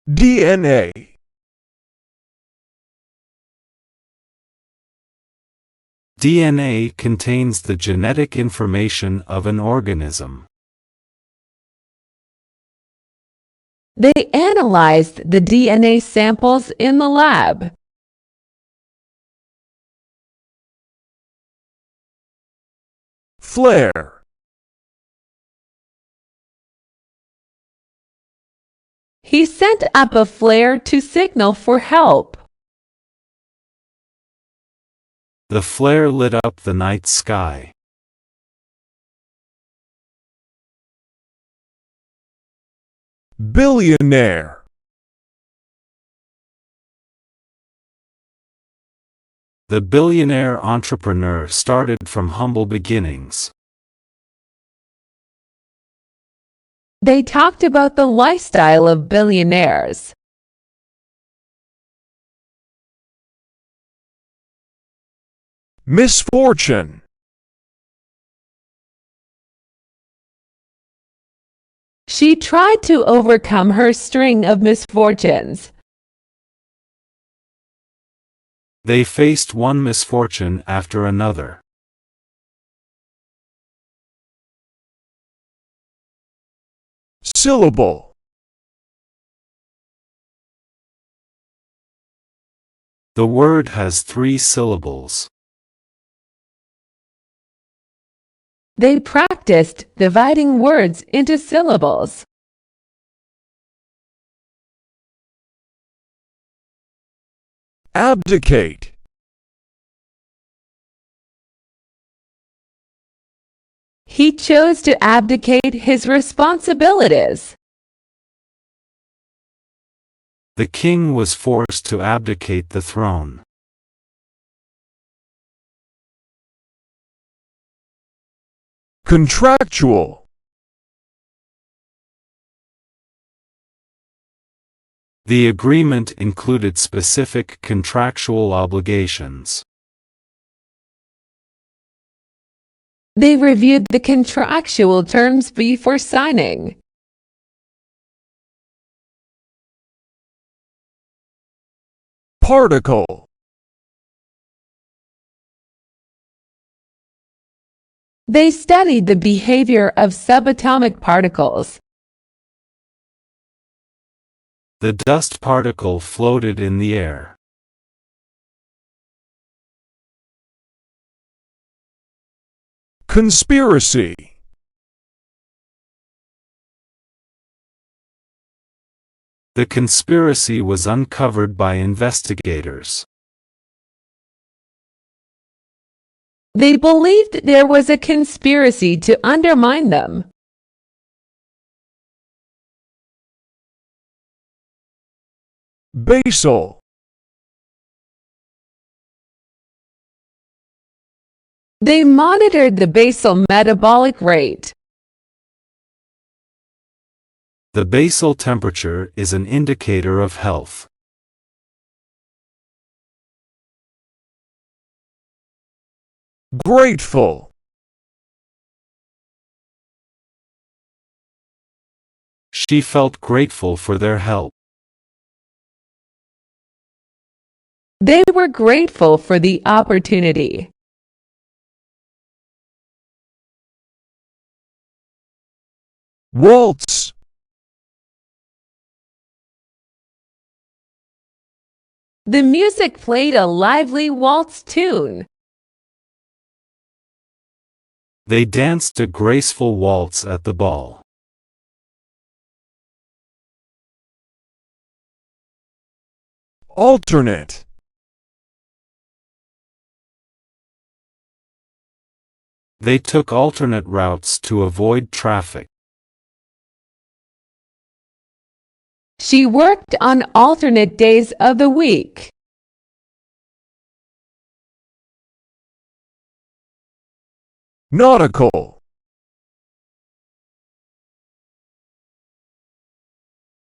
DNA, DNA contains the genetic information of an organism. They analyzed the DNA samples in the lab. flare, He sent up a flare to signal for help. The flare lit up the night sky. billionaire, The billionaire entrepreneur started from humble beginnings. They talked about the lifestyle of billionaires. misfortune, She tried to overcome her string of misfortunes. They faced one misfortune after another. syllable, The word has 3 syllables. They practiced dividing words into syllables. Abdicate. He chose to abdicate his responsibilities. The king was forced to abdicate the throne. Contractual. The agreement included specific contractual obligations. They reviewed the contractual terms before signing. Particle. They studied the behavior of subatomic particles. The dust particle floated in the air. Conspiracy. The conspiracy was uncovered by investigators. They believed there was a conspiracy to undermine them. Basal. They monitored the basal metabolic rate. The basal temperature is an indicator of health. Grateful. She felt grateful for their help. They were grateful for the opportunity. Waltz. The music played a lively waltz tune. They danced a graceful waltz at the ball. Alternate. They took alternate routes to avoid traffic. She worked on alternate days of the week. Nautical.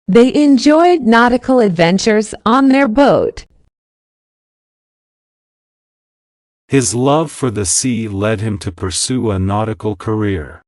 They enjoyed nautical adventures on their boat. His love for the sea led him to pursue a nautical career.